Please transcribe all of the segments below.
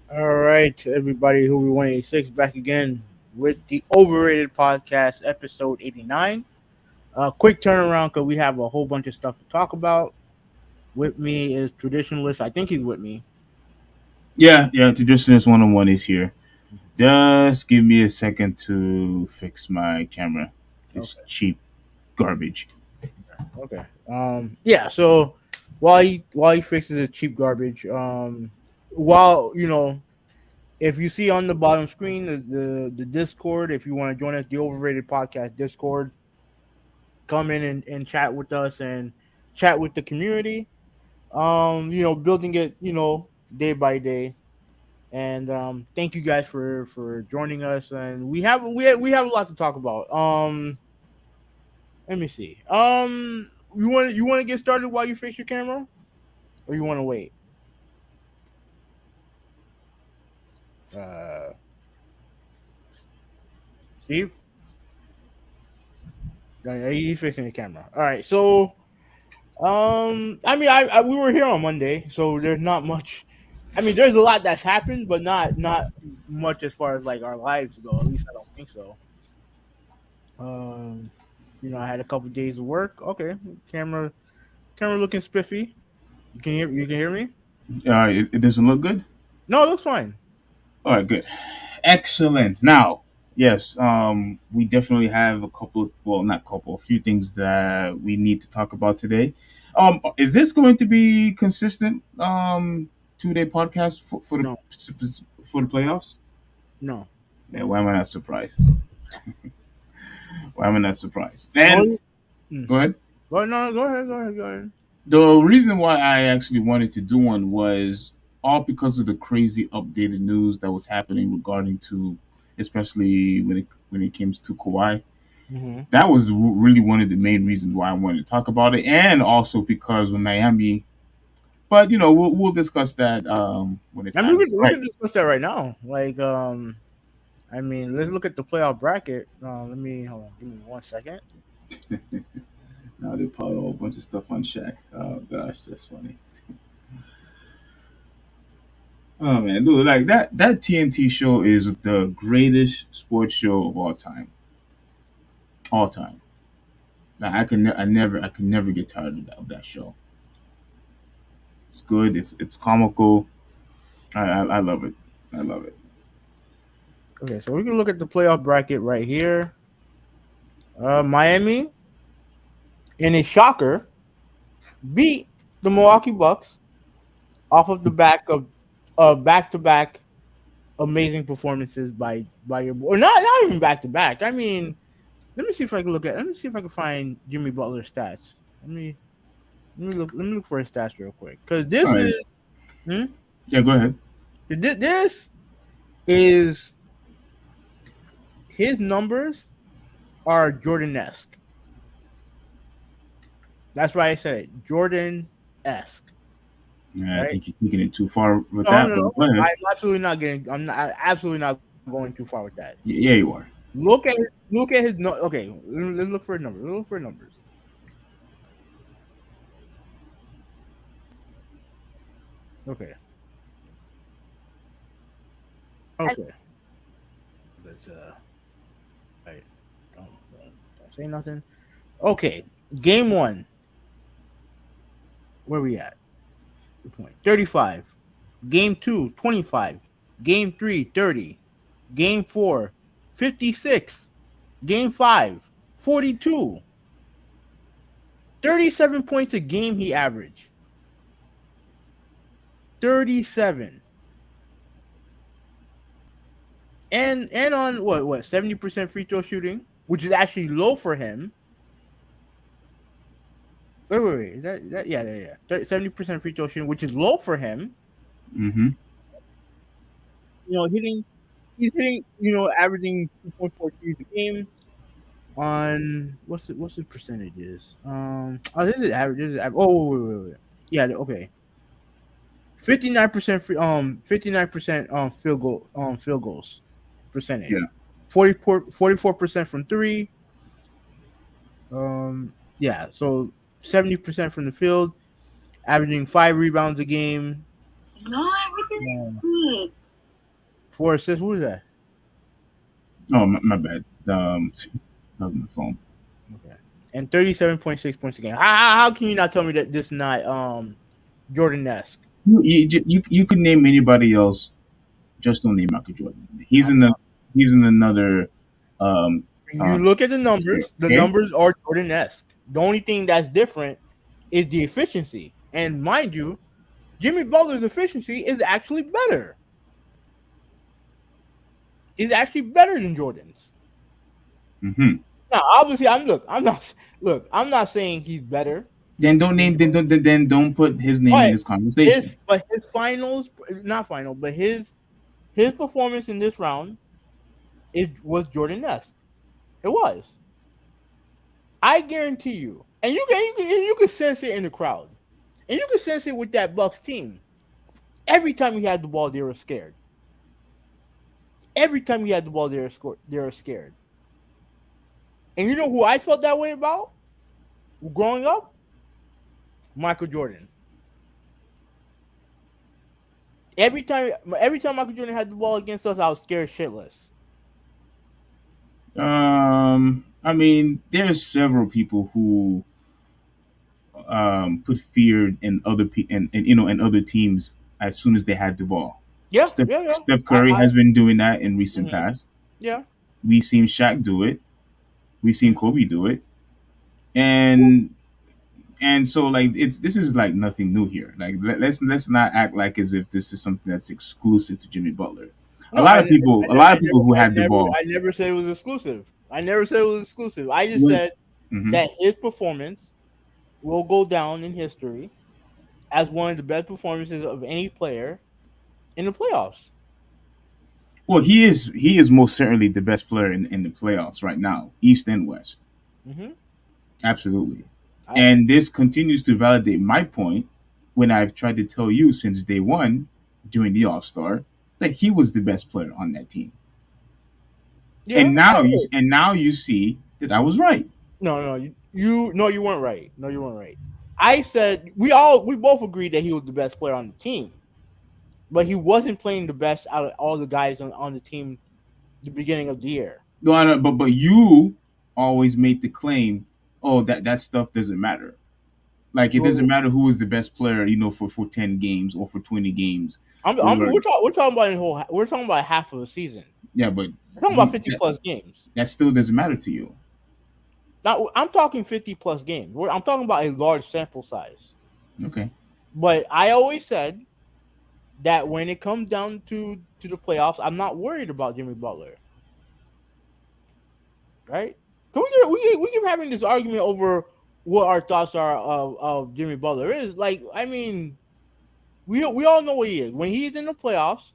All right, everybody, who we 186 back again with the Overrated Podcast, episode 89. Quick turnaround because we have a whole bunch of stuff to talk about. With me is Traditionalist. I think he's with me. Yeah, Traditionalist 101 is here. Just give me a second to fix my camera. This Okay. cheap garbage. Okay. Yeah. So while he fixes his cheap garbage, while if you see on the bottom screen the Discord, if you want to join us, the Overrated Podcast Discord, come in and chat with us and chat with the community. Building it, day by day. And thank you guys for joining us. And we have a lot to talk about. Let me see. You want to get started while you fix your camera, or you want to wait? Uh, Steve, he's fixing the camera. All right. So I mean, we were here on Monday, so there's not much. I mean, there's a lot that's happened, but not much as far as like our lives go. At least I don't think so. Um, I had a couple days of work. Okay, camera looking spiffy. You can hear me? It doesn't look good? No, it looks fine. All right, good. Excellent. Now, yes, we definitely have a couple, well, not couple, a few things that we need to talk about today. Is this going to be consistent 2-day podcast No, for the playoffs? no. Yeah, why am I not surprised? Why am I not surprised? The And only, mm. go ahead. Go no, go ahead. The reason why I actually wanted to do one was all because of the crazy updated news that was happening regarding to, especially when it comes to Kawhi. Mm-hmm. That was really one of the main reasons why I wanted to talk about it, and also because when Miami. But we'll discuss that when the I mean, time is we right. can discuss that right now. Like, I mean, let's look at the playoff bracket. Let me hold on. Give me 1 second. Now they put a whole bunch of stuff on Shaq. Oh gosh, that's funny. Oh man, dude, like that TNT show is the greatest sports show of all time. Like, I can never get tired of that show. It's good. It's comical. I love it. I love it. Okay, so we can look at the playoff bracket right here. Miami, in a shocker, beat the Milwaukee Bucks off of the back of back-to-back amazing performances by your boy. Not even back to back. I mean, Let me see if I can look at. Let me see if I can find Jimmy Butler's stats. Let me look. Let me look for his stats real quick. Because All this right. is. Hmm? Yeah, go ahead. This is his numbers are Jordan-esque. That's why I said it. Jordan-esque. Yeah, I Right? think you're taking it too far with No, that, no, but no. go ahead. I'm absolutely not getting. I'm absolutely not going too far with that. Yeah, you are. Look at his. No, okay, let's look for a number. Let's look for numbers. Okay. Okay. Let's right. Don't say nothing. Okay. Game one. Where we at? Good point. 35. Game two, 25. Game three, 30. Game four, 56. Game five, 42. 37 points a game he averaged. 37. And on what 70% free throw shooting, which is actually low for him. Wait. Is that yeah. 70% free throw shooting, which is low for him. Mm-hmm. Hitting he's hitting, averaging 2.4 threes a game on what's the percentages? This is average. This is average. Oh, wait. Yeah, okay. 59% free 59% field goals Yeah. percentage. 44% from three. Yeah, so 70% from the field, averaging 5 rebounds a game. No, everything is Um, good. 4 assists. Who is that? Oh, my bad. That was my phone. Okay. And 37.6 points a game. How can you not tell me that this is not Jordan-esque? You could name anybody else, just don't name Michael Jordan. He's I'm, in the he's in another um you look at the sphere, numbers. The okay? numbers are Jordan-esque. The only thing that's different is the efficiency. And mind you, Jimmy Butler's efficiency is actually better. Is actually better than Jordan's. Mm-hmm. Now, obviously, I'm not saying he's better, Then don't name then don't put his name in but this conversation. his finals, not final, but his performance in this round, it was Jordan-esque. It was. I guarantee you, and you can sense it in the crowd, and you can sense it with that Bucks team. Every time he had the ball, they were scared. Every time he had the ball, they were scared. And you know who I felt that way about growing up? Michael Jordan. Every time Michael Jordan had the ball against us, I was scared shitless. I mean, there's several people who put fear in other and in other teams as soon as they had the ball. Yeah, Steph, yeah, yeah. Steph I, Curry I has been doing that in recent mhm. past. Yeah. We've seen Shaq do it. We've seen Kobe do it, and so like this is like nothing new here. Like let's not act like as if this is something that's exclusive to Jimmy Butler. No, I, ne- A lot of people who had the ball. I never said it was exclusive. I never said it was exclusive. I just When, said hmm that his performance will go down in history as one of the best performances of any player in the playoffs. Well, he is most certainly the best player in the playoffs right now, East and West. Hmm. Absolutely. I And this continues to validate my point when I've tried to tell you since day one during the All Star that he was the best player on that team. Yeah. And now you see that I was right. No, no, you weren't right. No, you weren't right. I said we both agreed that he was the best player on the team, but he wasn't playing the best out of all the guys on the team the beginning of the year. No, no, but you always made the claim, oh that stuff doesn't matter. Like it doesn't So matter who was the best player, for 10 games or for 20 games. Or we're talking about we're talking about half of a season. yeah, but We're talking about 50 plus games. that still doesn't matter to you. Now I'm talking 50 plus games. I'm talking about a large sample size. Okay. But I always said that when it comes down to the playoffs, I'm not worried about Jimmy Butler. Right? So we keep having this argument over what our thoughts are of Jimmy Butler is. Like, I mean, we all know what he is. When he's in the playoffs,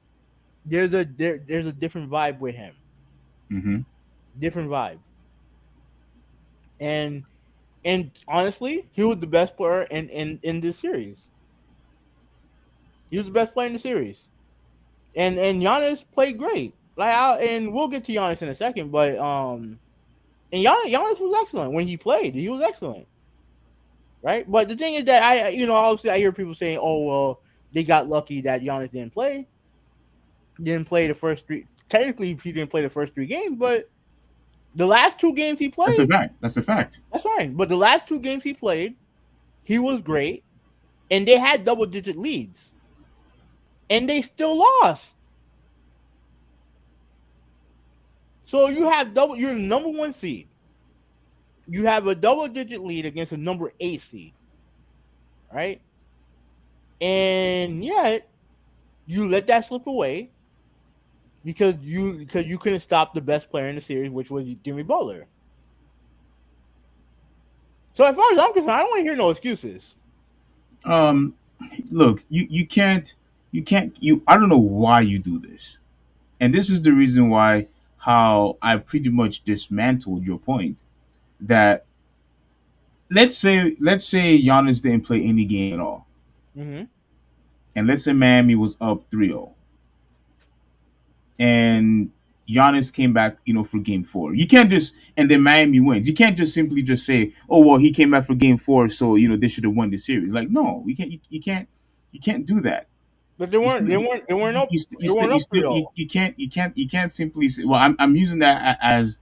there's a different vibe with him. Mm-hmm. Different vibe. And honestly, he was the best player in this series. He was the best player in the series. And Giannis played great. And we'll get to Giannis in a second, but and Giannis was excellent when he played. He was excellent, right? But the thing is that obviously I hear people saying, "Oh well, they got lucky that Giannis didn't play. Didn't play the first three. Technically, he didn't play the first three games, but the last two games he That's a played, fact. That's a fact. that's fine. But the last two games he played, he was great, and they had double-digit leads, and they still lost. So you're the number one seed. You have a double-digit lead against a number 8 seed, right? And yet you let that slip away because you couldn't stop the best player in the series, which was Jimmy Butler. So as far as I'm concerned, I don't want to hear no excuses. Um, Look, you. I don't know why you do this, and this is the reason why how I pretty much dismantled your point that let's say Giannis didn't play any game at all, Mm-hmm. and let's say Miami was up 3-0, and Giannis came back, for game four. You can't just and then Miami wins. You can't just simply just say, "Oh well, he came back for game four, so they should have won the series." Like, no, we can't. You can't do that. But they You weren't still, they you, weren't they weren't you, up you, st- they weren't you up still 3-0. you can't simply say, well, I'm using that as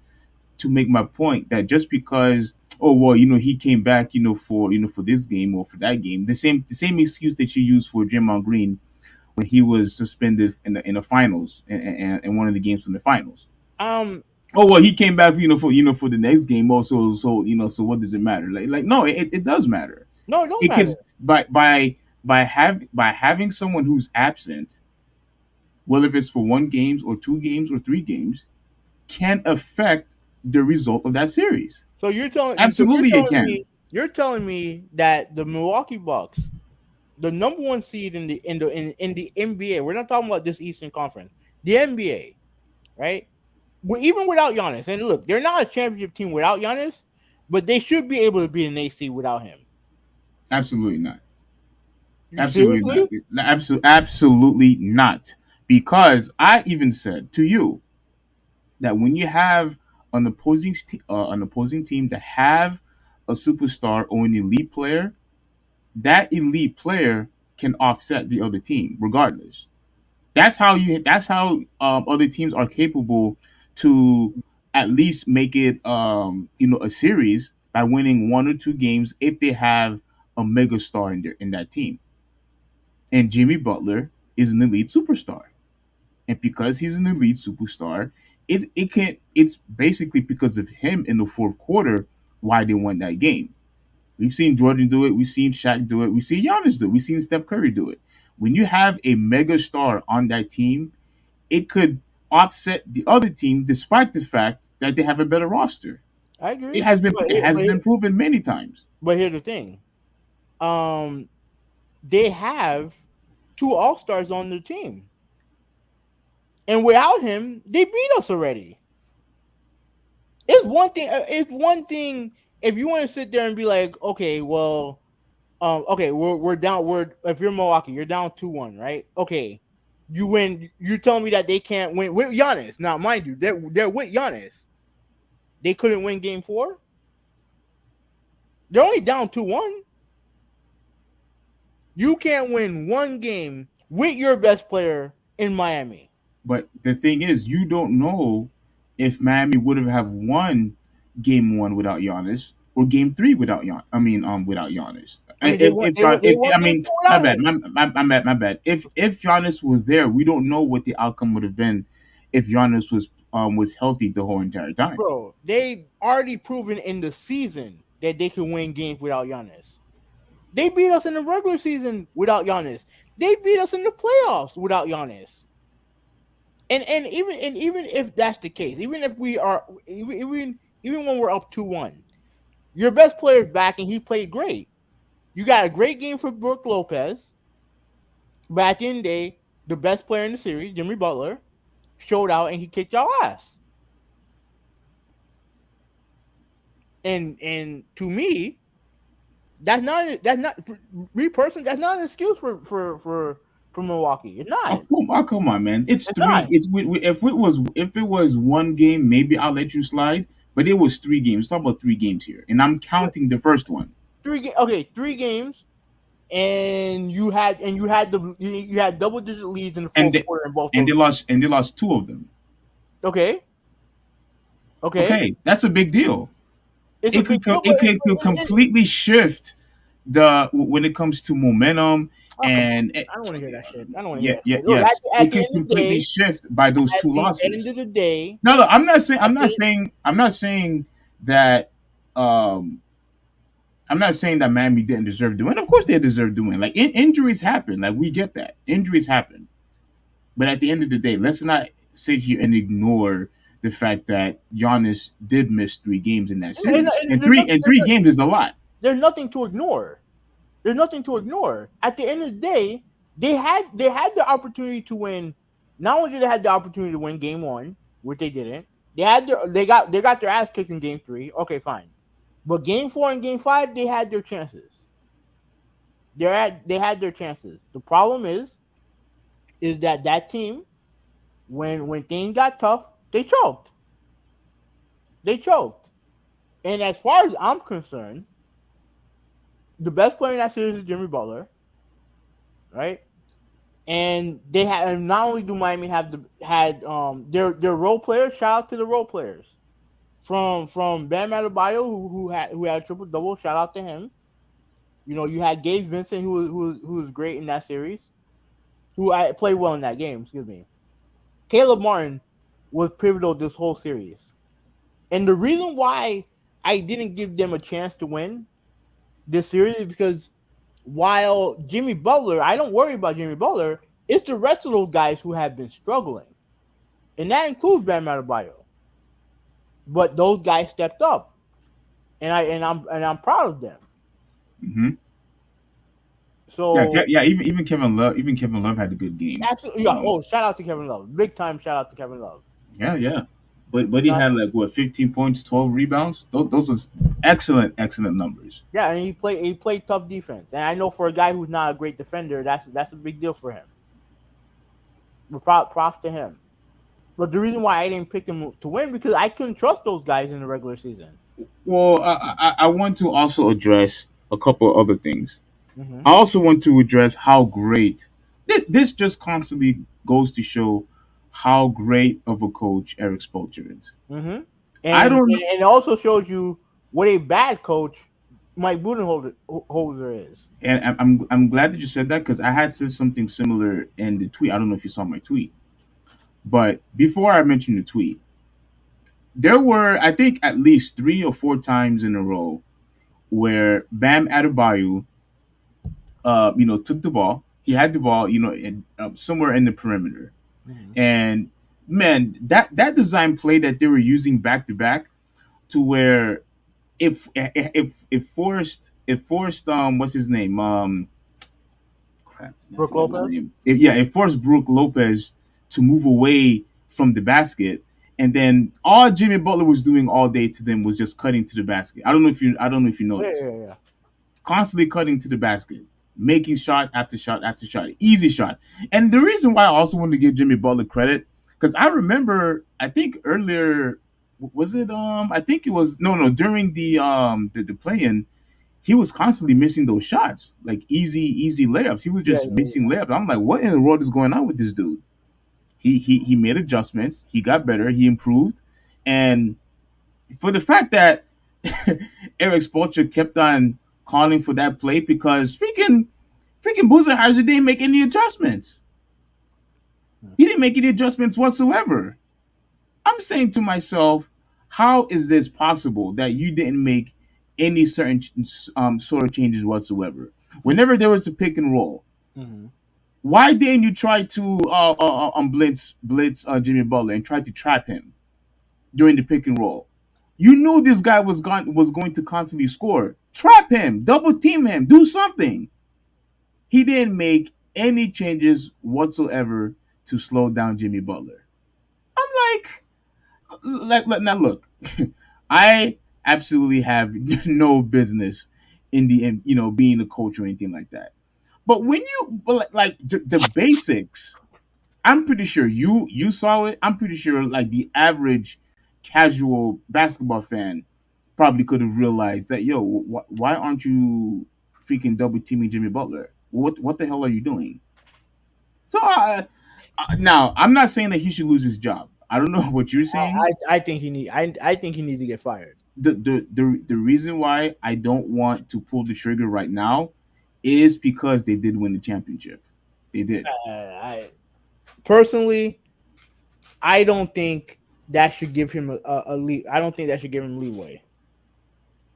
to make my point that just because, oh well, he came back, for this game or for that game, the same excuse that you use for Draymond Green when he was suspended in the finals and one of the games from the finals. Um Oh well, he came back, for the next game also. So what does it matter? Like no, it does matter no, it don't matter. because by having someone who's absent, whether if it's for one games or two games or three games, can affect the result of that series. So you're Absolutely, it telling can. me that the Milwaukee Bucks, the number one seed in the NBA, we're not talking about this Eastern Conference, the NBA, right? Even without Giannis, and look, they're not a championship team without Giannis, but they should be able to be an AC without him. Absolutely not. Absolutely not. Seriously, Absolutely not. Because I even said to you that when you have an opposing team that have a superstar or an elite player, that elite player can offset the other team regardless. That's how other teams are capable to at least make it a series by winning one or two games if they have a mega star in that team. And Jimmy Butler is an elite superstar. And because he's an elite superstar, it's basically because of him in the fourth quarter why they won that game. We've seen Jordan do it, we've seen Shaq do it, we've seen Giannis do it, we've seen Steph Curry do it. When you have a mega star on that team, it could offset the other team despite the fact that they have a better roster. I It agree, has been it has been proven many times. but here's the thing: um, they have two All Stars on their team, and without him, they beat us already. It's one thing. It's one thing if you want to sit there and be like, okay, well, okay, we're down. If you're Milwaukee, you're down 2-1, right? Okay, you win. You telling me that they can't win with Giannis? Now, mind you, they're with Giannis. They couldn't win Game 4. They're only down 2-1. You can't win one game with your best player in Miami. But the thing is, you don't know if Miami would have won game one without Giannis or game three without without Giannis. I mean, they won I Game mean, 4 my without bad, him, my bad. If Giannis was there, we don't know what the outcome would have been if Giannis was healthy the whole entire time. bro. They already proven in the season that they can win games without Giannis. They beat us in the regular season without Giannis. They beat us in the playoffs without Giannis. And even if that's the case, even even when we're up 2-1. Your best player is back, and he played great. You got a great game for Brook Lopez. But at the end of the day, the best player in the series, Jimmy Butler, showed out and he kicked y'all ass. And to me, that's not for me personally. That's not an excuse for Milwaukee. It's not. Come on, man. It's It's three. not If it was one game, maybe I'll let you slide. But it was 3 games. Talk about 3 games here, and I'm counting the first one. Okay, 3 games, and you had double digit leads in the And fourth they quarter in both and those they games. lost and they lost 2 of them. Okay, okay, Okay, that's a big deal. it's a big deal, but Could completely shift the when it comes to momentum come on. and I don't want to hear that shit. I don't want to hear yeah, that yeah, shit. Look, yes, at it the could end of the completely day, shift by those at two the end losses. of the day, No, I'm not saying at the that um I'm not saying that Miami didn't deserve to win. Of course they deserve to win. Like injuries happen. Like we get that. Injuries happen. But at the end of the day, let's not sit here and ignore the fact that Giannis did miss 3 games in that series. And there's three games is a lot. there's nothing to ignore. There's nothing to ignore. At the end of the day, they had the opportunity to win. Not only did they have the opportunity to win game one, which they didn't. They got their ass kicked in game three. Okay, fine. But game four and game five, they had their chances. They had their chances. The problem is that team, when things got tough, they choked. They choked. And as far as I'm concerned, the best player in that series is Jimmy Butler, right? And they had, and not only do Miami have their role players. Shout out to the role players from Bam Adebayo, who had a triple double. Shout out to him. You know, you had Gabe Vincent, who was great in that series, who I played well in that game. Excuse me. Caleb Martin was pivotal this whole series, and the reason why I didn't give them a chance to win this series is because while Jimmy Butler, I don't worry about Jimmy Butler. It's the rest of those guys who have been struggling, and that includes Bam Adebayo. But those guys stepped up, and I'm proud of them. Hmm. Yeah, So yeah. Even Kevin Love had a good game. absolutely, yeah. Oh, shout out to Kevin Love, big time. Shout out to Kevin Love. Yeah, yeah. But he You know, had like what 15 points, 12 rebounds. Those are excellent numbers. yeah, and he played tough defense, and I know for a guy who's not a great defender, that's a big deal for him. But props to him. But the reason why I didn't pick him to win because I couldn't trust those guys in the regular season. Well, I want to also address a couple other things. Hmm. I also want to address how great this just constantly goes to show how great of a coach Eric Spoelstra is. Hmm. I And, and don't, it also shows you what a bad coach Mike Budenholzer is. and I'm glad that you said that because I had said something similar in the tweet. I don't know if you saw my tweet, but before I mentioned the tweet, there were I think at least 3 or 4 times in a row where Bam Adebayo, took the ball. He had the ball, somewhere in the perimeter. Hmm. And man, that design play that they were using back to back to where if forced what's his name crap I Brooke forgot his Lopez. name it forced Brook Lopez to move away from the basket, and then all Jimmy Butler was doing all day to them was just cutting to the basket. I don't know if you Yeah, noticed, yeah, yeah. constantly cutting to the basket, making shot after shot after shot, easy shot. And the reason why I also wanted to give Jimmy Butler credit, because I remember, I think earlier, was it? I think it was no during the play-in, he was constantly missing those shots, like easy layups. He was Yeah, just yeah, missing layups. I'm like, what in the world is going on with this dude? He made adjustments. He got better. He improved, and for the fact that Eric Spoelstra kept on calling for that play because freaking Buzenheiser didn't make any adjustments. yeah. He didn't make any adjustments whatsoever. I'm saying to myself, how is this possible that you didn't make any certain sort of changes whatsoever? Whenever there was a pick and roll, Hmm. why didn't you try to blitz Jimmy Butler and try to trap him during the pick and roll? You knew this guy was going to constantly score. Trap him, double team him, do something. He didn't make any changes whatsoever to slow down Jimmy Butler. I'm now look, I absolutely have no business in being a coach or anything like that. But when the basics, I'm pretty sure you saw it. I'm pretty sure like the average casual basketball fan probably could have realized that why aren't you freaking double teaming Jimmy Butler? What the hell are you doing? So now I'm not saying that he should lose his job. I don't know what you're saying. I think I think he needs to get fired. The reason why I don't want to pull the trigger right now is because they did win the championship. They did. I personally, I don't think that should give him a lead. I don't think that should give him leeway.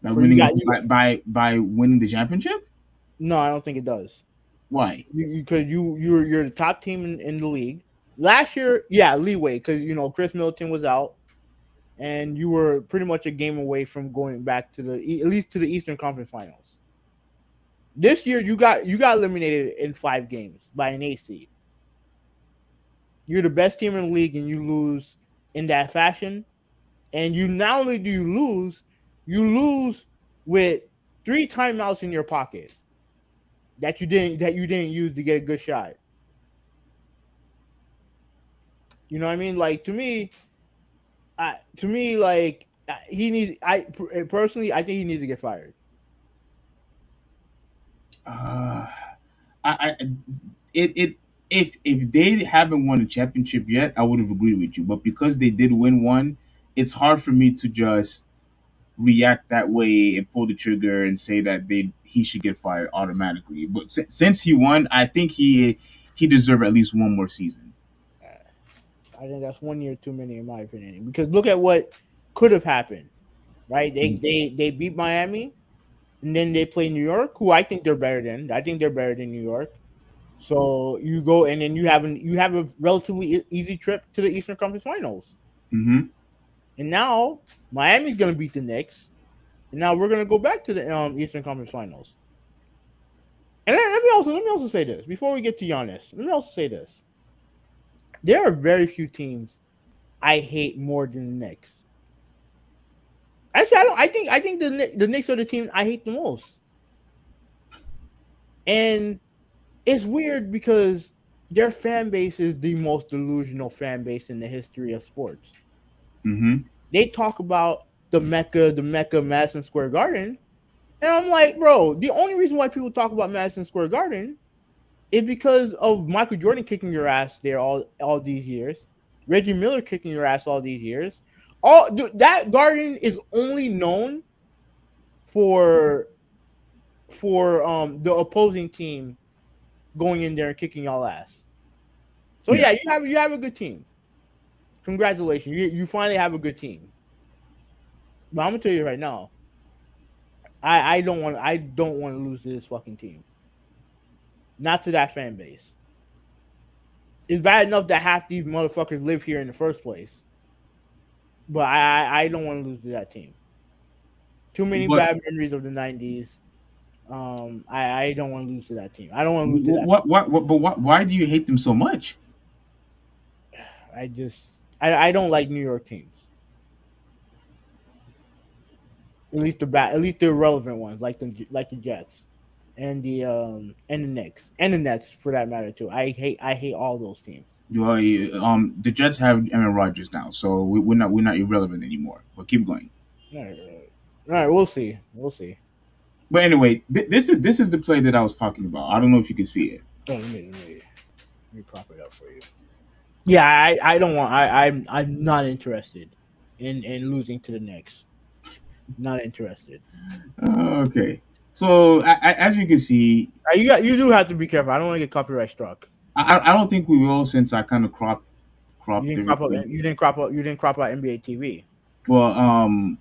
By winning by winning the championship? No, I don't think it does. Why? Because you're the top team in the league. Last year, yeah, leeway because Chris Middleton was out, and you were pretty much a game away from going back to at least to the Eastern Conference Finals. This year, you got eliminated in 5 games by an 8 seed. You're the best team in the league, and you lose in that fashion. And you not only do you lose with 3 timeouts in your pocket that you didn't use to get a good shot. You know what I mean? Like he needs. Personally, I think he needs to get fired. I it if they haven't won a championship yet, I would have agreed with you. But because they did win one, it's hard for me to just react that way and pull the trigger and say that he should get fired automatically. But since he won, I think he deserved at least one more season. I think that's 1 year too many, in my opinion. Because look at what could have happened, right? They beat Miami, and then they play New York, who I think they're better than. I think they're better than New York. So you go and then you have a relatively easy trip to the Eastern Conference Finals. Mm-hmm. And now Miami's going to beat the Knicks, and now we're going to go back to the Eastern Conference Finals. And let me also say this before we get to Giannis. Let me also say this: there are very few teams I hate more than the Knicks. Actually, I don't. I think the Knicks are the team I hate the most. And it's weird because their fan base is the most delusional fan base in the history of sports. Mm-hmm. They talk about the Mecca, Madison Square Garden, and I'm like, bro, the only reason why people talk about Madison Square Garden is because of Michael Jordan kicking your ass there all these years, Reggie Miller kicking your ass all these years. That garden is only known for the opposing team going in there and kicking y'all ass. So yeah, you have a good team. Congratulations, you finally have a good team. But I'm gonna tell you right now, I don't want to lose to this fucking team. Not to that fan base. It's bad enough that half these motherfuckers live here in the first place. But I don't want to lose to that team. Too many bad memories of the 90s. I don't want to lose to that team. I don't want to lose to that. Why do you hate them so much? I don't like New York teams. At least the relevant ones, like the Jets and the Knicks and the Nets for that matter too. I hate all those teams. The Jets have Aaron Rodgers now, so we're not irrelevant anymore. But keep going. All right, we'll see. But anyway, this is the play that I was talking about. I don't know if you can see it. Oh, let me prop it up for you. Yeah, I don't want. I'm not interested in losing to the Knicks. Not interested. Okay, so as you can see, you do have to be careful. I don't want to get copyright struck. I don't think we will, since I kind of cropped. You didn't crop out NBA TV. Well,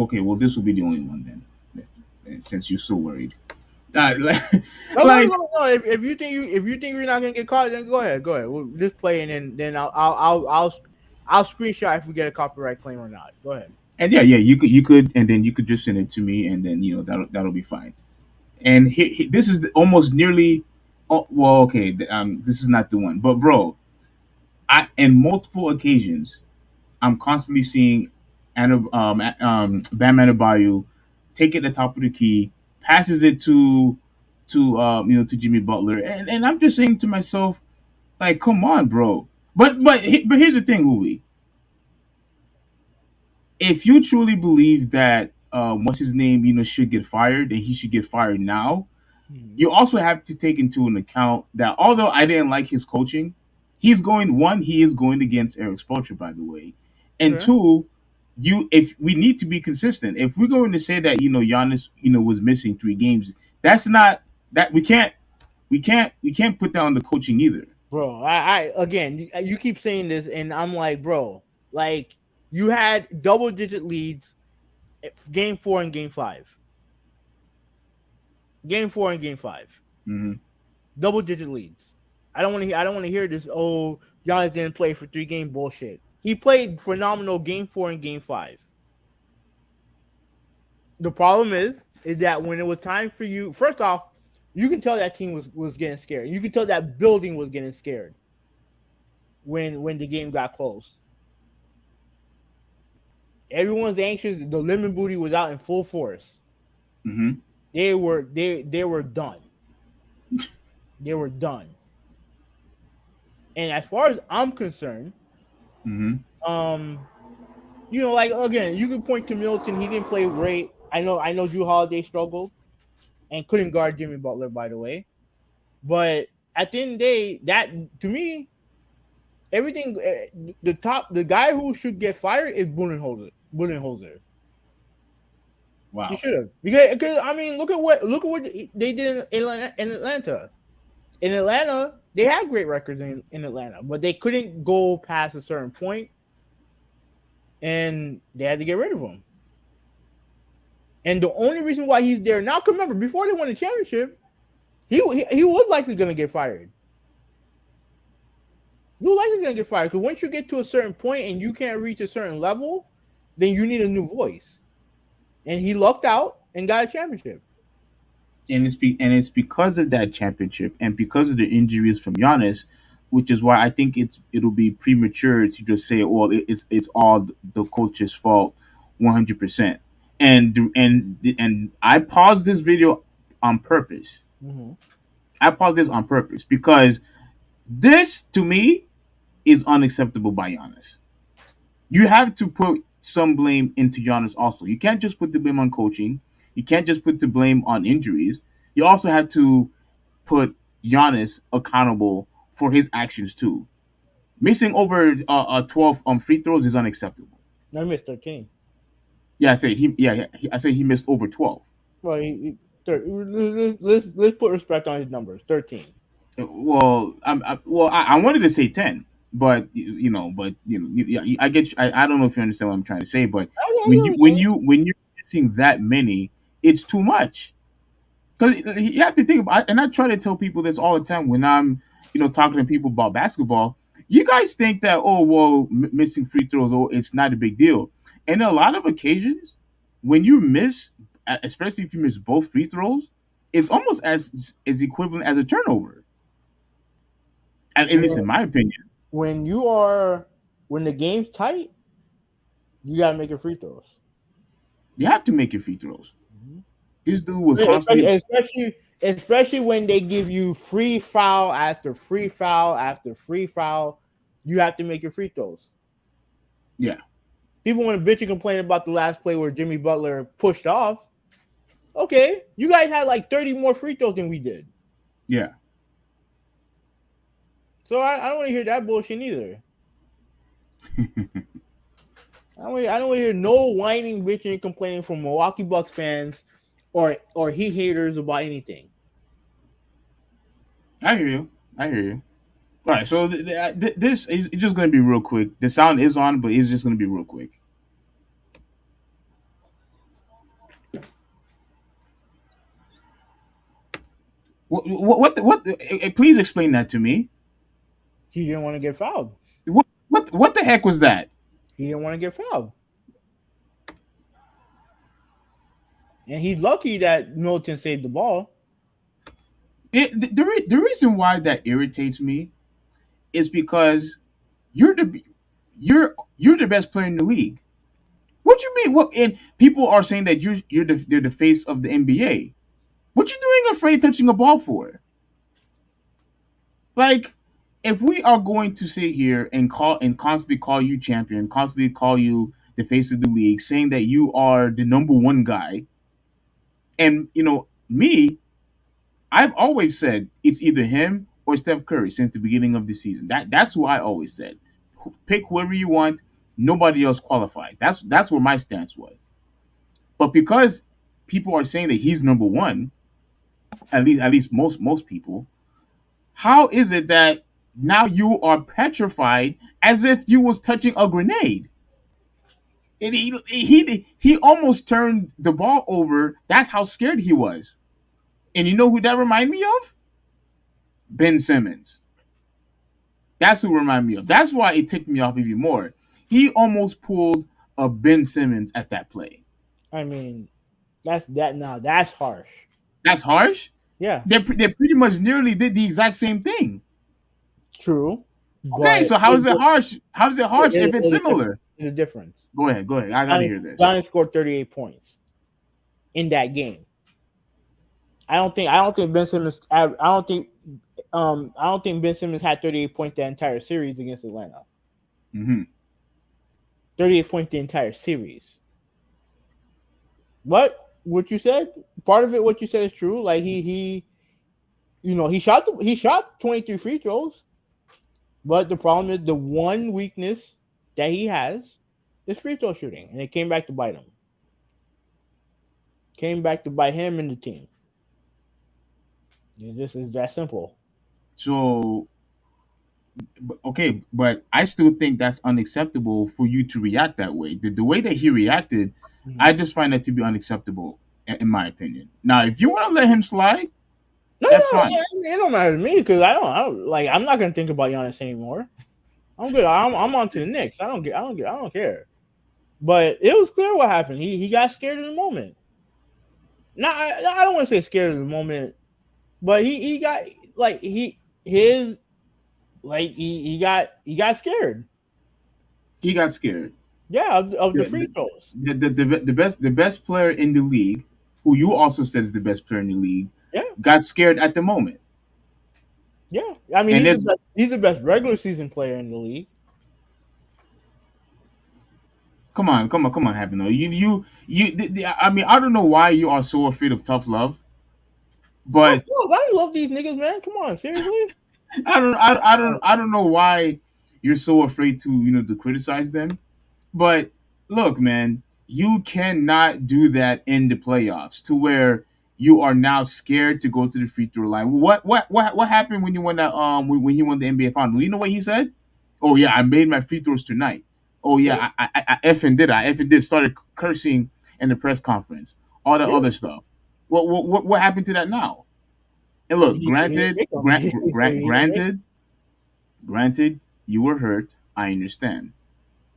okay. Well, this will be the only one then, since you're so worried. No. If you think you're not gonna get caught, then go ahead. We'll just play, and then I'll screenshot if we get a copyright claim or not. Go ahead. And yeah, you could, and then you could just send it to me, and then that'll be fine. And this is almost nearly. Oh, well, okay. This is not the one, but bro, I in multiple occasions, I'm constantly seeing, Bam Adebayo take it at the top of the key, passes it to Jimmy Butler, and I'm just saying to myself, like, come on, bro. But here's the thing, Hui. If you truly believe that what's his name, should get fired and he should get fired now, Mhm. you also have to take into an account that although I didn't like his coaching, he is going against Eric Spoelstra, by the way, and Okay, two, if we need to be consistent, if we're going to say that Giannis was missing 3 games, that's not that we can't put that on the coaching either. bro. I again, you keep saying this, and I'm like, bro, like you had double digit leads, game 4 and game 5, game 4 and game 5, Hmm. double digit leads. I don't want to hear. I don't want to hear this. Oh, Giannis didn't play for 3 game bullshit. He played phenomenal game 4 and game 5. The problem is that when it was time for you, first off, you can tell that team was getting scared. You can tell that building was getting scared when the game got close. Everyone's anxious. The lemon booty was out in full force. Hmm. They were done. They were done. And as far as I'm concerned, Hmm. um, like again, you can point to Middleton. He didn't play great. I know Drew Holiday struggled and couldn't guard Jimmy Butler, by the way. But at the end of the day, that to me, everything the guy who should get fired is Budenholzer. Budenholzer. He Wow. should have because I mean look at what they did in Atlanta. In Atlanta, they had great records in Atlanta, but they couldn't go past a certain point, and they had to get rid of him. And the only reason why he's there now, remember, before they won the championship, he was likely going to get fired. He was likely going to get fired because once you get to a certain point and you can't reach a certain level, then you need a new voice. And he lucked out and got a championship. And it's because of that championship and because of the injuries from Giannis, which is why I think it'll be premature to just say, well, it's all the coach's fault, 100%. And I paused this video on purpose. Mm-hmm. I paused this on purpose because this to me is unacceptable by Giannis. You have to put some blame into Giannis also. You can't just put the blame on coaching. You can't just put the blame on injuries. You also have to put Giannis accountable for his actions too. Missing over 12 free throws is unacceptable. No, he missed 13. Yeah, I say he missed over 12. Well, let's put respect on his numbers. 13. Well, I wanted to say 10, but I get you, I don't know if you understand what I'm trying to say, but I know when you what when you're you when you're missing that many, it's too much. Because you have to think about, and I try to tell people this all the time when I'm, talking to people about basketball. You guys think that, oh well, missing free throws, oh, it's not a big deal. And a lot of occasions, when you miss, especially if you miss both free throws, it's almost as equivalent as a turnover. At least in saying. my opinion. When you are when the game's tight, you gotta make your free throws. You have to make your free throws. Mhm. This dude was Especially, constantly, especially, especially when they give you free foul after free foul after free foul, you have to make your free throws. yeah, People want to bitch and complain about the last play where Jimmy Butler pushed off. Okay, you guys had like 30 more free throws than we did. yeah. So I don't want to hear that bullshit either. I don't want to hear no whining, bitching, and complaining from Milwaukee Bucks fans or Heat haters about anything. I hear you. I hear you. All right, so this is just going to be real quick. The sound is on, but it's just going to be real quick. Please explain that to me. He didn't want to get fouled. What the heck was that? He didn't want to get fouled. and he's lucky that Milton saved the ball. The reason why that irritates me is because you're the you're the best player in the league. What you mean? What? And people are saying that you're the face of the NBA. What you doing afraid touching a ball for? Like, if we are going to sit here and constantly call you champion, constantly call you the face of the league, saying that you are the number one guy, and me, I've always said it's either him or Steph Curry since the beginning of the season. That's who I always said. Pick whoever you want. Nobody else qualifies. That's where my stance was. But because people are saying that he's number one, at least most people, how is it that now you are petrified as if you was touching a grenade? And he almost turned the ball over. That's how scared he was. And you know who that reminded me of? Ben Simmons. That's who reminded me of. That's why it ticked me off even more. He almost pulled a Ben Simmons at that play. I mean, that's harsh. That's harsh. Yeah, They pretty much nearly did the exact same thing. true. Okay, But so how is it harsh? How is it harsh if it's similar? There's a difference. Go ahead. I gotta hear this. Giannis scored 38 points in that game. I don't think Ben Simmons. I don't think Ben Simmons had 38 points the entire series against Atlanta. Mm-hmm. 38 points the entire series. What you said? Part of it, what you said is true. Like he shot 23 free throws, but the problem is the one weakness that he has is free throw shooting, and it came back to bite him. Came back to bite him and the team. This is that simple. So, okay, but I still think that's unacceptable for you to react that way. The way that he reacted, I just find that to be unacceptable, in my opinion. Now, if you want to let him slide, that's fine. It don't matter to me because I don't like. I'm not gonna think about Giannis anymore. I'm good. I'm on to the Knicks. I don't care. But it was clear what happened. He got scared in the moment. Now I don't want to say scared in the moment, but he got like he got scared. He got scared. Yeah, of the free throws. The best player in the league, who you also said is the best player in the league, Yeah, got scared at the moment. yeah. I mean, And he's the best regular season player in the league. Come on, Happy. No, I mean, I don't know why you are so afraid of tough love, but I love these niggas, man. Come on, seriously. I don't know why you're so afraid to criticize them. But look, man, you cannot do that in the playoffs to where you are now scared to go to the free throw line. What happened when you won that when you won the NBA final? You know what he said? Oh yeah, I made my free throws tonight. Oh yeah, I effing did. I effing did. Started cursing in the press conference. All that other stuff. What happened to that now? And look, granted, you were hurt. I understand,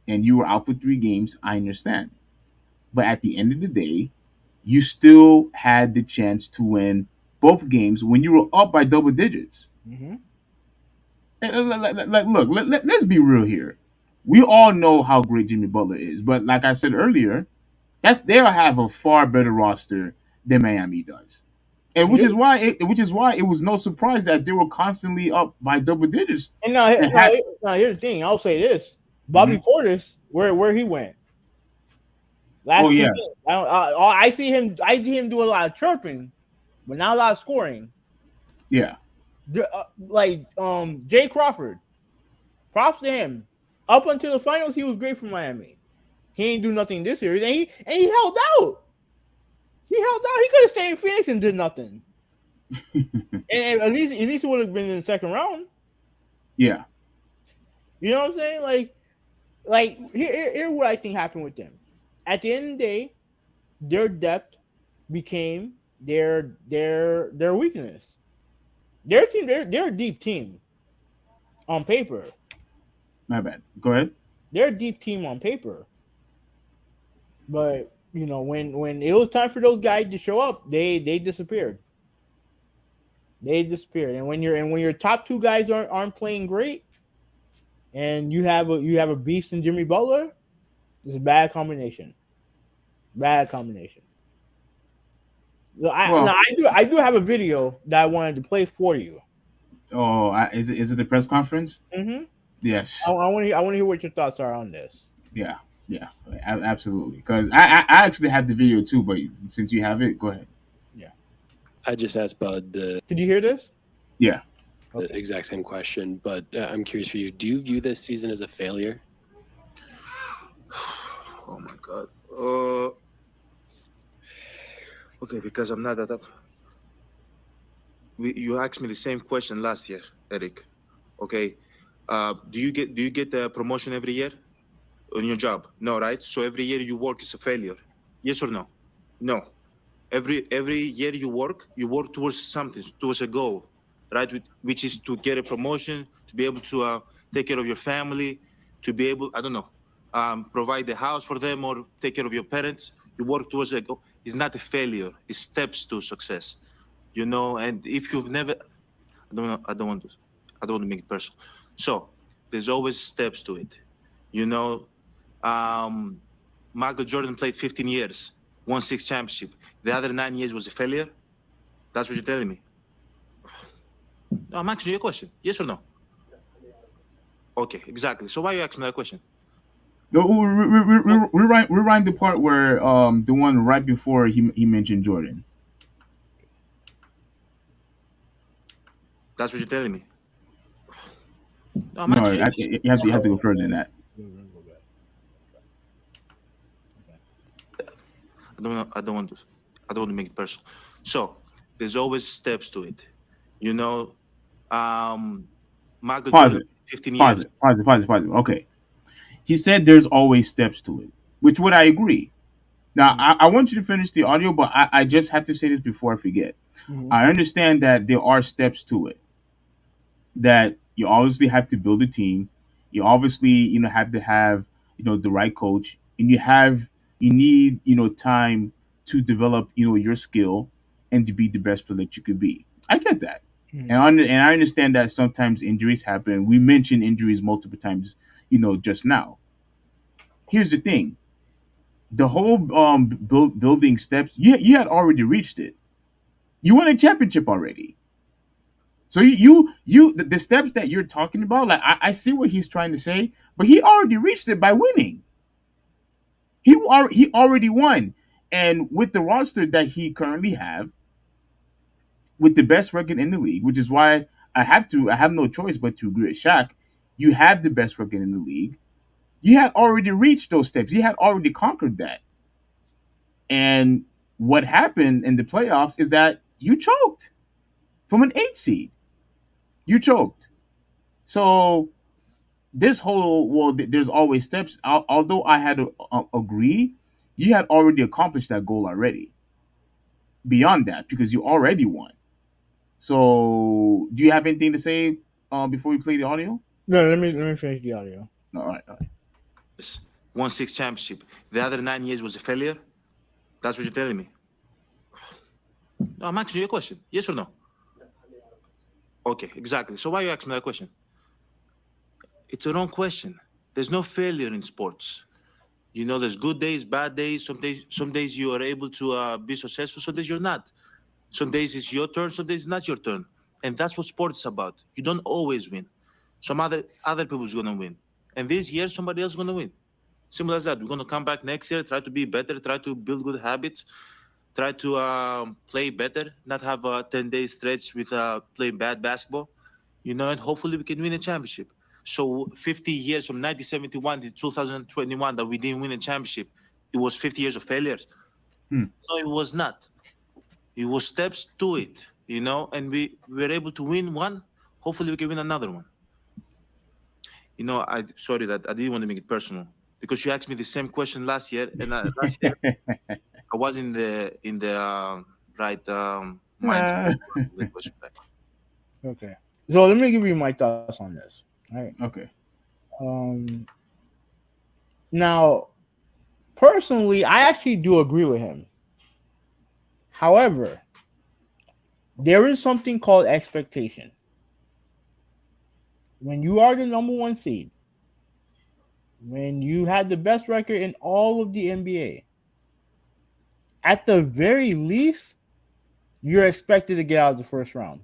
and you were out for 3 games. I understand, but at the end of the day, you still had the chance to win both games when you were up by double digits. Mm-hmm. Look, let's be real here. We all know how great Jimmy Butler is, but like I said earlier, they'll have a far better roster than Miami does, and which is why it was no surprise that they were constantly up by double digits. And now here's the thing. I'll say this: Bobby Portis, where he went. Last 2 games. I see him do a lot of chirping, but not a lot of scoring. Yeah. Jay Crawford, props to him. Up until the finals, he was great for Miami. He ain't do nothing this series, and he held out. He could have stayed in Phoenix and did nothing. and at least it would have been in the second round. Yeah. You know what I'm saying? Like here what I think happened with them. At the end of the day, their depth became their weakness. Their team, they're a deep team on paper. My bad. Go ahead. They're a deep team on paper. But when it was time for those guys to show up, they disappeared. They disappeared. And when your top two guys aren't playing great, and you have a beast in Jimmy Butler, it's a bad combination. Bad combination. So Well, I do have a video that I wanted to play for you. oh, is it the press conference? Mm-hmm. I, Yes. I want to I want to hear what your thoughts are on this. Yeah. Yeah. Absolutely. Because I actually have the video too, but since you have it, go ahead. Yeah. I just asked Bud Did you hear this? Yeah. the Okay. exact same question, but I'm curious for you. Do you view this season as a failure? Oh my God. Okay, because I'm not that up. You asked me the same question last year, Eric. Okay. Do you get the promotion every year on your job? No, right? So every year you work is a failure. Yes or no? No. Every year you work towards something, towards a goal, right? Which is to get a promotion, to be able to take care of your family, to be able, I don't know, provide the house for them or take care of your parents. You work towards a goal. It's not a failure. It's steps to success. And if you've never, I don't want to make it personal. So there's always steps to it. You know, um, Michael Jordan played 15 years, won 6 championships. The other 9 years was a failure. That's what you're telling me. No, I'm asking you a question. Yes or no? Okay, exactly. So why you asking me that question? No, rewind the part where the one right before he mentioned Jordan. That's what you're telling me. No, I'm No, asking you. you have to go further than that. I don't want to make it personal. So there's always steps to it. You know, um, Michael Pause Jordan, it. 15 Pause years. it. Pause it. Pause it. Pause it. Okay. He said there's always steps to it, which would I agree. Now I want you to finish the audio, but I just have to say this before I forget. Mm-hmm. I understand that there are steps to it. That you obviously have to build a team. You obviously have to have the right coach, and you need time to develop your skill and to be the best player that you could be. I get that, Mm-hmm. and I understand that sometimes injuries happen. We mentioned injuries multiple times, just now. Here's the thing: the whole building steps. You had already reached it. You won a championship already. So the steps that you're talking about, like I see what he's trying to say, but he already reached it by winning. He already won, and with the roster that he currently have, with the best record in the league, which is why I have no choice but to agree with Shaq. You have the best record in the league. You had already reached those steps. You had already conquered that. And what happened in the playoffs is that you choked from an 8 seed. You choked. So this whole there's always steps. Although I had to agree, you had already accomplished that goal already. Beyond that, because you already won. So, do you have anything to say before we play the audio? No, let me finish the audio. All right, all right. Won 6 championships. The other 9 years was a failure. That's what you're telling me. No, I'm asking you a question. Yes or no? Okay, exactly. So why you asking me that question? It's a wrong question. There's no failure in sports. There's good days, bad days. Some days you are able to be successful. Some days you're not. Some days it's your turn. Some days it's not your turn. And that's what sports is about. You don't always win. Some other people's gonna win. And this year somebody else is gonna win. Simple as that. We're gonna come back next year, try to be better, try to build good habits, try to play better, not have a 10-day stretch with playing bad basketball. And hopefully we can win a championship. So 50 years from 1971 to 2021 that we didn't win a championship, it was 50 years of failures. Hmm. No, it was not. It was steps to it, and we were able to win one. Hopefully we can win another one. I sorry that I didn't want to make it personal because you asked me the same question last year, and last year I was in the right mindset. Uh, The question back. Okay. So let me give you my thoughts on this. All right. okay. Um. Now, personally, I actually do agree with him. However, there is something called expectation. When you are the number one seed, when you had the best record in all of the NBA, at the very least, you're expected to get out of the first round.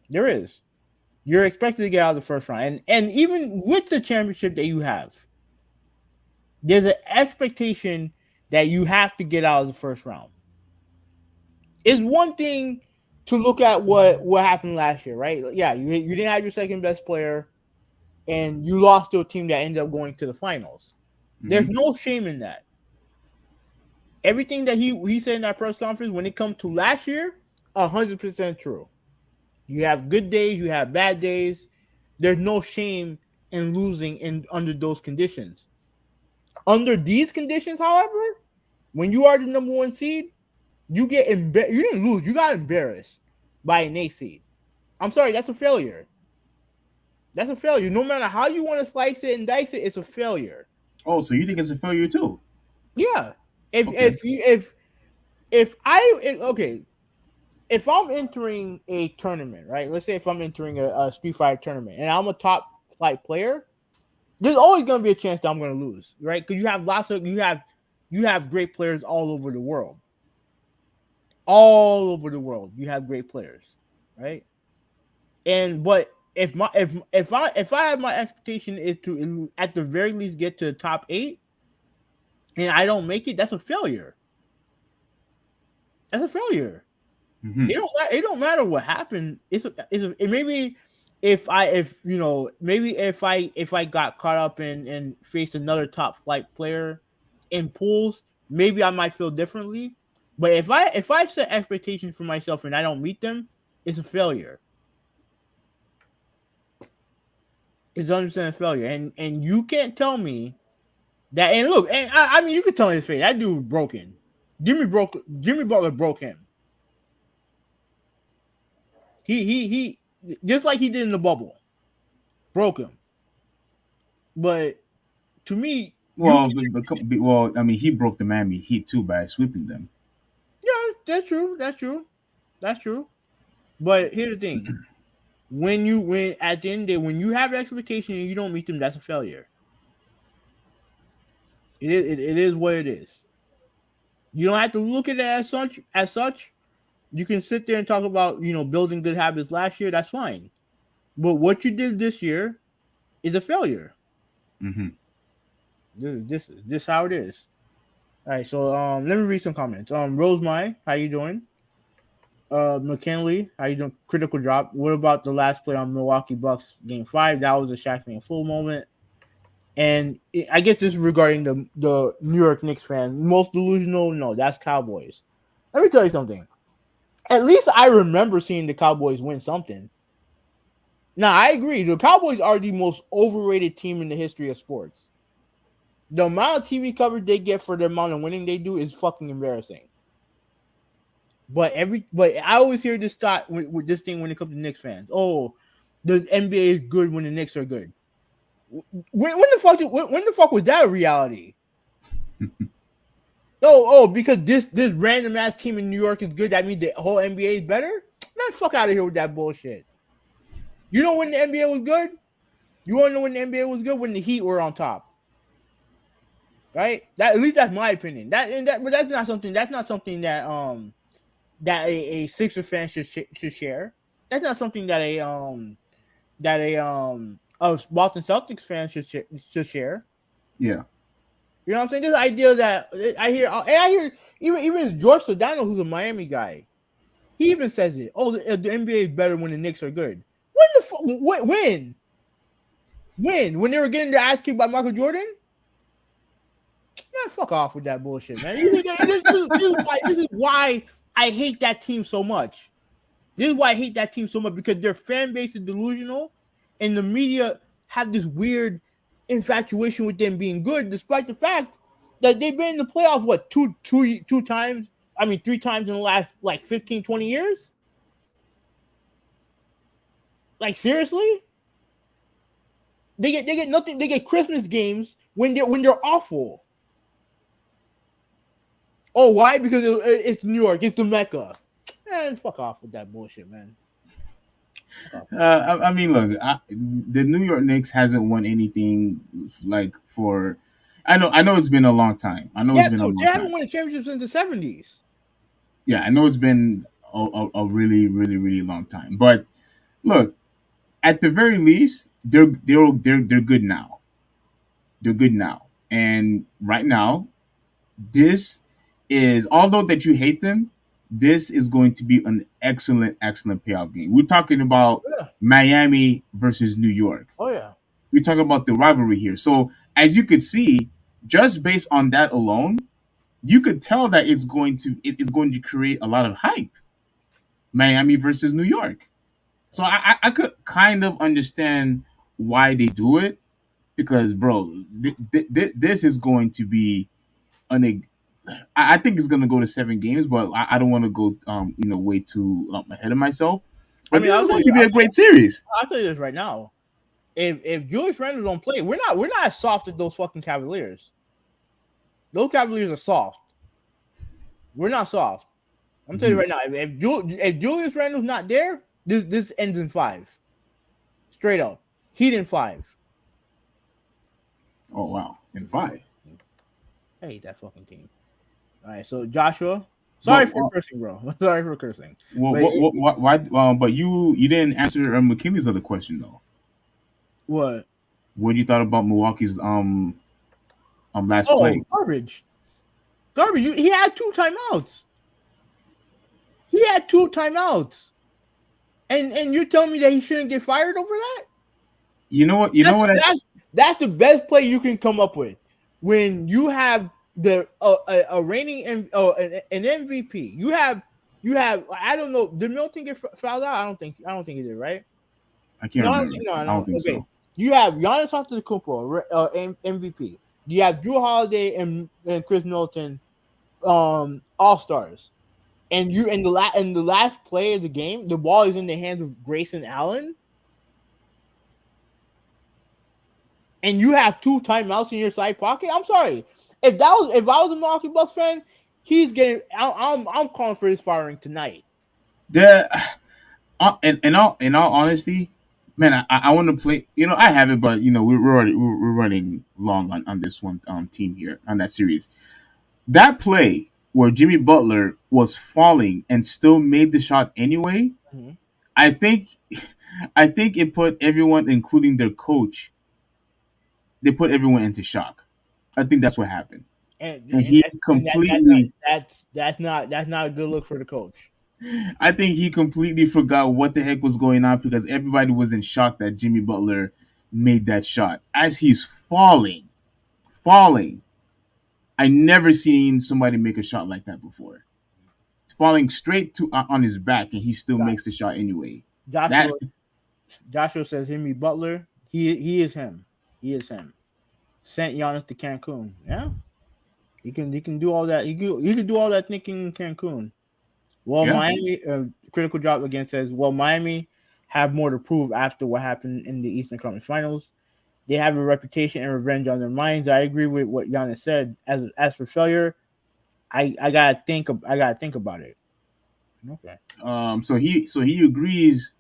There is. You're expected to get out of the first round. And even with the championship that you have, there's an expectation that you have to get out of the first round. It's one thing to look at what happened last year, right? Yeah, you didn't have your second best player, and you lost to a team that ended up going to the finals. There's no shame in that. Everything that he said in that press conference when it comes to last year, 100% true. You have good days, you have bad days. There's no shame in losing under those conditions. Under these conditions, however, when you are the number one seed, you get you didn't lose, you got embarrassed by an 8 seed. I'm sorry, that's a failure. That's a failure. No matter how you want to slice it and dice it, it's a failure. Oh, so you think it's a failure too? Yeah. If I'm entering a tournament, right? Let's say if I'm entering a Street Fighter tournament and I'm a top flight player, there's always going to be a chance that I'm going to lose, right? Because you have great players all over the world. All over the world, you have great players, right? But if I have my expectation is to at the very least get to the top 8, and I don't make it, that's a failure. That's a failure. Mm-hmm. It don't matter what happened. Maybe if I got caught up and faced another top flight player in pools, maybe I might feel differently. But if I set expectations for myself and I don't meet them, it's a failure. It's 100% a failure, and you can't tell me that. And look, and I mean, you could tell in his face that dude was broken. Jimmy Butler broke him. He just like he did in the bubble, broke him. But to me, well, I mean, he broke the Miami Heat too by sweeping them. Yeah, that's true. But here's the thing: when at the end of the day, when you have expectation and you don't meet them, that's a failure. It is what it is. You don't have to look at it as such. You can sit there and talk about building good habits last year. That's fine. But what you did this year is a failure. Mm-hmm. This how it is. All right, so let me read some comments. Rosemai, how you doing? McKinley, how you doing? Critical drop. What about the last play on Milwaukee Bucks Game 5? That was a Shaq being full moment. And I guess this is regarding the New York Knicks fan. Most delusional? No, that's Cowboys. Let me tell you something. At least I remember seeing the Cowboys win something. Now, I agree. The Cowboys are the most overrated team in the history of sports. The amount of TV coverage they get for the amount of winning they do is fucking embarrassing. But I always hear this thought with this thing when it comes to Knicks fans. Oh, the NBA is good when the Knicks are good. When the fuck was that a reality? Because this random ass team in New York is good, that means the whole NBA is better? Man, fuck out of here with that bullshit. You know when the NBA was good? You want to know when the NBA was good? When the Heat were on top. Right? At least that's my opinion. But that's not something that that a Sixers fan should share. That's not something that a Boston Celtics fan should share. Yeah. You know what I'm saying? This idea that I hear even George Sedano, who's a Miami guy, he even says it. Oh, the NBA is better when the Knicks are good. When they were getting their ass kicked by Michael Jordan? Man, fuck off with that bullshit, man. This is why I hate that team so much. This is why I hate that team so much, because their fan base is delusional, and the media have this weird infatuation with them being good, despite the fact that they've been in the playoffs, two times? I mean, 3 times in the last 15, 20 years? Like, seriously? They get nothing. They get Christmas games when they're awful. Oh, why? Because it's New York. It's the Mecca. Man, fuck off with that bullshit, man. I mean, look, the New York Knicks hasn't won anything like for. I know it's been a long time. I know it's Yeah, been a no, they long haven't time. won a championship since the 70s. Yeah, I know it's been a really, really, really long time. But look, at the very least, they're good now. They're good now, and right now, this is although that you hate them, this is going to be an excellent, excellent payoff game. We're talking about Yeah. Miami versus New York. Oh yeah. We talk about the rivalry here. So as you could see, just based on that alone, you could tell that it's going to create a lot of hype. Miami versus New York. So I could kind of understand why they do it because, bro, this is going to be an. I think it's going to go to 7 games, but I don't want to go way too ahead of myself. I But mean, this is going to be a great series. I'll tell you this right now. If Julius Randle don't play, we're not as soft as those fucking Cavaliers. Those Cavaliers are soft. We're not soft. I'm telling you right now. If Julius Randle's not there, this ends in 5. Straight up, Heat in 5. Oh wow, in 5. I hate that fucking team. All right, so Joshua, sorry for cursing, bro. Sorry for cursing. Well, But why? But you didn't answer McKinley's other question though. what? What you thought about Milwaukee's last Oh, play? garbage. He had 2 timeouts. He had 2 timeouts. And you're telling me that he shouldn't get fired over that? You know what? That's the best play you can come up with when you have the a reigning an MVP. You have I don't know. Did Milton get fouled out? I don't think he did. Right? I can't remember. No. I don't think so. You have Giannis Antetokounmpo, MVP. You have Drew Holiday and Chris Middleton, all stars. And you in the last play of the game, the ball is in the hands of Grayson Allen. And you have 2 timeouts in your side pocket. I'm sorry. If I was a Milwaukee Bucks fan, he's getting. I'm calling for his firing tonight. In all honesty, man, I want to play. I have it, but we're running long on this one team here on that series. That play where Jimmy Butler was falling and still made the shot anyway. Mm-hmm. I think it put everyone, including their coach, they put everyone into shock. I think that's what happened. And he completely that's not a good look for the coach. I think he completely forgot what the heck was going on because everybody was in shock that Jimmy Butler made that shot as he's falling. I never seen somebody make a shot like that before. Falling straight to on his back and he still makes the shot anyway. Joshua says Jimmy Butler. He is him. He is him. Sent Giannis to Cancun. Yeah, he can do all that. He can do all that thinking in Cancun. Well, yeah. Miami critical drop again says, well, Miami have more to prove after what happened in the Eastern Conference Finals. They have a reputation and revenge on their minds. I agree with what Giannis said. As for failure, I gotta think about it. Okay. So he agrees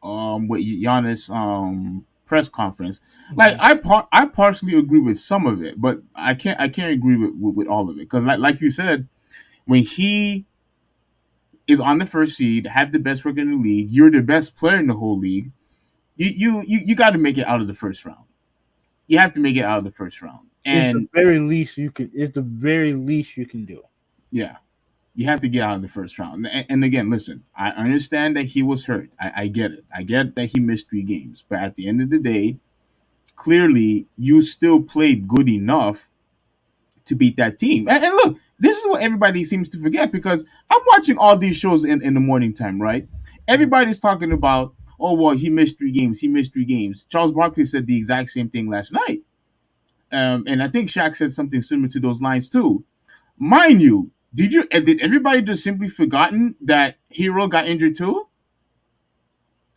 with Giannis press conference. Like I partially agree with some of it, but I can't agree with all of it because like you said, when he is on the first seed, have the best record in the league, you're the best player in the whole league. You got to make it out of the first round. You have to make it out of the first round, and it's the very least you can do. Yeah, you have to get out of the first round. And again, listen, I understand that he was hurt. I get it. I get that he missed 3 games, but at the end of the day, clearly you still played good enough to beat that team. And look, this is what everybody seems to forget because I'm watching all these shows in the morning time, right? Everybody's talking about, oh, well, he missed 3 games. He missed 3 games. Charles Barkley said the exact same thing last night. And I think Shaq said something similar to those lines too. Mind you, did everybody just simply forgotten that Hero got injured too?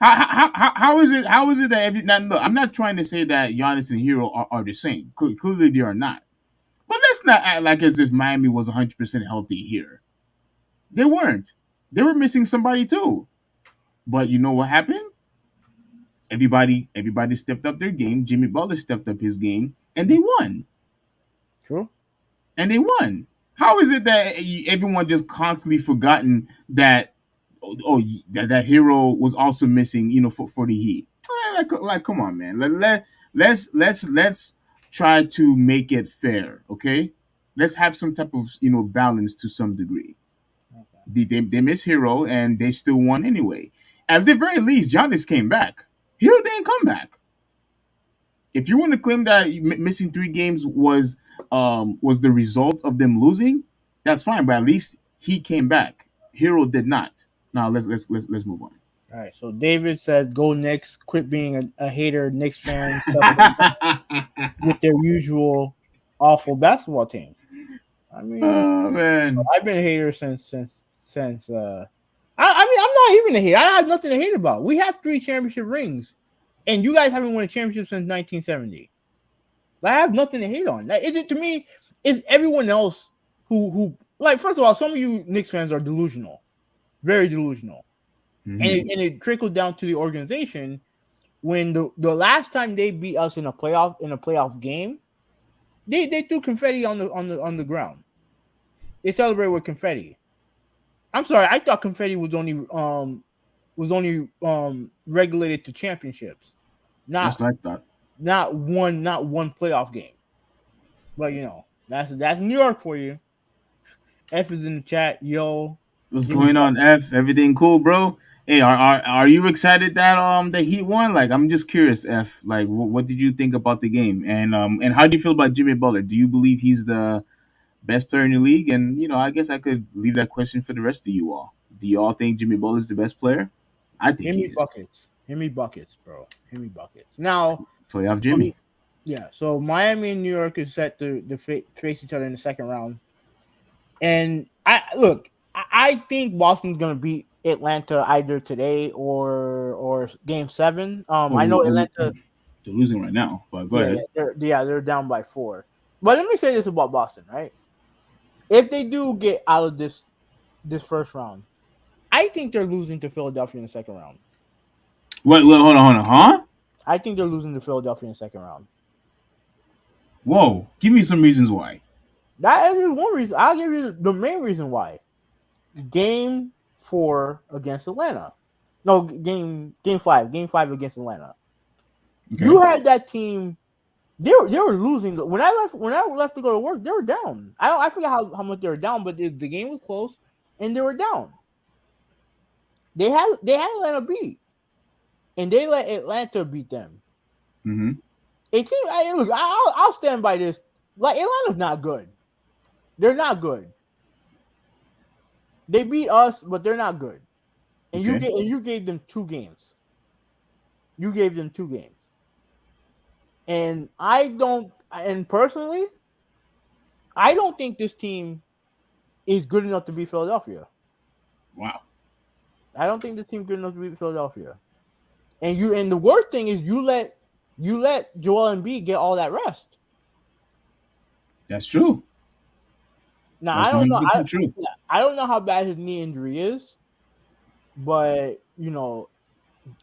How is it that look, I'm not trying to say that Giannis and Hero are the same. Clearly they are not. But let's not act like as if Miami was 100% healthy here. They weren't. They were missing somebody too. But you know what happened? Everybody stepped up their game. Jimmy Butler stepped up his game, and they won. True. And they won. How is it that everyone just constantly forgotten that that hero was also missing, for the Heat? Like come on, man. Let's try to make it fair, okay? Let's have some type of balance to some degree. They miss Hero and they still won anyway. At the very least, Giannis came back. Hero didn't come back. If you want to claim that missing 3 games was the result of them losing, that's fine. But at least he came back. Hero did not. Now let's move on. All right. So David says, "Go Knicks. Quit being a hater, Knicks fan, with their usual awful basketball team." I mean, Oh man, I've been a hater since. I mean, I'm not even a hater. I have nothing to hate about. We have 3 championship rings, and you guys haven't won a championship since 1970. I have nothing to hate on. To me, it's everyone else who like. First of all, some of you Knicks fans are delusional, very delusional, Mhm. and it trickled down to the organization when the last time they beat us in a playoff game, they threw confetti on the ground. They celebrated with confetti. I'm sorry, I thought confetti was only regulated to championships, that's what I thought. not one playoff game. But that's New York for you. F is in the chat, yo. What's Give me going on, F? Everything cool, bro? Hey, are you excited that the Heat won? Like, I'm just curious, F. Like, what did you think about the game? And how do you feel about Jimmy Butler? Do you believe he's the best player in the league? And I guess I could leave that question for the rest of you all. Do you all think Jimmy Butler is the best player? I think Give he me is. buckets. Give me buckets, bro. Give me buckets. Now, So you have Jimmy. yeah. So Miami and New York is set to face each other in the second round. And I think Boston's gonna beat Atlanta either today or Game 7. I know Atlanta. They're losing right now, but go ahead. They're down by 4. But let me say this about Boston, right? If they do get out of this first round, I think they're losing to Philadelphia in the second round. Wait, hold on, huh? I think they're losing to Philadelphia in the second round. Whoa, give me some reasons why. That is one reason. I'll give you the main reason why. Game 4 against Atlanta. No, game 5. Game 5 against Atlanta. Okay. You had that team. They were losing. When I left to go to work, they were down. I forget how much they were down, but the game was close and they were down. They had Atlanta beat, and they let Atlanta beat them. Mm-hmm. A team. Look, I'll stand by this. Like, Atlanta's not good. They're not good. They beat us, but they're not good. And you gave them 2 games. You gave them 2 games. And personally, I don't think this team is good enough to beat Philadelphia. Wow. I don't think this team's good enough to beat Philadelphia. And the worst thing is you let Joel Embiid get all that rest. That's true. Now That's I don't know. 100% true. I don't know how bad his knee injury is, but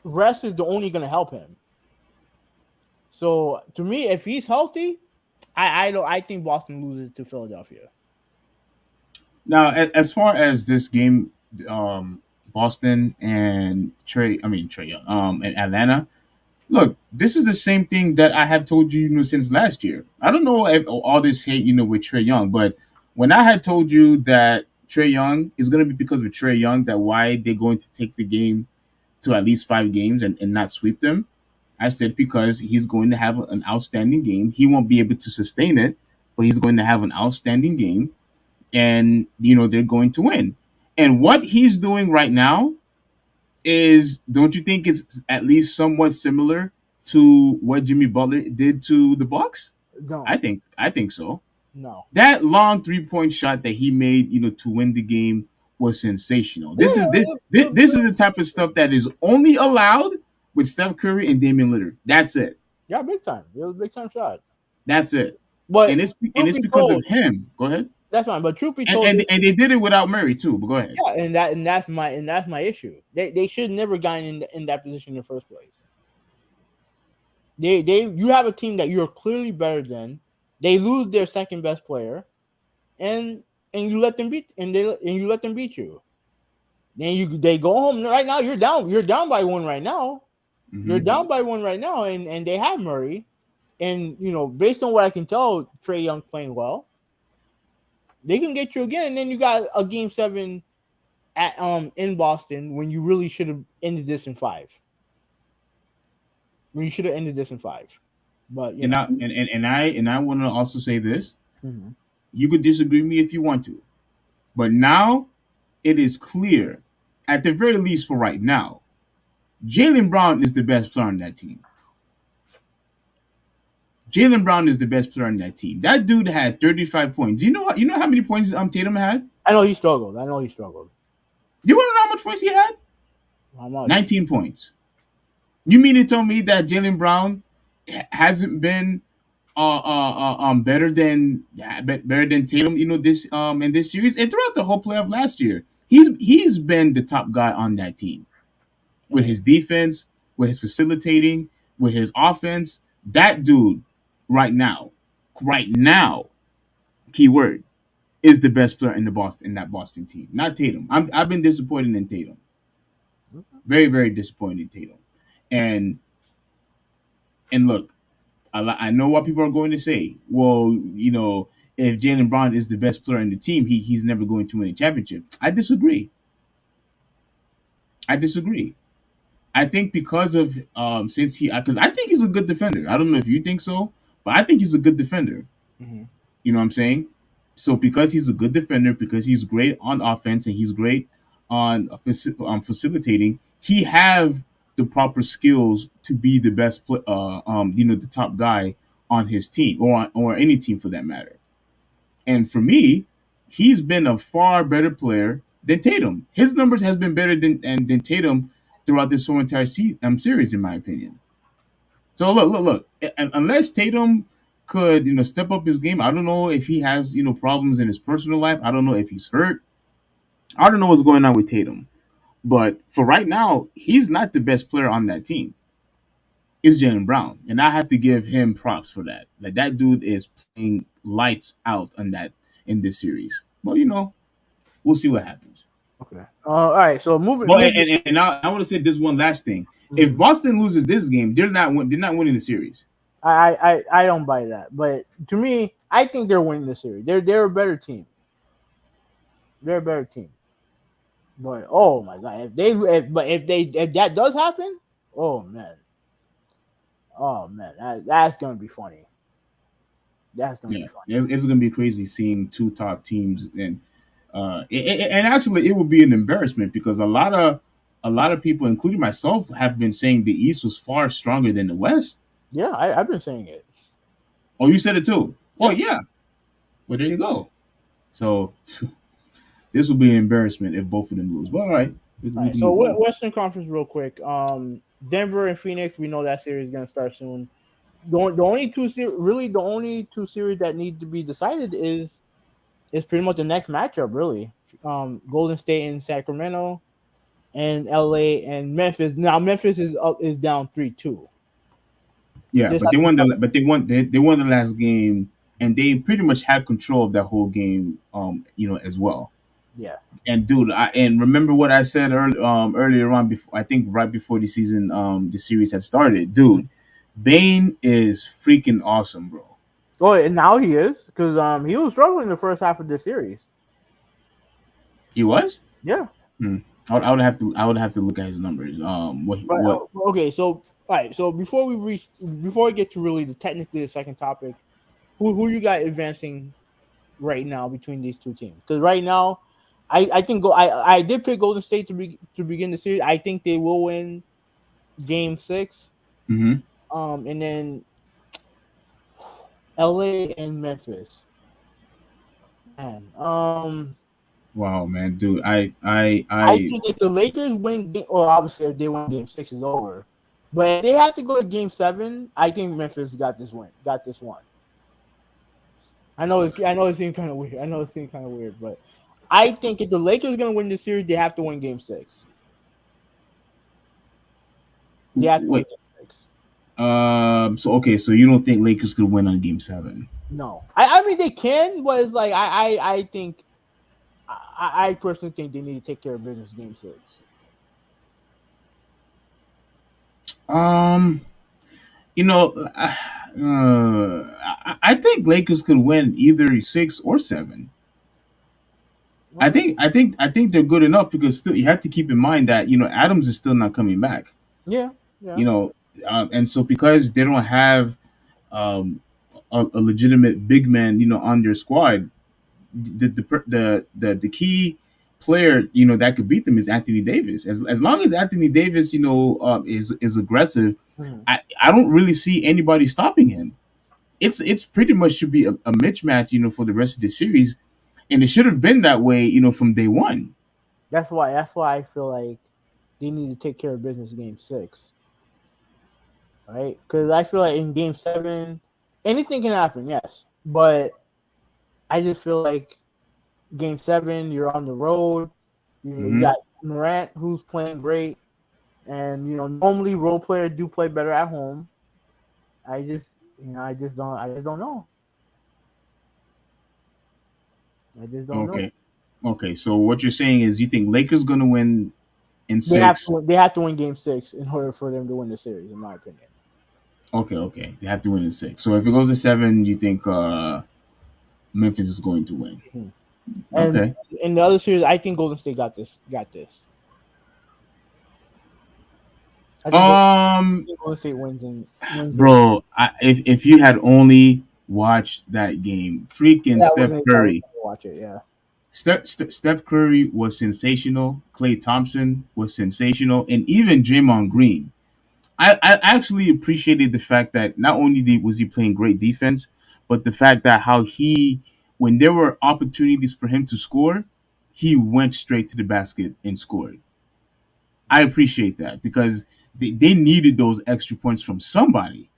rest is only going to help him. So to me, if he's healthy, I think Boston loses to Philadelphia. Now, as far as this game, Boston and Trey Young, and Atlanta. Look, this is the same thing that I have told you, since last year. I don't know if all this hate, with Trey Young, but when I had told you that Trey Young is going to be because of Trey Young, that why they're going to take the game to at least 5 games and not sweep them, I said because he's going to have an outstanding game. He won't be able to sustain it, but he's going to have an outstanding game, and they're going to win. And what he's doing right now is, don't you think it's at least somewhat similar to what Jimmy Butler did to the Bucks? No, I think so. no. That long 3-point shot that he made, to win the game was sensational. This is the type of stuff that is only allowed with Steph Curry and Damian Lillard. That's it. Yeah, big time. It was a big time shot. That's it. But and it's truth be because of told, him. Go ahead. that's fine. But truth be And told, and they did it without Murray too. But go ahead. yeah, and that's my issue. They should never gotten in that position in the first place. You have a team that you're clearly better than. They lose their second best player, and you let them beat you let them beat you. Then they go home right now. You're down by one right now. You're down by one right now, and they have Murray, and based on what I can tell, Trae Young playing well. They can get you again, and then you got a game 7 at in Boston when you really should have ended this in 5. When you should have ended this in 5. But And I want to also say this. mm-hmm. You could disagree with me if you want to, but now it is clear, at the very least for right now, Jaylen Brown is the best player on that team. Jaylen Brown is the best player on that team. That dude had 35 points. You know how many points Tatum had? I know he struggled. You want to know how much points he had? How much? 19 points. You mean to tell me that Jaylen Brown hasn't been better than Tatum, this in this series and throughout the whole playoff last year? He's been the top guy on that team with his defense, with his facilitating, with his offense. That dude right now, keyword, is the best player in that Boston team. Not Tatum. I've been disappointed in Tatum. Very, very disappointed in Tatum. And look, I know what people are going to say. Well, if Jaylen Brown is the best player in the team, he's never going to win a championship. I disagree. I think because of because I think he's a good defender. I don't know if you think so, but I think he's a good defender. Mm-hmm. You know what I'm saying? So because he's a good defender, because he's great on offense and he's great on facilitating, he have the proper skills to be the best, the top guy on his team or any team for that matter. And for me, he's been a far better player than Tatum. His numbers has been better than Tatum throughout this whole entire series, in my opinion. So look. Unless Tatum could step up his game, I don't know if he has problems in his personal life. I don't know if he's hurt. I don't know what's going on with Tatum. But for right now, he's not the best player on that team. It's Jaylen Brown, and I have to give him props for that. Like that dude is playing lights out in this series. But we'll see what happens. Okay. All right. So moving. Well, and I want to say this one last thing. Mm-hmm. If Boston loses this game, they're not winning the series. I don't buy that. But to me, I think they're winning the series. They're a better team. But oh my god, if that does happen, oh man, that's gonna be funny. That's gonna be funny. It's gonna be crazy seeing two top teams, and actually it would be an embarrassment because a lot of people, including myself, have been saying the East was far stronger than the West. Yeah, I've been saying it. Oh, you said it too. Yeah. Oh yeah. Well, there you go. So. This will be an embarrassment if both of them lose. But all right. So Western Conference, real quick. Denver and Phoenix. We know that series is going to start soon. The only two series that need to be decided is pretty much the next matchup. Really, Golden State and Sacramento, and LA and Memphis. Now Memphis is down 3-2. Yeah, but they won the last game, and they pretty much had control of that whole game. As well. Yeah, and dude, and remember what I said earlier on. Before I think right before the season, the series had started. Dude, Bane is freaking awesome, bro. Oh, and now he is because he was struggling the first half of the series. He was? Yeah. I would have to look at his numbers. Okay, so all right. So before we get to really the second topic, who you got advancing right now between these two teams? Because right now, I did pick Golden State to begin the series. I think they will win Game 6. Mm-hmm. And then LA and Memphis. Man, wow, man, dude, I think if the Lakers win, obviously if they win Game 6 is over. But if they have to go to Game 7, I think Memphis got this one. I know it seems kind of weird. I know it seems kind of weird, but I think if the Lakers are gonna win this series, they have to win Game 6. They have to win Wait. Game 6. So okay. So you don't think Lakers could win on Game 7? No, I mean they can, but it's like I think I personally think they need to take care of business Game 6. Um. You know, I think Lakers could win either 6 or 7. I think they're good enough because still you have to keep in mind that Adams is still not coming back. Yeah, yeah. You know, and so because they don't have um, a legitimate big man, on their squad, the key player, that could beat them is Anthony Davis. As long as Anthony Davis, is aggressive, Mhm. I don't really see anybody stopping him. It's pretty much should be a mismatch, for the rest of the series, and it should have been that way, from day one. That's why I feel like they need to take care of business Game 6, right? Because I feel like in Game 7, anything can happen, yes, but I just feel like Game 7, you're on the road. You Mhm. got Morant who's playing great, and normally role players do play better at home. I just don't know. I just don't know. Okay. Okay. So what you're saying is you think Lakers gonna win in They have six? to they have to win Game 6 in order for them to win the series, in my opinion. Okay. Okay. They have to win in 6. So if it goes to 7, you think Memphis is going to win? Mhm. And Okay. in the other series, I think Golden State got this. I think Um, Golden State wins it. bro, if you had only watched that game, freaking Yeah, Steph I was Curry. gonna watch it. Yeah. Steph Curry was sensational. Klay Thompson was sensational, and even Draymond Green. I actually appreciated the fact that not only was he playing great defense, but the fact that how when there were opportunities for him to score, he went straight to the basket and scored. I appreciate that because they needed those extra points from somebody.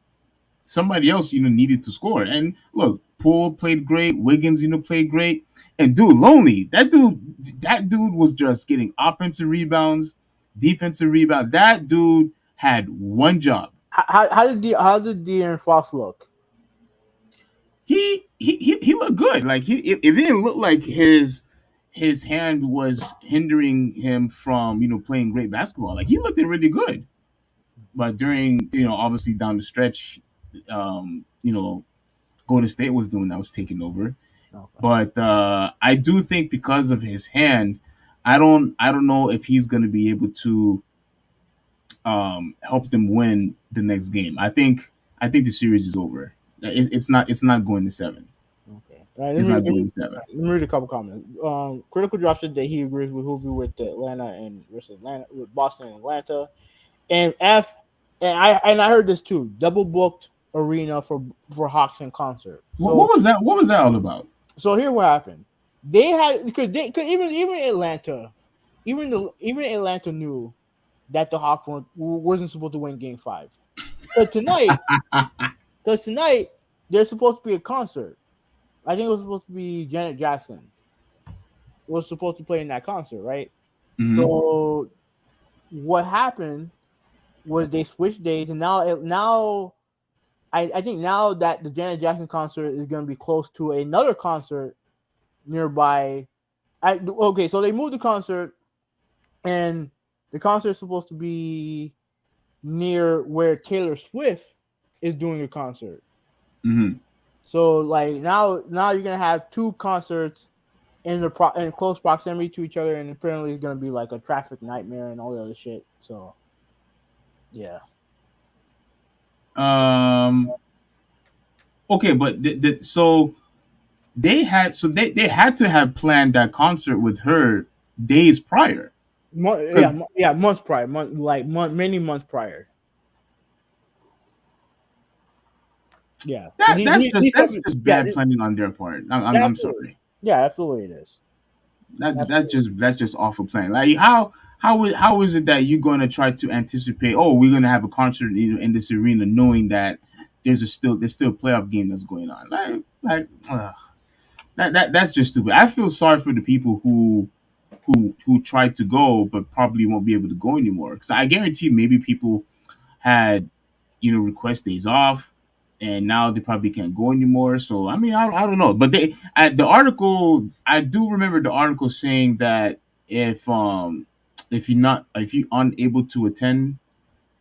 Somebody else, needed to score. And look, Poole played great. Wiggins, played great. And dude, Lonely, that dude was just getting offensive rebounds, defensive rebound. That dude had one job. How did De'Aaron Fox look? He looked good. Like it didn't look like his hand was hindering him from playing great basketball. Like he looked really good. But during obviously down the stretch, Golden State was doing that, was taking over. Okay. But I do think because of his hand, I don't know if he's going to be able to help them win the next game. I think the series is over. It's not going to 7. Okay. All right, It's not going to 7. let me read a couple comments. Critical Drop said that he agrees with Hoopy with Atlanta and versus Atlanta with Boston and Atlanta. And I heard this too. Double booked arena for Hawks in concert. What was that? What was that all about? So here what happened. They had because even Atlanta, even Atlanta knew that the Hawks wasn't supposed to win Game 5. But tonight, there's supposed to be a concert. I think it was supposed to be Janet Jackson was supposed to play in that concert, right? Mhm. So what happened was they switched days, and now I think now that the Janet Jackson concert is going to be close to another concert nearby. So they moved the concert, and the concert is supposed to be near where Taylor Swift is doing a concert. Mhm. So like now you're gonna have two concerts in close proximity to each other, and apparently it's gonna be like a traffic nightmare and all the other shit. So yeah. Okay, but so they had to have planned that concert with her days prior. 'Cause Months prior, many months prior. Yeah, that's just bad planning on their part. I'm absolutely. sorry. Yeah, absolutely it is. That's just awful planning. Like how is it that you're gonna try to anticipate? Oh, we're gonna have a concert in this arena, knowing that there's still a playoff game that's going on. That's just stupid. I feel sorry for the people who tried to go but probably won't be able to go anymore. Because I guarantee maybe people had request days off, and now they probably can't go anymore. So I mean, I don't know, but the article, I do remember the article saying that if you unable to attend,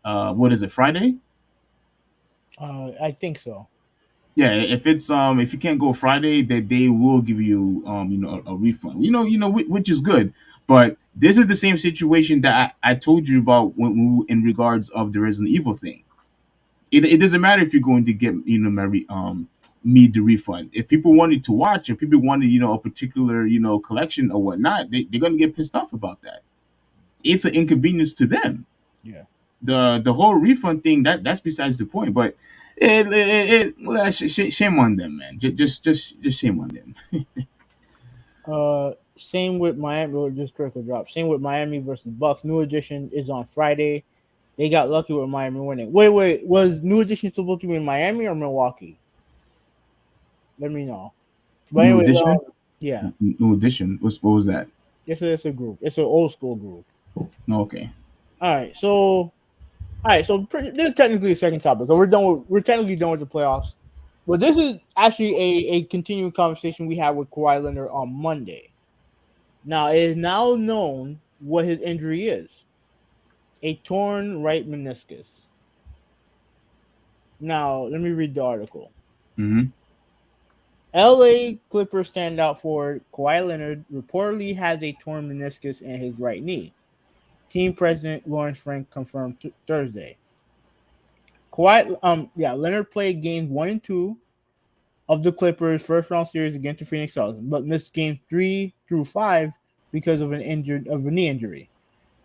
what is it, Friday? I think so. Yeah, if you can't go Friday, that they will give you a refund. Which is good. But this is the same situation that I told you about in regards of the Resident Evil thing. It doesn't matter if you're going to get me the refund. If people wanted to watch, if people wanted a particular collection or whatnot, they're gonna get pissed off about that. It's an inconvenience to them. Yeah. The whole refund thing, that's besides the point. But shame on them, man. Just shame on them. Same with Miami. Just critical drop. Same with Miami versus Bucks. New Edition is on Friday. They got lucky with Miami winning. Wait. Was New Edition supposed to be in Miami or Milwaukee? Let me know. But New anyway, Edition. yeah, New Edition. What was that? it's a group. It's an old school group. Okay. All right, so this is technically a second topic. We're technically done with the playoffs, but this is actually a continuing conversation we had with Kawhi Leonard on Monday. Now it is now known what his injury is: a torn right meniscus. Now let me read the article. Mm-hmm. LA Clippers standout forward Kawhi Leonard reportedly has a torn meniscus in his right knee. Team president Lawrence Frank confirmed Thursday. Leonard played games 1 and 2 of the Clippers' first round series against the Phoenix Suns, but missed games 3 through 5 because of a knee injury.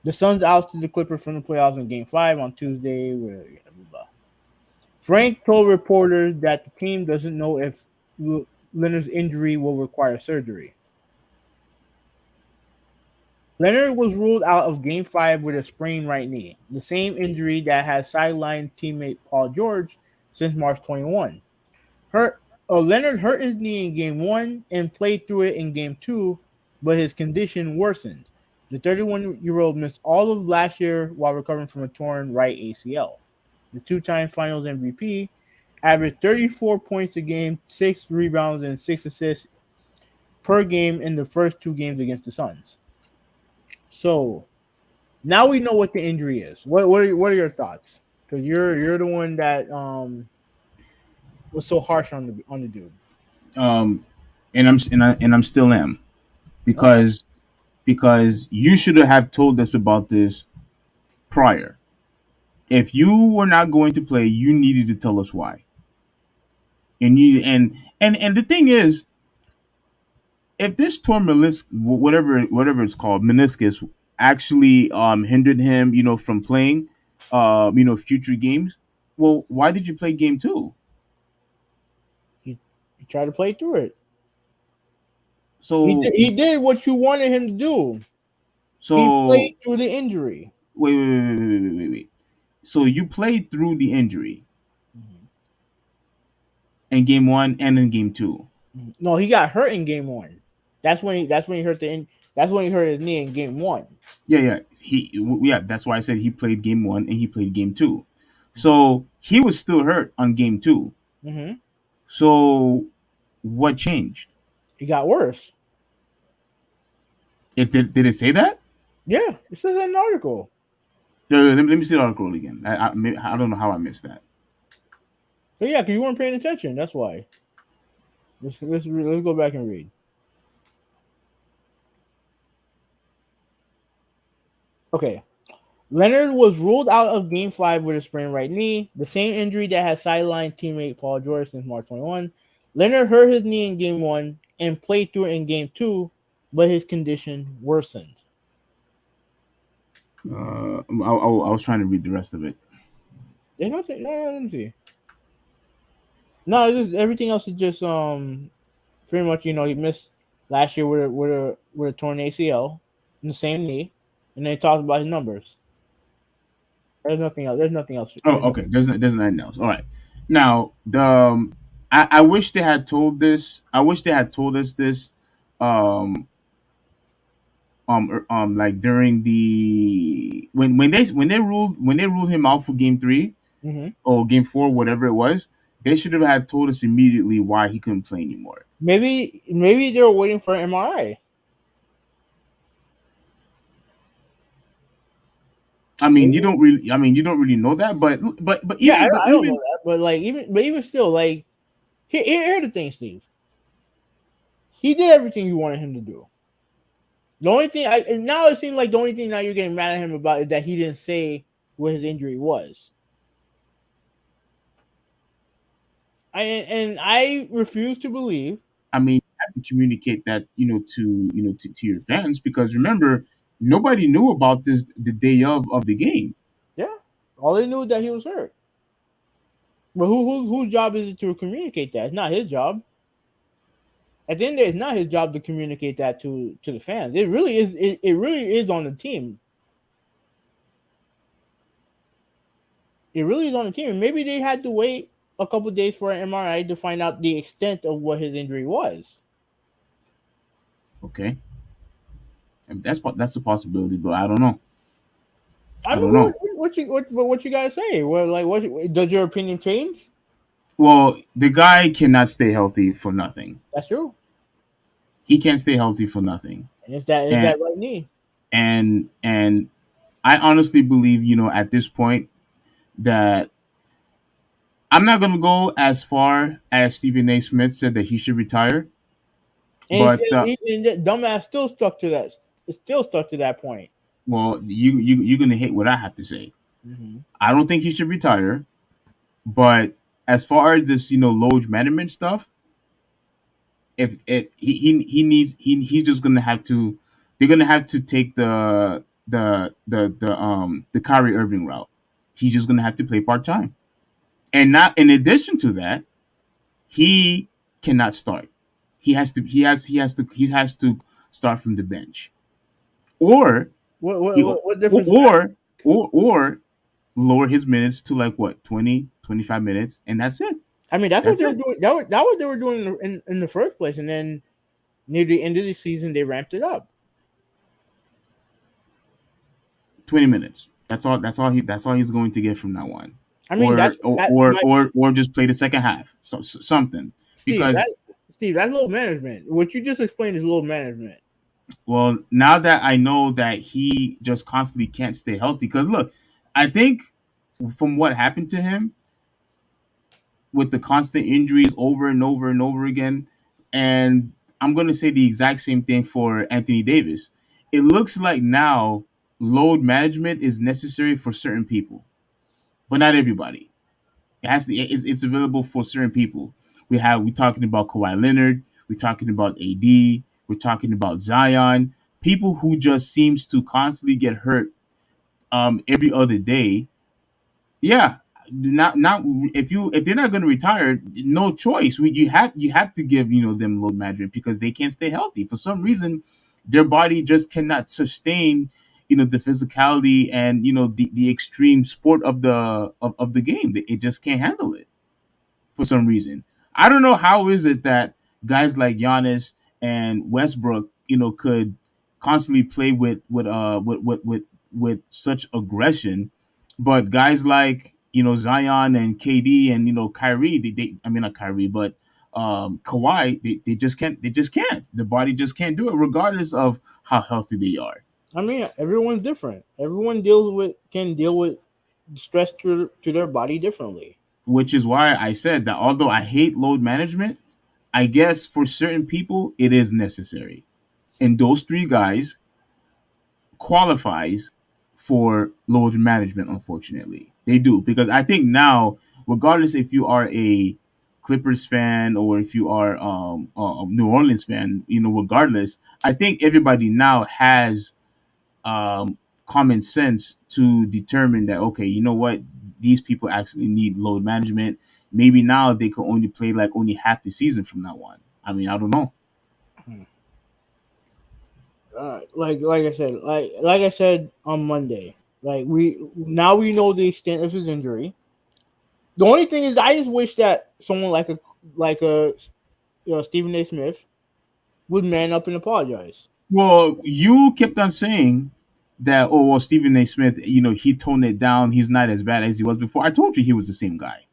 The Suns ousted the Clippers from the playoffs in Game 5 on Tuesday. Frank told reporters that the team doesn't know if Leonard's injury will require surgery. Leonard was ruled out of Game 5 with a sprained right knee, the same injury that has sidelined teammate Paul George since March 21. Leonard hurt his knee in Game 1 and played through it in Game 2, but his condition worsened. The 31-year-old missed all of last year while recovering from a torn right ACL. The two-time Finals MVP averaged 34 points a game, 6 rebounds, and 6 assists per game in the first 2 games against the Suns. So now we know what the injury is. What are your thoughts? Because you're the one that was so harsh on the dude. And I'm still am, because you should have told us about this prior. If you were not going to play, you needed to tell us why. And the thing is, if this torn meniscus, whatever it's called, meniscus, actually hindered him, from playing, future games, well, why did you play game 2? He tried to play through it. So he did what you wanted him to do. So he played through the injury. Wait. So you played through the injury in Game 1 and in Game 2. No, he got hurt in Game 1. That's when he hurt that's when he hurt his knee in Game 1. Yeah. That's why I said he played Game 1 and he played Game 2. So he was still hurt on Game 2. Mm-hmm. So what changed? He got worse. Did it say that? Yeah, it says in an article. Let me see the article again. I don't know how I missed that. So yeah, because you weren't paying attention. That's why. Let's go back and read. Okay. Leonard was ruled out of Game 5 with a sprained right knee, the same injury that has sidelined teammate Paul George since March 21. Leonard hurt his knee in Game 1 and played through it in Game 2, but his condition worsened. I was trying to read the rest of it. There's nothing. No, let me see. No, everything else is just pretty much, he missed last year with a torn ACL in the same knee, and they talked about his numbers. There's nothing else. Oh, okay. There's nothing else. All right. Now I wish they had told this. I wish they had told us this, um, like during the when they ruled him out for game three Mm-hmm. or game four, whatever it was. They should have had told us immediately why he couldn't play anymore. Maybe they were waiting for an MRI. I mean, you don't really. I mean, you don't really know that, but Yeah, even but I don't know even that, but like even still, like here's the thing, Steve. He did everything you wanted him to do. The only thing now it seems like the only thing now you're getting mad at him about is that he didn't say what his injury was. I refuse to believe. I mean, you have to communicate that to your fans because remember, nobody knew about this the day of the game. Yeah, all they knew is that he was hurt. But whose job is it to communicate that? It's not his job. At the end of the day, it's not his job to communicate that to the fans. It really is. It really is on the team. It really is on the team. Maybe they had to wait a couple days for an MRI to find out the extent of what his injury was. Okay, and that's a possibility, but I don't know. I I don't mean, know. what you guys say? Well, like, what does your opinion change? Well, the guy cannot stay healthy for nothing. That's true. He can't stay healthy for nothing. And it's And that right knee. and I honestly believe, at this point that I'm not gonna go as far as Stephen A. Smith said that he should retire, And, but and that dumbass still stuck to that. Still stuck to that point. well, you're gonna hate what I have to say. Mm-hmm. I don't think he should retire, but as far as this, load management stuff, if it he needs he's just gonna have to they're gonna have to take the Kyrie Irving route. He's just gonna have to play part time, and not in addition to that, he cannot start. He has to start from the bench, or he What difference? or lower his minutes to like what 20-25 minutes, and that's it. I mean, that's what That's they were it. doing. That what they were doing in the first place, and then near the end of the season, they ramped it up. 20 minutes. That's all he's going to get from now on. I mean, Or just play the second half. Something. Steve. Because Steve, that's low management. What you just explained is low management. well, now that I know that he just constantly can't stay healthy. Because look, I think from what happened to him with the constant injuries over and over and over again, and I'm gonna say the exact same thing for Anthony Davis. It looks like now load management is necessary for certain people, but not everybody. It's available for certain people. We're talking about Kawhi Leonard, we're talking about AD, we're talking about Zion, people who just seems to constantly get hurt every other day. Yeah, not if they're not going to retire, no choice. You have to give them load management because they can't stay healthy for some reason. Their body just cannot sustain the physicality and the extreme sport of the game. It just can't handle it for some reason. I don't know how is it that guys like Giannis and Westbrook, could constantly play with such aggression, but guys like Zion and KD and Kyrie, they I mean not Kyrie, but Kawhi, they just can't. The body just can't do it, regardless of how healthy they are. I mean, everyone's different. Everyone can deal with stress to their body differently. Which is why I said that although I hate load management, I guess for certain people it is necessary. And those three guys qualifies for load management, unfortunately. They do. Because I think now, regardless if you are a Clippers fan or if you are a New Orleans fan, regardless, I think everybody now has common sense to determine that, okay, you know what? These people actually need load management. Maybe now they could only play like only half the season from now on. I mean, I don't know. Like I said on Monday, like we know the extent of his injury. The only thing is, I just wish that someone like like a Stephen A. Smith would man up and apologize. Well, you kept on saying that. Oh well, Stephen A. Smith. He toned it down. He's not as bad as he was before. I told you he was the same guy.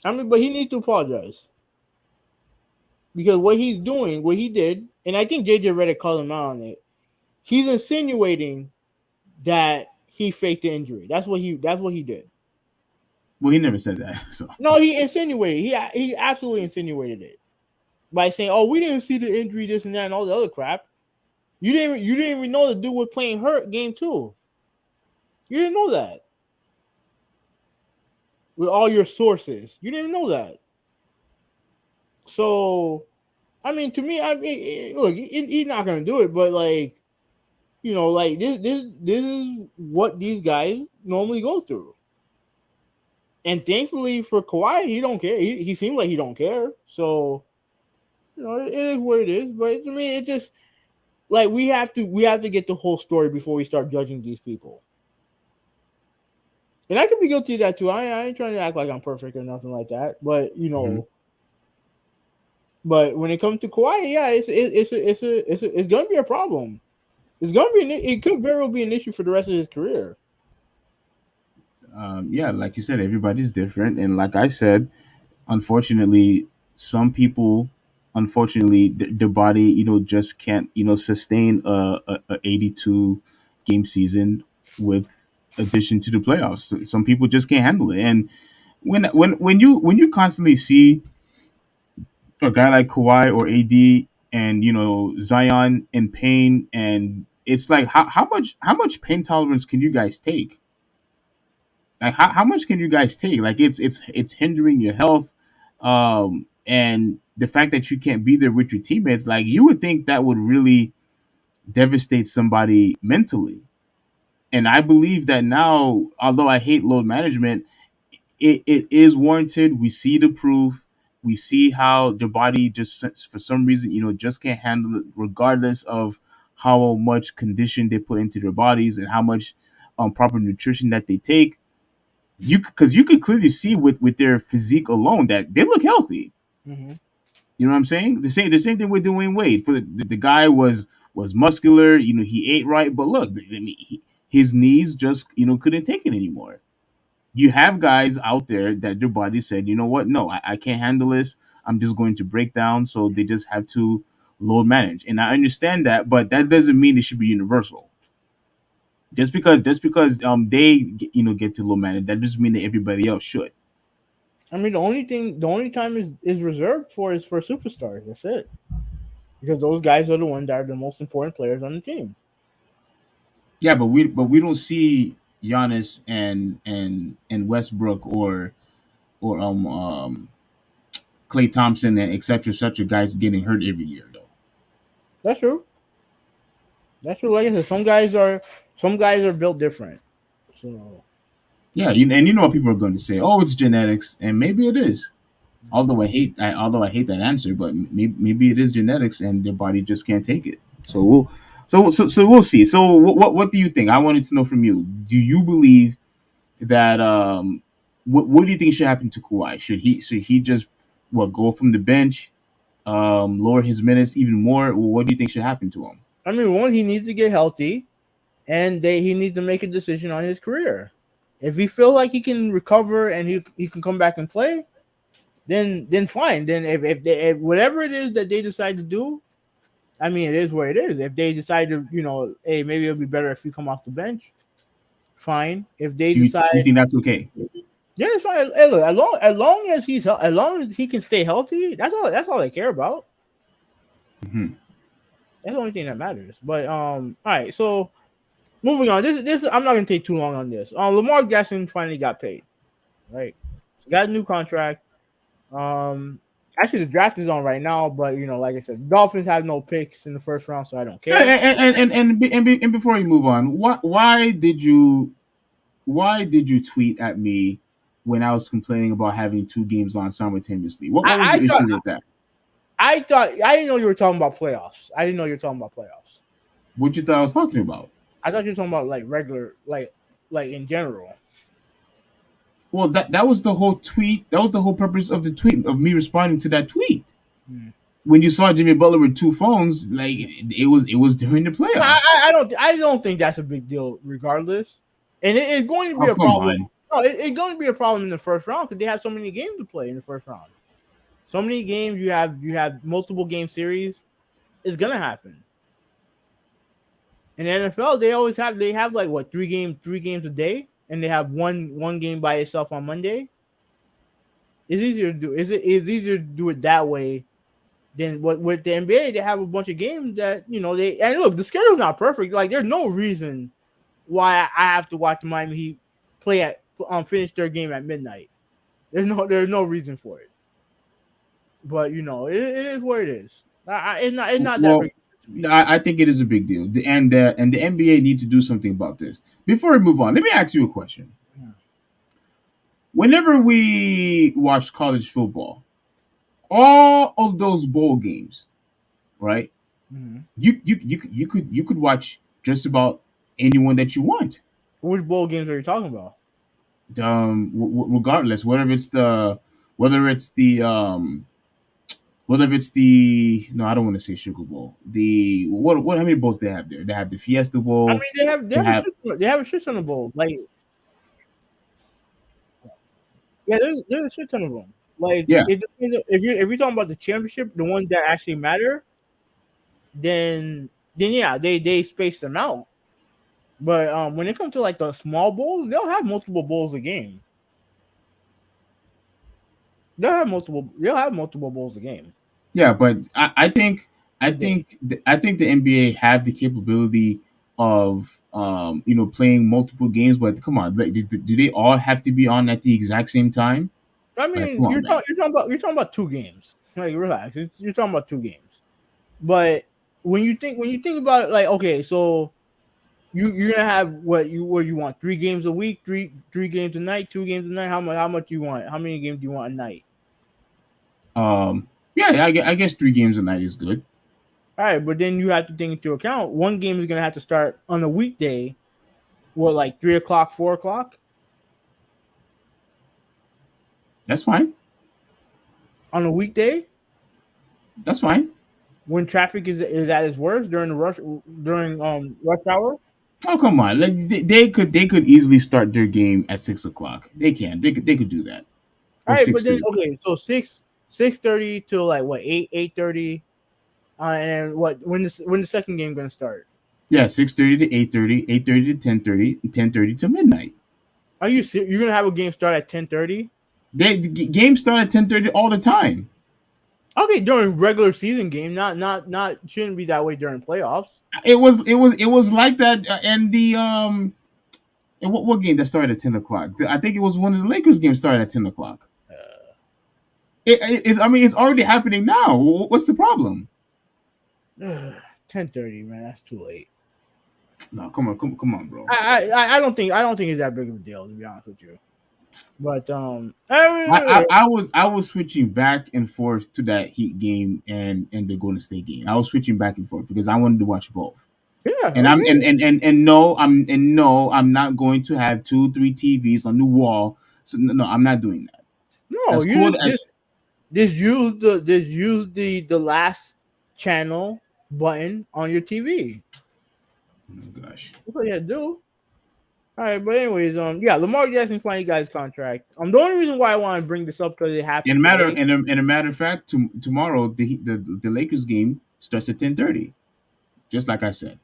I mean, but he needs to apologize because what he's doing, what he did, and I think JJ Redick called him out on it. He's insinuating that he faked the injury. That's what he did. Well, he never said that. So No, he insinuated. He absolutely insinuated it by saying, "Oh, we didn't see the injury, this and that, and all the other crap." You didn't even know the dude was playing hurt game 2. You didn't know that. With all your sources, you didn't even know that. So, I mean, to me, look, he's not gonna do it, but like, like this is what these guys normally go through. And thankfully for Kawhi, he don't care. He seems like he don't care. So, it is what it is. But to me, it just like we have to get the whole story before we start judging these people. And I could be guilty of that too. I ain't trying to act like I'm perfect or nothing like that. But but when it comes to Kawhi, yeah, it's gonna be a problem. It could very well be an issue for the rest of his career. yeah, like you said, everybody's different, and like I said, unfortunately, some people, their body, just can't, sustain a 82 game season with addition to the playoffs. Some people just can't handle it, and when you constantly see a guy like Kawhi or AD and Zion in pain, and it's like how much pain tolerance can you guys take? Like how much can you guys take? Like it's hindering your health, and the fact that you can't be there with your teammates. Like you would think that would really devastate somebody mentally. And I believe that now, although I hate load management, it is warranted. We see the proof. We see how the body just for some reason just can't handle it, regardless of how much condition they put into their bodies and how much proper nutrition that they take. Because you could clearly see with their physique alone that they look healthy. Mm-hmm. You know what I'm saying? The same thing with Dwayne Wade. For the guy was muscular. He ate right, but look, I mean, his knees just couldn't take it anymore. You have guys out there that their body said, you know what? No, I can't handle this. I'm just going to break down. So they just have to load manage, and I understand that, but that doesn't mean it should be universal. Just because they get to low manage, that doesn't mean that everybody else should. I mean, the only time is reserved for superstars. That's it. Because those guys are the ones that are the most important players on the team. Yeah, but we don't see Giannis and Westbrook or Klay Thompson and etc. guys getting hurt every year though. That's true. That's true. Like I said, some guys are built different. So Yeah, and you know what people are going to say? Oh, it's genetics, and maybe it is. Although I hate that answer, but maybe it is genetics, and their body just can't take it. So we'll see. So what do you think? I wanted to know from you. Do you believe that what do you think should happen to Kawhi? Should he just go from the bench, lower his minutes even more? What do you think should happen to him? I mean, one, he needs to get healthy, and he needs to make a decision on his career. If he feels like he can recover and he can come back and play, then fine. Then if whatever it is that they decide to do, I mean, it is what it is. If they decide to, hey, maybe it'll be better if you come off the bench, fine. If they decide, you think that's okay? yeah, it's fine. Hey, look, as long as he can stay healthy, that's all they care about. Mm-hmm. That's the only thing that matters. But all right, so moving on. This I'm not gonna take too long on this. Lamar Jackson finally got paid, right? Got a new contract. Actually, the draft is on right now, but like I said, Dolphins have no picks in the first round, so I don't care. And before we move on, why did you tweet at me when I was complaining about having 2 games on simultaneously? What was the issue with that? I didn't know you were talking about playoffs. What you thought I was talking about? I thought you were talking about like regular, like in general. Well, that was the whole tweet. That was the whole purpose of the tweet, of me responding to that tweet. Hmm. When you saw Jimmy Butler with two phones, like it was during the playoffs. I don't think that's a big deal, regardless. And it's going to be Oh, a come problem. on. No, it's going to be a problem in the first round because they have so many games to play in the first round. So many games, you have multiple game series. It's gonna happen. In the NFL, they have like what, three games a day, and they have one game by itself on Monday. It's easier to do. It's easier to do it that way than what with the NBA. They have a bunch of games that they, and look, the schedule's not perfect. Like there's no reason why I have to watch Miami Heat play at finish their game at midnight. There's no reason for it. But it is what it is. It's not that Well, big to me. I think it is a big deal, and the NBA need to do something about this. Before we move on, let me ask you a question. Whenever we watch college football, all of those bowl games, right? Mm-hmm. You could watch just about anyone that you want. Which bowl games are you talking about? Regardless, whether it's the no, I don't want to say Sugar Bowl. The what how many bowls they have there? They have the Fiesta I Bowl. mean, they have They have they have a shit ton of bowls. Like, yeah, there's a shit ton of them. Like, yeah. it depends if you're talking about the championship, the ones that actually matter, then yeah, they space them out. But when it comes to like the small bowls, they'll have multiple bowls a game. They'll have multiple bowls a game. Yeah, but I think I A day. think I think the NBA have the capability of playing multiple games. But come on, like, do they all have to be on at the exact same time? I Like, come mean, on, man. you're talking about two games. Like, relax. You're talking about two games. But when you think about it, like, okay, so you're gonna have what you want, 3 games a week, three games a night, 2 games a night. How much you want? How many games do you want a night? Yeah, I guess 3 games a night is good. All right, but then you have to take into account one game is gonna have to start on a weekday. What, like 3 o'clock, 4 o'clock That's fine. on a weekday That's fine. when traffic is at its worst during rush hour. Oh, come on, like they could easily start their game at 6 o'clock. They could do that, All or right, but six then thirty. okay, so 6:30 to like what, 8:30, and then what, when the second game gonna start? Yeah, 6:30 to 8:30, 8:30 to 10:30, 10:30 to midnight. Are you you're gonna have a game start at 10:30? The games start at 10:30 all the time. Okay, during regular season game, not shouldn't be that way during playoffs. It was like that, and the and what game that started at 10 o'clock? I think it was one of the Lakers games started at 10 o'clock. I mean, it's already happening now. What's the problem? 10:30, man, that's too late. No, come on, bro. I don't think it's that big of a deal, to be honest with you. But I was switching back and forth to that Heat game and the Golden State game. I was switching back and forth because I wanted to watch both. yeah, And I'm okay. and no, I'm not going to have 2, 3 TVs on the wall. So no, I'm not doing that. No, As you cool as just use the last channel button on your TV. oh gosh. That's what you had to do. All right, but anyways, yeah, Lamar Jackson finally got his contract. The only reason why I want to bring this up because it In a happened matter today. in a matter of fact, tomorrow the Lakers game starts at 10:30, just like I said.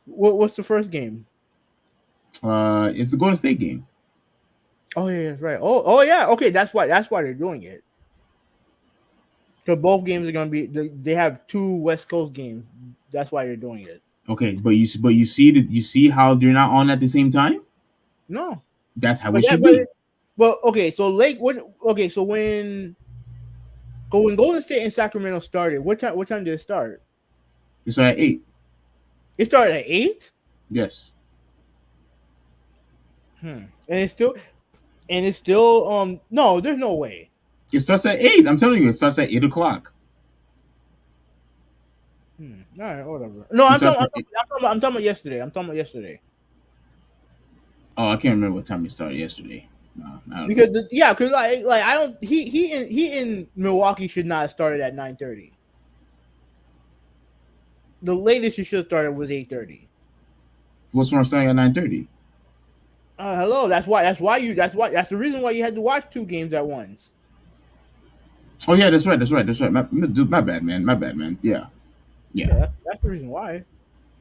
What's the first game? It's the Golden State game. Oh yeah, that's right. Oh yeah. Okay, that's why they're doing it. So both games are gonna be. They have 2 West Coast games. That's why they're doing it. Okay, but you see how they're not on at the same time. No, That's how but it that should be. but okay. So when Golden State and Sacramento started, what time did it start? It started at 8. It started at 8. Yes. And it's still no. There's no way. It starts at 8. I'm telling you, it starts at 8 o'clock. All right, whatever. No, It I'm starts talking. at 8. I'm talking about yesterday. I'm talking about yesterday. Oh, I can't remember what time it started yesterday. No, I don't know. Because because like I don't he in Milwaukee should not have started at 9:30. The latest you should have started was 8:30. What's wrong starting at 9:30? Hello, that's the reason why you had to watch two games at once. Oh yeah, that's right. My bad, man. My bad, man. Yeah, yeah. Yeah, that's the reason why.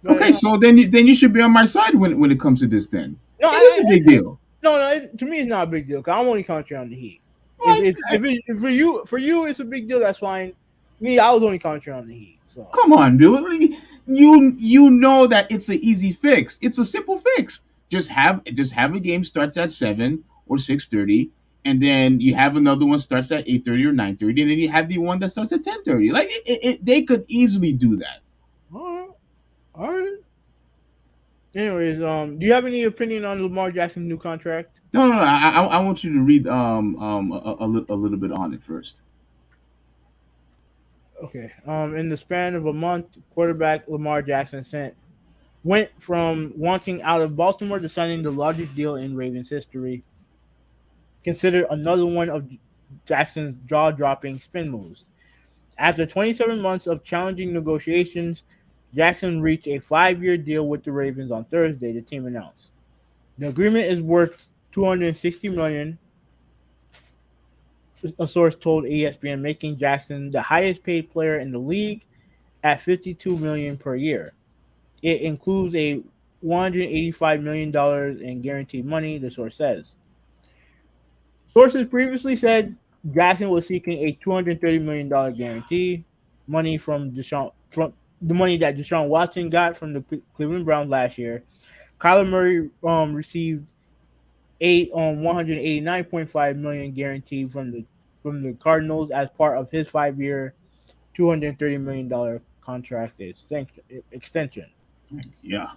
But Okay, so then you should be on my side when it comes to this. Then no, it is a big deal. to me it's not a big deal. Cause I'm only concentrating on the Heat. What? If for you it's a big deal, that's fine. Me, I was only concentrating on the Heat. So Come on, dude. Like, you know that it's an easy fix. It's a simple fix. Just have a game starts at 7 or 6:30, and then you have another one starts at 8:30 or 9:30, and then you have the one that starts at 10:30. Like they could easily do that. all right, all right. Anyways, do you have any opinion on Lamar Jackson's new contract? No. I want you to read a little bit on it first. Okay. In the span of a month, quarterback Lamar Jackson went from wanting out of Baltimore to signing the largest deal in Ravens history, considered another one of Jackson's jaw-dropping spin moves. After 27 months of challenging negotiations, Jackson reached a 5-year deal with the Ravens on Thursday, the team announced. The agreement is worth $260 million, a source told ESPN, making Jackson the highest paid player in the league at $52 million per year. It includes a $185 million in guaranteed money, the source says. Sources previously said Jackson was seeking a $230 million guarantee, money from the money that Deshaun Watson got from the Cleveland Browns last year. Kyler Murray received a 189.5 million guarantee from the Cardinals as part of his 5-year, $230 million contract extension. Yeah.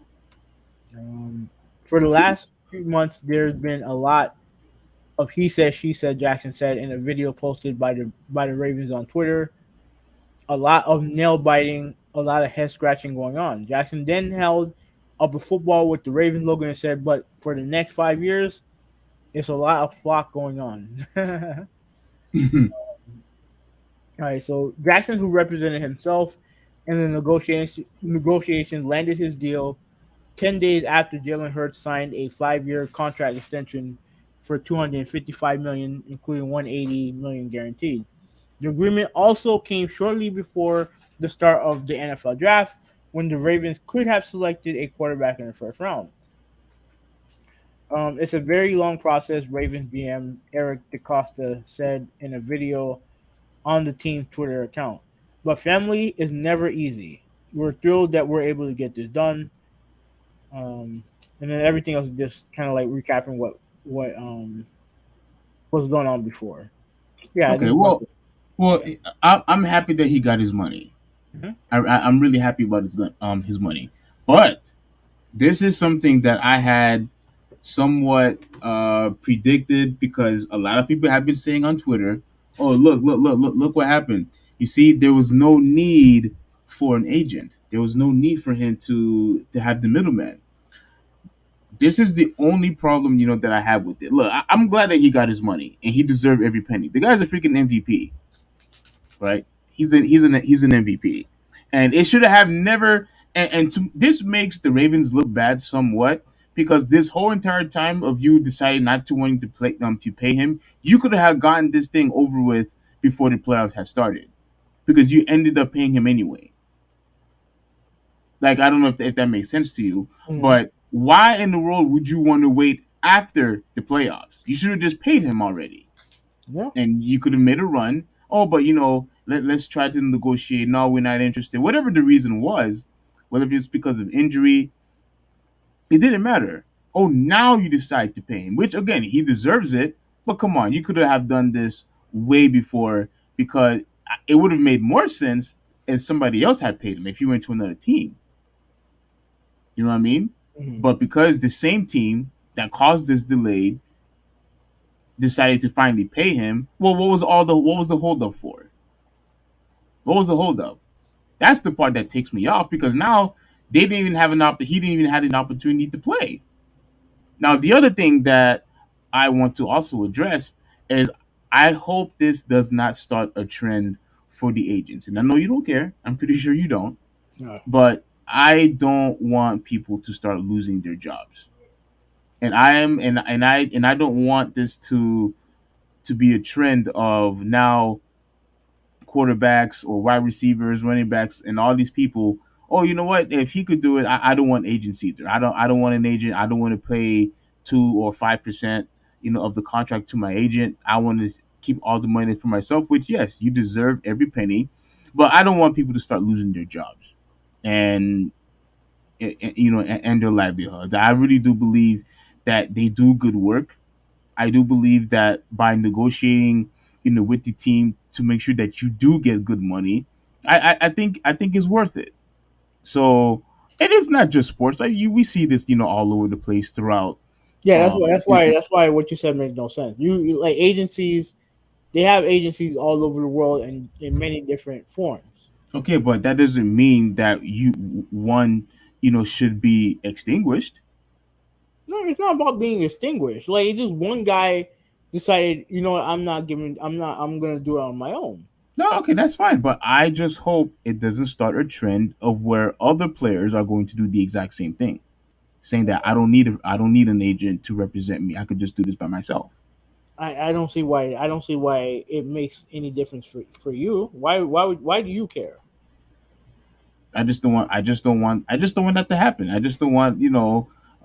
For the last few months, there's been a lot of he said, she said, Jackson said in a video posted by the Ravens on Twitter. A lot of nail biting, a lot of head scratching going on. Jackson then held up a football with the Ravens logo and said, "But for the next 5 years, it's a lot of flock going on." All right, so Jackson, who represented himself in the negotiations, landed his deal 10 days after Jalen Hurts signed a 5-year contract extension for $255 million, including $180 million guaranteed. The agreement also came shortly before the start of the NFL draft, when the Ravens could have selected a quarterback in the first round. It's a very long process, Ravens GM Eric DeCosta said in a video on the team's Twitter account. But family is never easy. We're thrilled that we're able to get this done. And then everything else is just kind of like recapping what was going on before. Yeah. Okay. Well, I'm happy that he got his money. Mhm. I'm really happy about his money. But this is something that I had somewhat predicted, because a lot of people have been saying on Twitter, "Oh, look what happened." You see, there was no need for an agent. There was no need for him to have the middleman. This is the only problem, that I have with it. Look, I'm glad that he got his money and he deserved every penny. The guy's a freaking MVP, right? He's an MVP, and it should have never. This makes the Ravens look bad somewhat, because this whole entire time of you deciding not to wanting to pay him, you could have gotten this thing over with before the playoffs had started, because you ended up paying him anyway. Like, I don't know if that makes sense to you, but why in the world would you want to wait after the playoffs? You should have just paid him already. Yeah. And you could have made a run. Oh, but let's try to negotiate. No, we're not interested. Whatever the reason was, whether it's because of injury, it didn't matter. Oh, now you decide to pay him, which again, he deserves it. But come on, you could have done this way before, because it would have made more sense if somebody else had paid him if you went to another team. You know what I mean? Mhm. But because the same team that caused this delay decided to finally pay him, well, what was the holdup for? What was the holdup? That's the part that takes me off, because now they didn't even have he didn't even have an opportunity to play. Now, the other thing that I want to also address is I hope this does not start a trend for the agents. And I know you don't care. I'm pretty sure you don't. No. But I don't want people to start losing their jobs. And I am and I don't want this to be a trend of now quarterbacks or wide receivers, running backs, and all these people. Oh, you know what? If he could do it, I don't want agents either. I don't want an agent. I don't want to pay 2 or 5%, of the contract to my agent. I want to keep all the money for myself. Which yes, you deserve every penny, but I don't want people to start losing their jobs, and and their livelihoods. I really do believe that they do good work. I do believe that by negotiating, with the team to make sure that you do get good money, I think is worth it. So it is not just sports. We see this, all over the place throughout. Yeah, that's why. Um, That's why. That's why what you said makes no sense. You like agencies. They have agencies all over the world and in many different forms. okay, but that doesn't mean that one, should be extinguished. No, it's not about being extinguished. Like it's just one guy decided, I'm not giving. I'm not. I'm gonna do it on my own. No, okay, that's fine. But I just hope it doesn't start a trend of where other players are going to do the exact same thing, saying that I don't need an agent to represent me. I could just do this by myself. I don't see why. I don't see why it makes any difference for you. Why do you care? I just don't want that to happen. I just don't want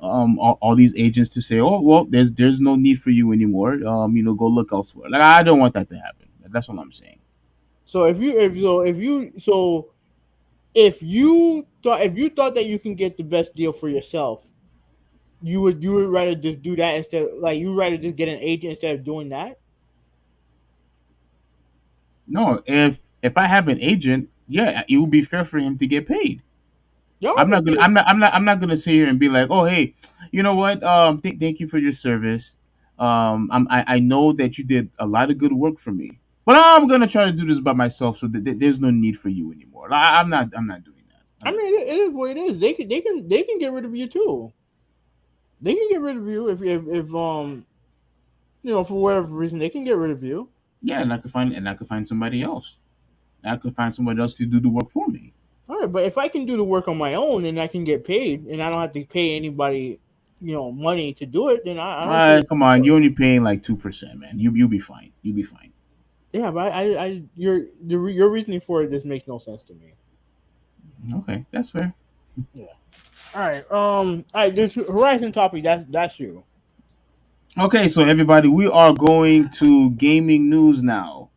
all these agents to say, oh well, there's no need for you anymore. Go look elsewhere. Like I don't want that to happen. That's what I'm saying. So if you thought that you can get the best deal for yourself, you would rather just do that instead. Like you would rather just get an agent instead of doing that. No, if I have an agent, yeah, it would be fair for him to get paid. Yo, I'm not gonna I'm not gonna sit here and be like, oh hey, you know what? Thank you for your service. I know that you did a lot of good work for me, but I'm gonna try to do this by myself, so that there's no need for you anymore. I'm not doing that. I mean, it is what it is. They can get rid of you too. They can get rid of you if for whatever reason they can get rid of you. Yeah, and I could find somebody else. I could find somebody else to do the work for me. All right, but if I can do the work on my own and I can get paid and I don't have to pay anybody, money to do it, then I don't see. Come on, you're only paying like 2%, man. You'll be fine. You'll be fine. Yeah, but your reasoning for it just makes no sense to me. Okay, that's fair. Yeah. All right. All right. This Horizon topic. That's you. Okay, so everybody, we are going to gaming news now.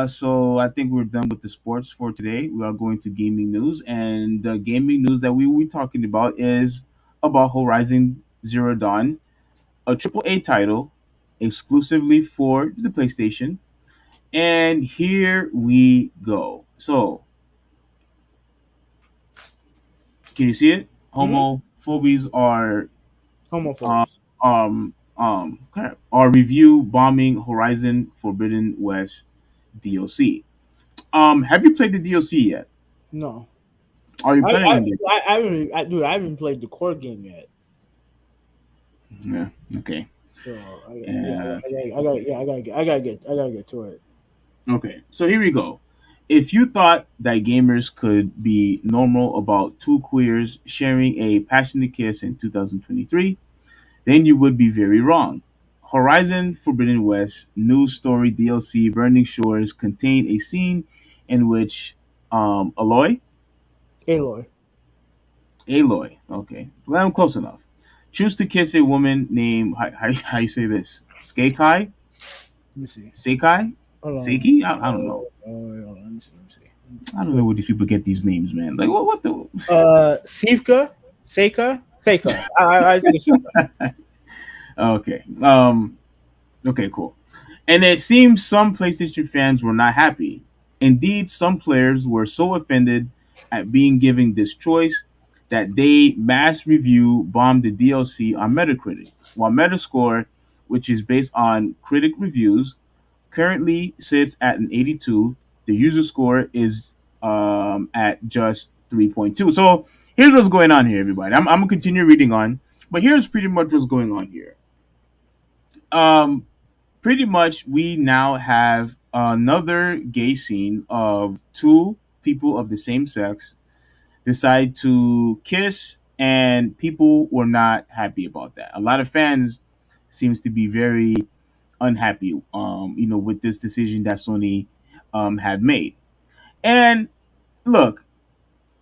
So I think we're done with the sports for today. We are going to gaming news, and the gaming news that we will be talking about is about Horizon Zero Dawn, a AAA title exclusively for the PlayStation. And here we go. So, can you see it? Mm-hmm. Homophobies are uh, Homophobes. our review bombing Horizon Forbidden West DLC. Have you played the DLC yet? No. Are you I planning I on it? dude, I haven't played the core game yet. Yeah. Okay. So Yeah. I gotta get to it. Okay. So here we go. If you thought that gamers could be normal about two queers sharing a passionate kiss in 2023, then you would be very wrong. Horizon Forbidden West New Story DLC Burning Shores contain a scene in which Aloy. Aloy, okay, well, I'm close enough, choose to kiss a woman named, how you say this? Skeikai? Let me see. Seikai? Hold on. Seiki? I don't know. Hold on. Let me see. I don't know where these people get these names, man. Like, what the? Sivka, Seika. I think it's Seika. Okay. Okay, cool. And it seems some PlayStation fans were not happy. Indeed, some players were so offended at being given this choice that they mass review bombed the DLC on Metacritic. While Metascore, which is based on critic reviews, currently sits at an 82, the user score is at just 3.2. So here's what's going on here, everybody. I'm going to continue reading on, but here's pretty much what's going on here. pretty much we now have another gay scene of two people of the same sex decide to kiss, and people were not happy about that. A lot of fans seems to be very unhappy, with this decision that Sony had made. And look,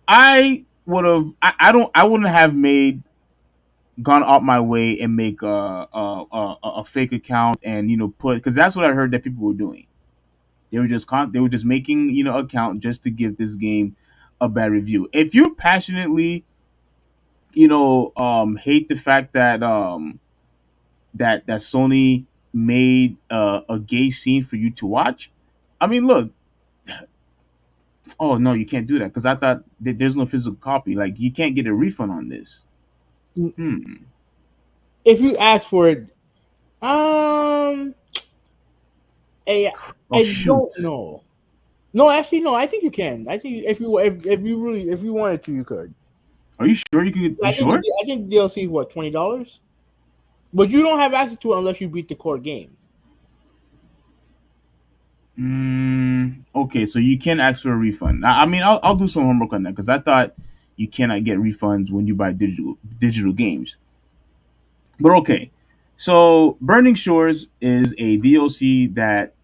I would have, I don't, I wouldn't have made gone out my way and make a fake account and put, because that's what I heard that people were doing. They were just making account just to give this game a bad review. If you passionately hate the fact that that Sony made a gay scene for you to watch, I mean, look, oh no, you can't do that because I thought that there's no physical copy. Like you can't get a refund on this. Hmm. If you ask for it, um, I, Oh I shoot. don't know. No, actually, no. I think you can. I think if you really if you wanted to, you could. Are you sure you could? You sure? I think DLC is what, $20, but you don't have access to it unless you beat the core game. Okay, so you can ask for a refund. I mean, I'll do some homework on that because I thought you cannot get refunds when you buy digital games. But okay, so Burning Shores is a DLC that,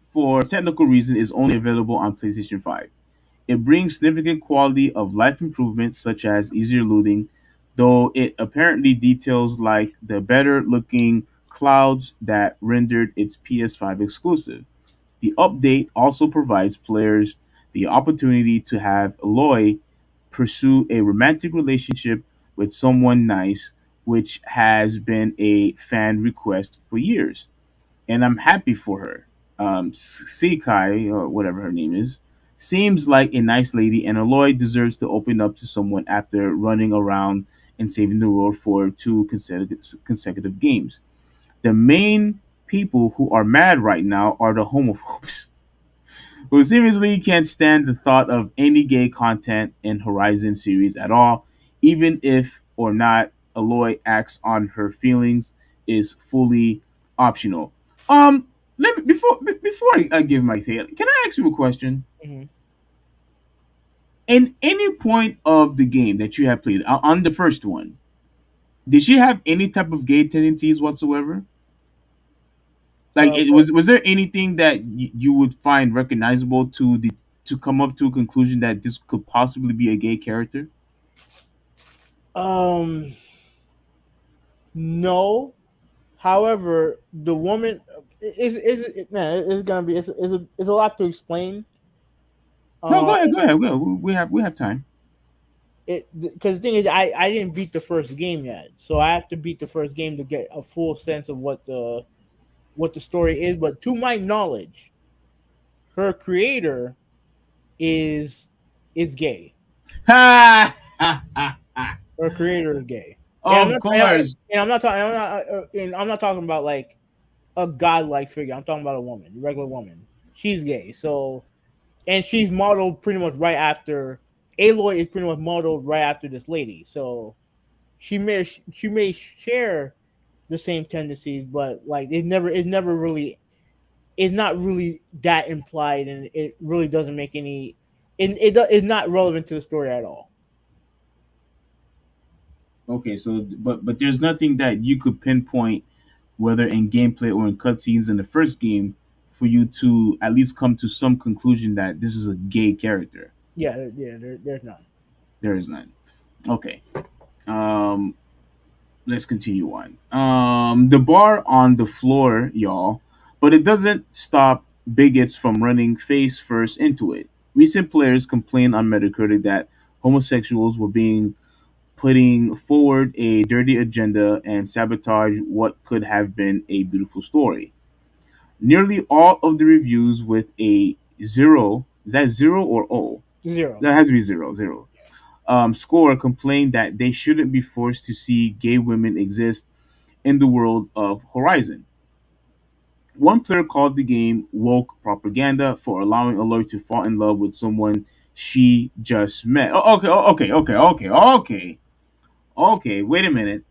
for technical reason, is only available on PlayStation 5. It brings significant quality of life improvements such as easier looting, though it apparently details like the better looking clouds that rendered its PS5 exclusive. The update also provides players the opportunity to have Aloy pursue a romantic relationship with someone nice, which has been a fan request for years. And I'm happy for her. Sekai, or whatever her name is, seems like a nice lady, and Aloy deserves to open up to someone after running around and saving the world for two consecutive games. The main people who are mad right now are the homophobes, who seriously can't stand the thought of any gay content in Horizon series at all, even if or not Aloy acts on her feelings is fully optional. Let me before I give my take, can I ask you a question? Mm-hmm. In any point of the game that you have played on the first one, did she have any type of gay tendencies whatsoever? Like, it But was there anything that you would find recognizable to come up to a conclusion that this could possibly be a gay character? um, no. However, the woman is man, it's gonna be it's a lot to explain. No, Uh, go ahead. We have time. it because the thing is, I didn't beat the first game yet, so I have to beat the first game to get a full sense of what the story is. But to my knowledge, her creator is is gay. Ha! Her creator is gay, Of course. and I'm not talking. And I'm not talking about like a godlike figure. I'm talking about a woman, a regular woman. She's gay, so and she's modeled pretty much right after Aloy is pretty much modeled right after this lady. So she may share the same tendencies, but like it's never really it's not really that implied, and it really doesn't make any. It's not relevant to the story at all. Okay, so but there's nothing that you could pinpoint, whether in gameplay or in cutscenes in the first game, for you to at least come to some conclusion that this is a gay character. There's none. There is none. Okay. Um, let's continue on. The bar on the floor, y'all, but it doesn't stop bigots from running face first into it. Recent players complained on Metacritic that homosexuals were being putting forward a dirty agenda and sabotage what could have been a beautiful story. Nearly all of the reviews with a zero, is that zero or O? Zero. That has to be zero. Score complained that they shouldn't be forced to see gay women exist in the world of Horizon. One player called the game woke propaganda for allowing Aloy to fall in love with someone she just met. Okay. Okay, wait a minute.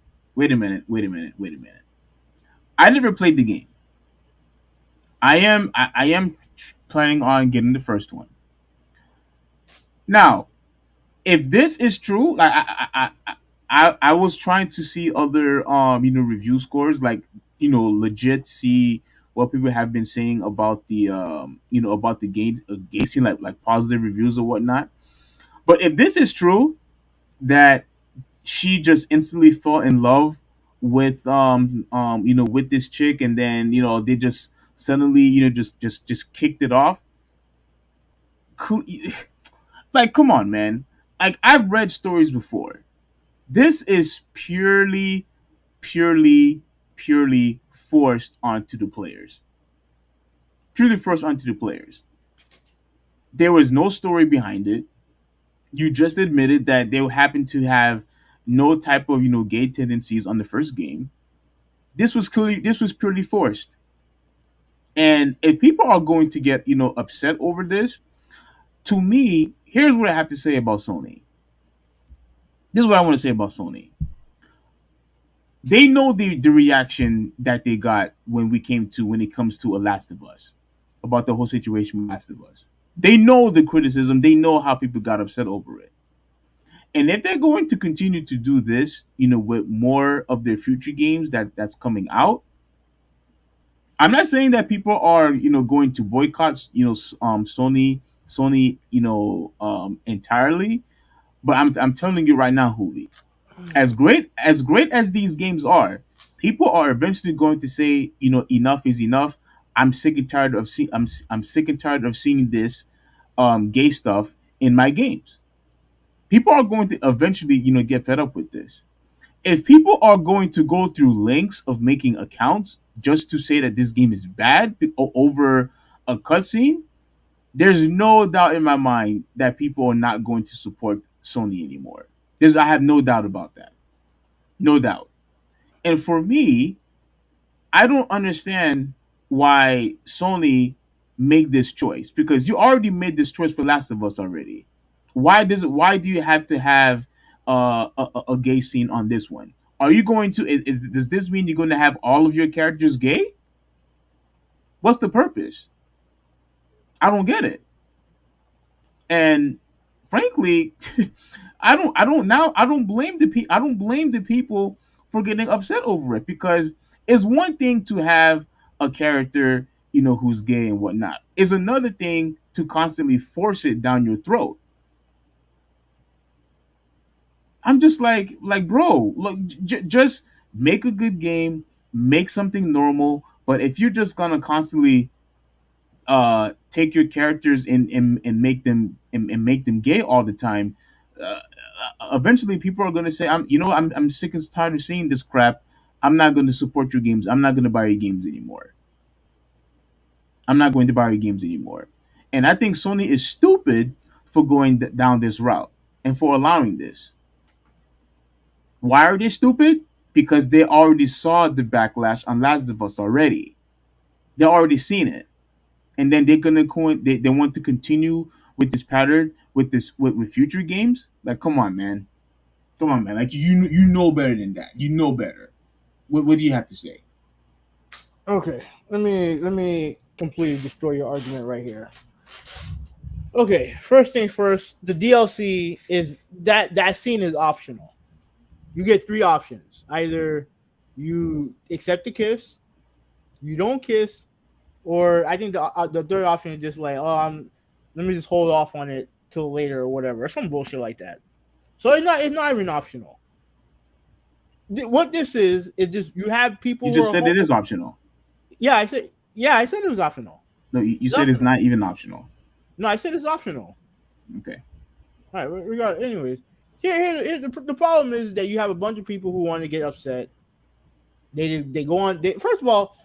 I never played the game. I am planning on getting the first one. Now, if this is true, like I was trying to see other review scores, like legit see what people have been saying about the about the game scene, like positive reviews or whatnot. But if this is true, that she just instantly fell in love with with this chick, and then they just suddenly just kicked it off. Co- Like, come on, man. Like, I've read stories before. This is purely purely forced onto the players. Purely forced onto the players. There was no story behind it. You just admitted that they happen to have no type of gay tendencies on the first game. This was purely forced. And if people are going to get upset over this, to me, here's what I have to say about Sony. This is what I want to say about Sony. They know the reaction that they got when it comes to a Last of Us, about the whole situation with Last of Us. They know the criticism. They know how people got upset over it. And if they're going to continue to do this, with more of their future games that's coming out, I'm not saying that people are, going to boycott, Sony, entirely. But I'm telling you right now, Hooli, as great as these games are, people are eventually going to say, enough is enough. I'm sick and tired of I'm sick and tired of seeing this gay stuff in my games. People are going to eventually, get fed up with this. If people are going to go through lengths of making accounts just to say that this game is bad over a cutscene, there's no doubt in my mind that people are not going to support Sony anymore. I have no doubt about that. No doubt. And for me, I don't understand why Sony made this choice, because you already made this choice for Last of Us already. Why do you have to have a gay scene on this one? Are you going to does this mean you're going to have all of your characters gay? What's the purpose? I don't get it. And frankly, I don't blame the people for getting upset over it, because it's one thing to have a character, who's gay and whatnot. It's another thing to constantly force it down your throat. I'm just like bro, look, just make a good game, make something normal. But if you're just gonna constantly take your characters and make them gay all the time, uh, eventually people are going to say, I'm sick and tired of seeing this crap. I'm not going to support your games. I'm not going to buy your games anymore. I'm not going to buy your games anymore. And I think Sony is stupid for going down this route and for allowing this. Why are they stupid? Because they already saw the backlash on Last of Us already. They already seen it, and then they want to continue with this pattern with future games. Like, come on, man. Come on, man. Like, you know better than that. You know better. What do you have to say? Okay, let me completely destroy your argument right here. Okay, first thing first, the DLC is that scene is optional. You get three options: either you accept the kiss, you don't kiss, or I think the third option is just like, oh, let me just hold off on it till later or whatever, some bullshit like that. So it's not even optional. What this is just you have people You who just are said it is optional. yeah, I said it was optional. No, you It's said it's optional. not even optional. No, I said it's optional. Okay. All right, regard. Anyways, here's the problem is that you have a bunch of people who want to get upset. They go on. First of all,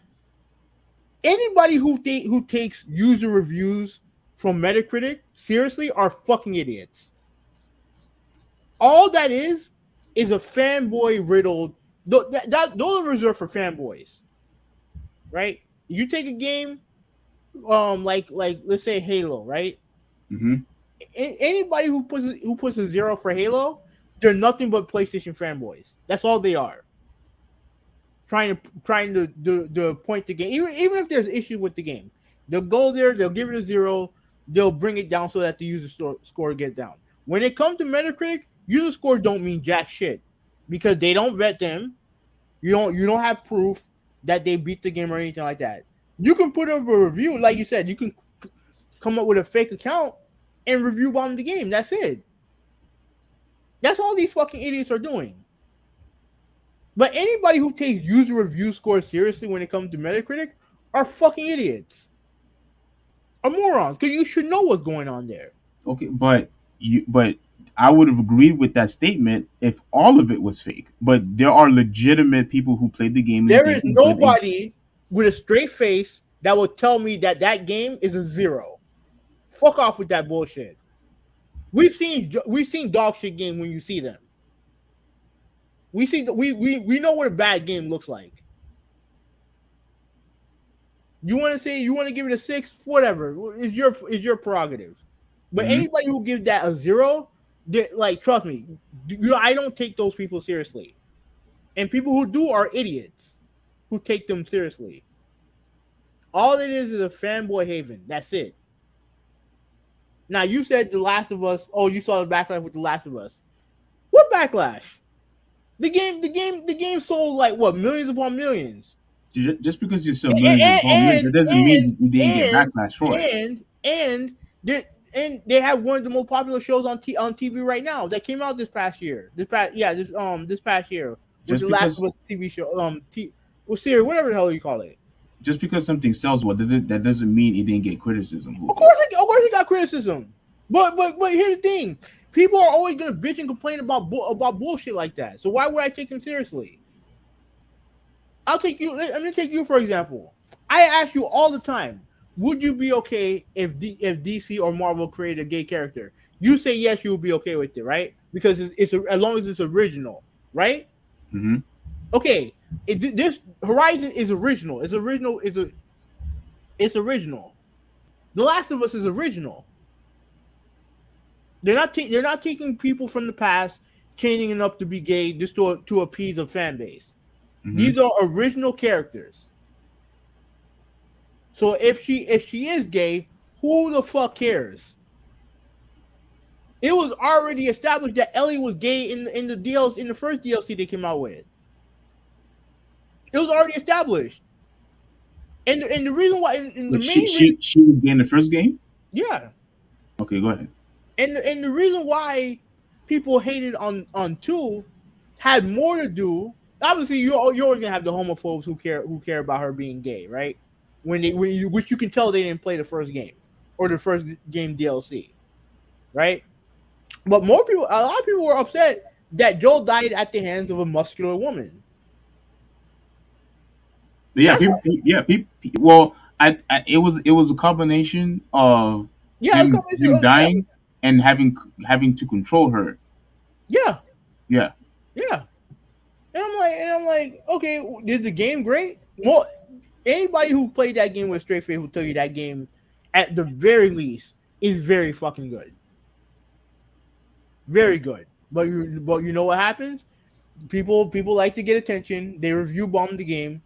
anybody who takes user reviews from Metacritic seriously are fucking idiots. All that is a fanboy riddled. Those are reserved for fanboys, right? You take a game, like let's say Halo, right? Mm-hmm. Anybody who puts a zero for Halo, they're nothing but PlayStation fanboys. That's all they are. trying to point the game. Even if there's issue with the game, they'll go there, they'll give it a 0, they'll bring it down so that the user score gets down. When it comes to Metacritic, user score don't mean jack shit because they don't vet them. You don't have proof that they beat the game or anything like that. You can put up a review, like you said, you can come up with a fake account and review bomb the game. That's it. That's all these fucking idiots are doing. But anybody who takes user review scores seriously when it comes to Metacritic are fucking idiots. Are morons, because you should know what's going on there. Okay, but I would have agreed with that statement if all of it was fake. But there are legitimate people who played the game. There is nobody with a straight face that will tell me that game is a 0. Fuck off with that bullshit. We've seen dog shit games when you see them. We know what a bad game looks like. You want to give it a 6, whatever. It's your prerogative. But anybody who gives that a 0, like, trust me, I don't take those people seriously. And people who do are idiots who take them seriously. All it is a fanboy haven. That's it. Now, you said The Last of Us. Oh, you saw the backlash with The Last of Us. What backlash? The game sold like what, millions upon millions. Just because you sell millions upon millions, it doesn't mean you didn't get backlash for it. And they have one of the most popular shows on TV right now that came out this past year. This past year. Just The because, Last of Us TV show, series, whatever the hell you call it. Just because something sells well, that doesn't mean it didn't get criticism. Of course it got criticism. But here's the thing: people are always gonna bitch and complain about bullshit like that. So why would I take them seriously? I'm gonna take you for example. I ask you all the time: would you be okay if DC or Marvel created a gay character? You say yes, you would be okay with it, right? Because it's as long as it's original, right? Mm-hmm. Okay, this Horizon is original. It's original. The Last of Us is original. They're not taking people from the past, changing it up to be gay just to appease a fan base. Mm-hmm. These are original characters. So if she is gay, who the fuck cares? It was already established that Ellie was gay in the first DLC they came out with. It was already established. And the reason why she was gay in the first game? Yeah. Okay, go ahead. And the reason why people hated on 2 had more to do. Obviously, you're always gonna have the homophobes who care about her being gay, right? Which you can tell they didn't play the first game or the first game DLC, right? But a lot of people were upset that Joel died at the hands of a muscular woman. Yeah, well, it was a combination of him dying and having to control her. Yeah. Yeah. Yeah. And I'm like, okay, did the game great? Well, anybody who played that game with a straight face will tell you that game, at the very least, is very fucking good. Very good. But you know what happens? People like to get attention. They review bomb the game.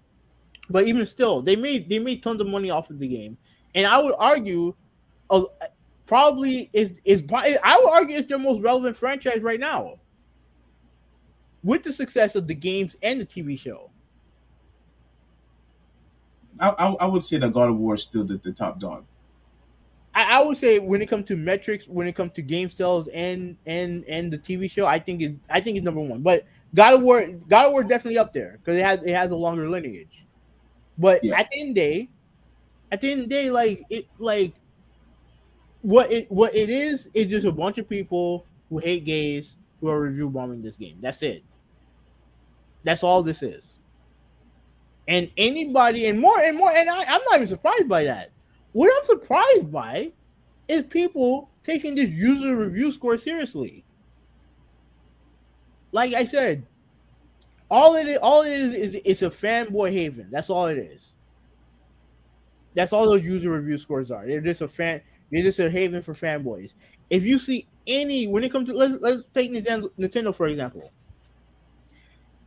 But even still, they made tons of money off of the game. And I would argue probably is I would argue it's their most relevant franchise right now. With the success of the games and the TV show. I would say that God of War is still the top dog. I would say when it comes to metrics, when it comes to game sales and the TV show, I think it's number 1. But God of War is definitely up there because it has a longer lineage. But at the end of the day, what it is just a bunch of people who hate gays who are review bombing this game. That's it. That's all this is. And anybody and more, and I'm not even surprised by that. What I'm surprised by is people taking this user review score seriously. Like I said, all it is it's a fanboy haven. That's all it is. That's all those user review scores are. They're just a haven for fanboys. If you see when it comes to let's take Nintendo for example.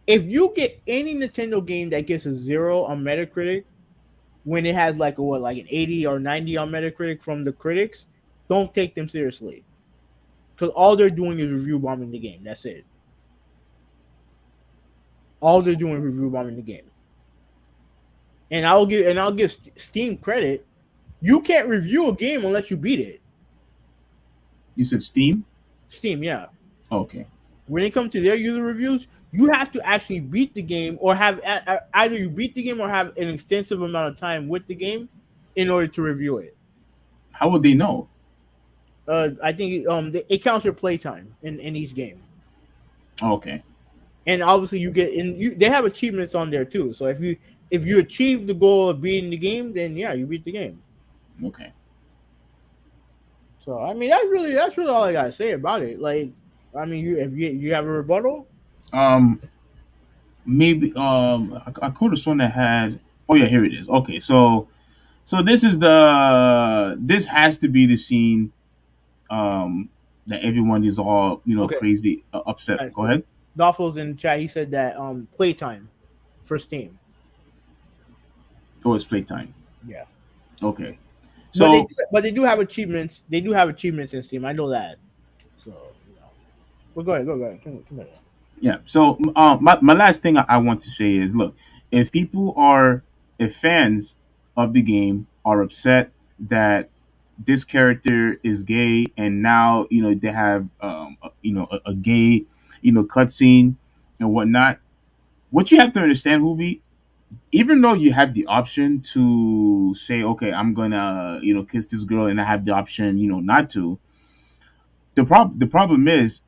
if you get any Nintendo game that gets a 0 on Metacritic when it has like an 80 or 90 on Metacritic from the critics, don't take them seriously. Because all they're doing is review bombing the game. That's it. All they're doing is review bombing the game. And I'll give Steam credit. You can't review a game unless you beat it. You said Steam? Steam, yeah. Okay. When it comes to their user reviews, you have to actually beat the game, or have either you beat the game or have an extensive amount of time with the game in order to review it. How would they know? I think it counts your playtime in each game. Okay. And obviously they have achievements on there too. So if you achieve the goal of beating the game, then yeah, you beat the game. Okay. So I mean that's really all I gotta say about it. Like, I mean, you have a rebuttal? Maybe I could have sworn that had. Oh yeah, here it is. Okay, so this has to be the scene that everyone is all Okay. crazy upset. Right. Go ahead. Dolphos in chat, he said that playtime for Steam. Oh, it's playtime. Yeah. Okay. So But they do have achievements. They do have achievements in Steam. I know that. So well, go ahead. Come on. yeah. So my last thing I want to say is, look, if fans of the game are upset that this character is gay, and now they have a gay cutscene and whatnot. What you have to understand, Hoovy, even though you have the option to say, okay, I'm gonna kiss this girl, and I have the option not to. The problem is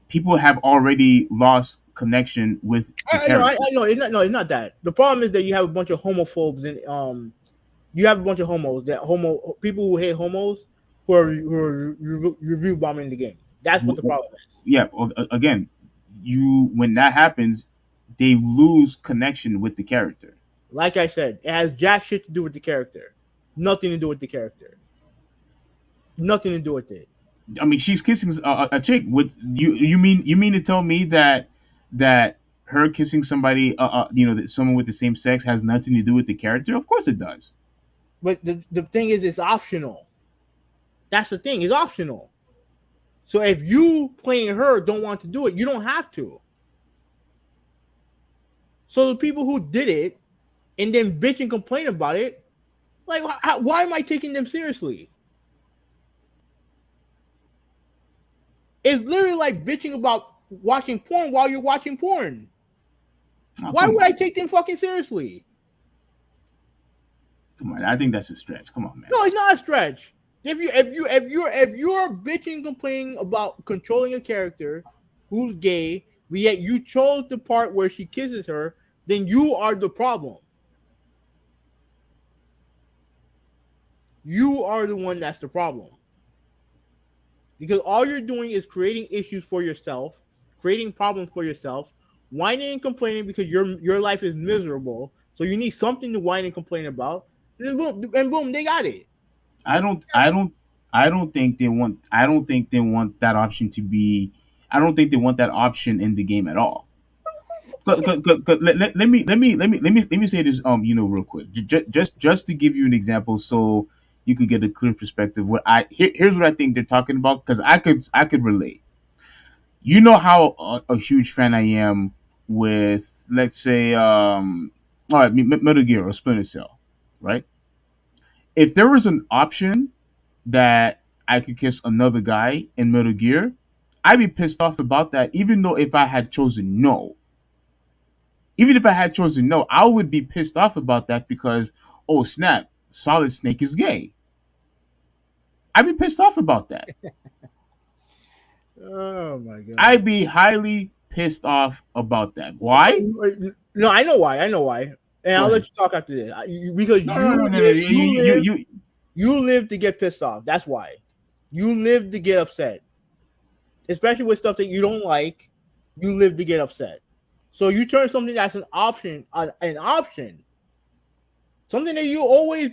people have already lost connection with the character. I know. It's not that. The problem is that you have a bunch of homophobes and you have a bunch of people who hate homos who are review bombing the game. That's what the problem is. Yeah. Again, when that happens, they lose connection with the character. Like I said, it has jack shit to do with the character. Nothing to do with the character. Nothing to do with it. I mean, she's kissing a chick. With you mean to tell me that her kissing somebody, that someone with the same sex has nothing to do with the character? Of course it does. But the thing is, it's optional. That's the thing. It's optional. So if you playing her don't want to do it, you don't have to. So the people who did it and then bitch and complain about it, like, why am I taking them seriously? It's literally like bitching about watching porn while you're watching porn. Why would I take them fucking seriously? Come on, I think that's a stretch. Come on, man. No, it's not a stretch. If you're bitching, complaining about controlling a character who's gay, but yet you chose the part where she kisses her, then you are the problem. You are the one that's the problem. Because all you're doing is creating issues for yourself, creating problems for yourself, whining and complaining because your life is miserable. So you need something to whine and complain about. And boom, they got it. I don't think they want that option to be. I don't think they want that option in the game at all. Let me say this real quick, just to give you an example, so you could get a clear perspective. Here's what I think they're talking about, because I could relate. You know how a huge fan I am with, let's say, all right, Metal Gear or Splinter Cell, right? If there was an option that I could kiss another guy in Metal Gear, I'd be pissed off about that, even though if I had chosen no. Even if I had chosen no, I would be pissed off about that because, oh snap, Solid Snake is gay. I'd be pissed off about that. Oh my god. I'd be highly pissed off about that. Why? No, I know why. And I'll let you talk after this. Because you live to get pissed off. That's why. You live to get upset. Especially with stuff that you don't like, you live to get upset. So you turn something that's an option. Something that you always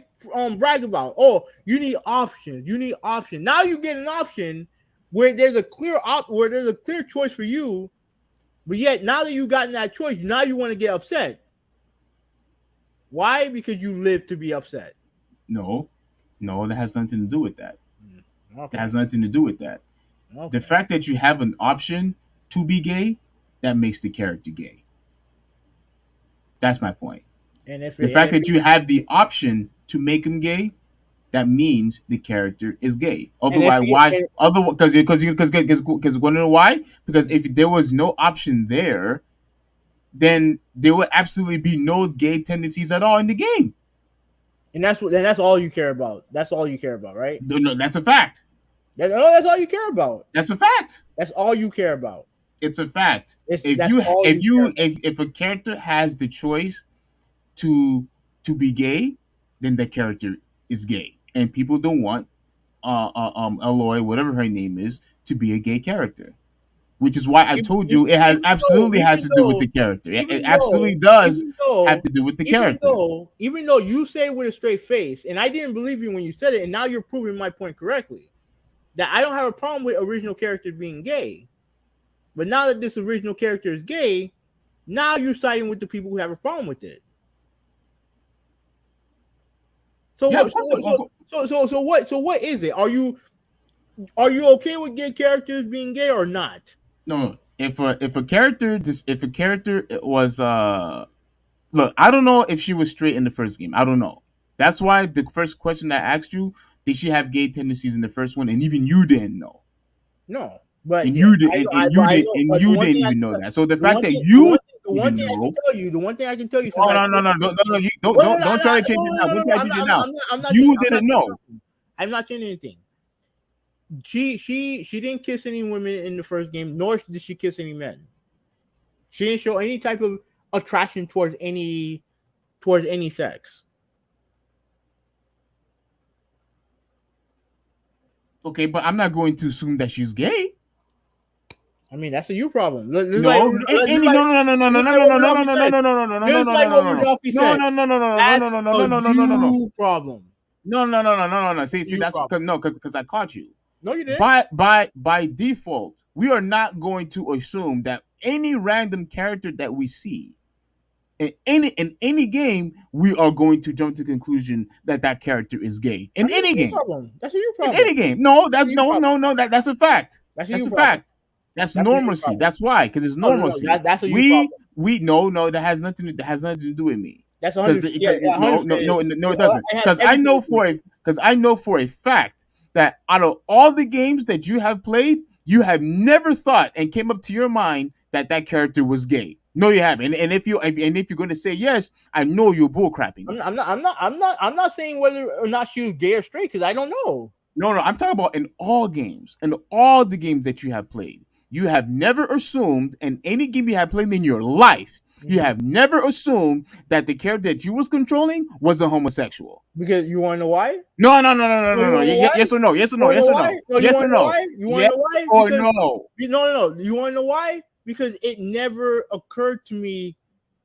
brag about. Oh, you need options. Now you get an option where there's a clear choice for you, But yet, now that you've gotten that choice, now you want to get upset. Why? Because you live to be upset. No, that has nothing to do with that. Okay. It has nothing to do with that. Okay. The fact that you have an option to be gay, that makes the character gay. That's my point. And if The fact that you have the option to make him gay, that means the character is gay. Otherwise, why? Otherwise, because you want to know why? Because if there was no option there, then there would absolutely be no gay tendencies at all in the game. And that's all you care about. That's all you care about, right? No, that's a fact. That's all you care about. That's a fact. That's all you care about. It's a fact. If a character has the choice to be gay, then the character is gay, and people don't want Aloy, whatever her name is, to be a gay character. Which is why I told you it has to do with the character. It absolutely does have to do with the character. Even though you say it with a straight face, and I didn't believe you when you said it, and now you're proving my point correctly, that I don't have a problem with original characters being gay. But now that this original character is gay, now you're siding with the people who have a problem with it. So what is it? Are you okay with gay characters being gay or not? No, if a character was look, I don't know if she was straight in the first game. I don't know. That's why the first question I asked you, did she have gay tendencies in the first one, and even you didn't know. No, but you didn't even know that. So the fact that you the one thing I can tell you. No, don't try to change it now. Don't try to change it now. You didn't know. I'm not changing anything. She didn't kiss any women in the first game, nor did she kiss any men. She didn't show any type of attraction towards any sex. Okay, but I'm not going to assume that she's gay. I mean, that's a you problem. No, That's you problem. No. See, that's because I caught you. No, you didn't. By default, we are not going to assume that any random character that we see in any game, we are going to jump to the conclusion that character is gay in any game. That's a you problem. In any game, that's a fact. That's a fact. That's normalcy. That's why, because it's normalcy. That's a you problem. No, that has nothing to do with me. That's no, it doesn't. Because I know for a fact that out of all the games that you have played, you have never thought and came up to your mind that character was gay. No, you haven't. And if you're going to say yes, I know you're bullcrapping. I'm not saying whether or not she was gay or straight because I don't know. No, I'm talking about in all games, in all the games that you have played. You have never assumed in any game you have played in your life. You have never assumed that the character that you was controlling was a homosexual. Because you want to know why? No. Yes or no? Yes or no? Yes or no? Yes or no? You want to know why? Or no? No. You want to know why? Because it never occurred to me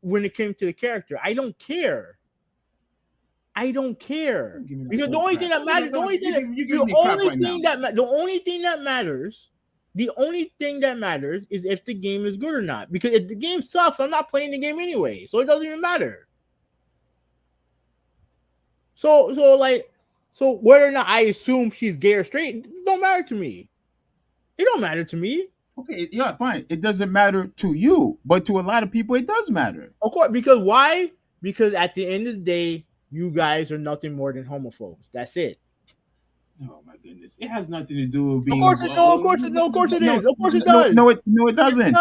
when it came to the character. I don't care. Because the only thing that matters, the only thing that matters is if the game is good or not. Because if the game sucks, I'm not playing the game anyway. So it doesn't even matter. So whether or not I assume she's gay or straight, it don't matter to me. It don't matter to me. Okay, yeah, fine. It doesn't matter to you, but to a lot of people, it does matter. Of course, because why? Because at the end of the day, you guys are nothing more than homophobes. That's it. Oh my goodness! It has nothing to do with being. Of course it does. No, it doesn't.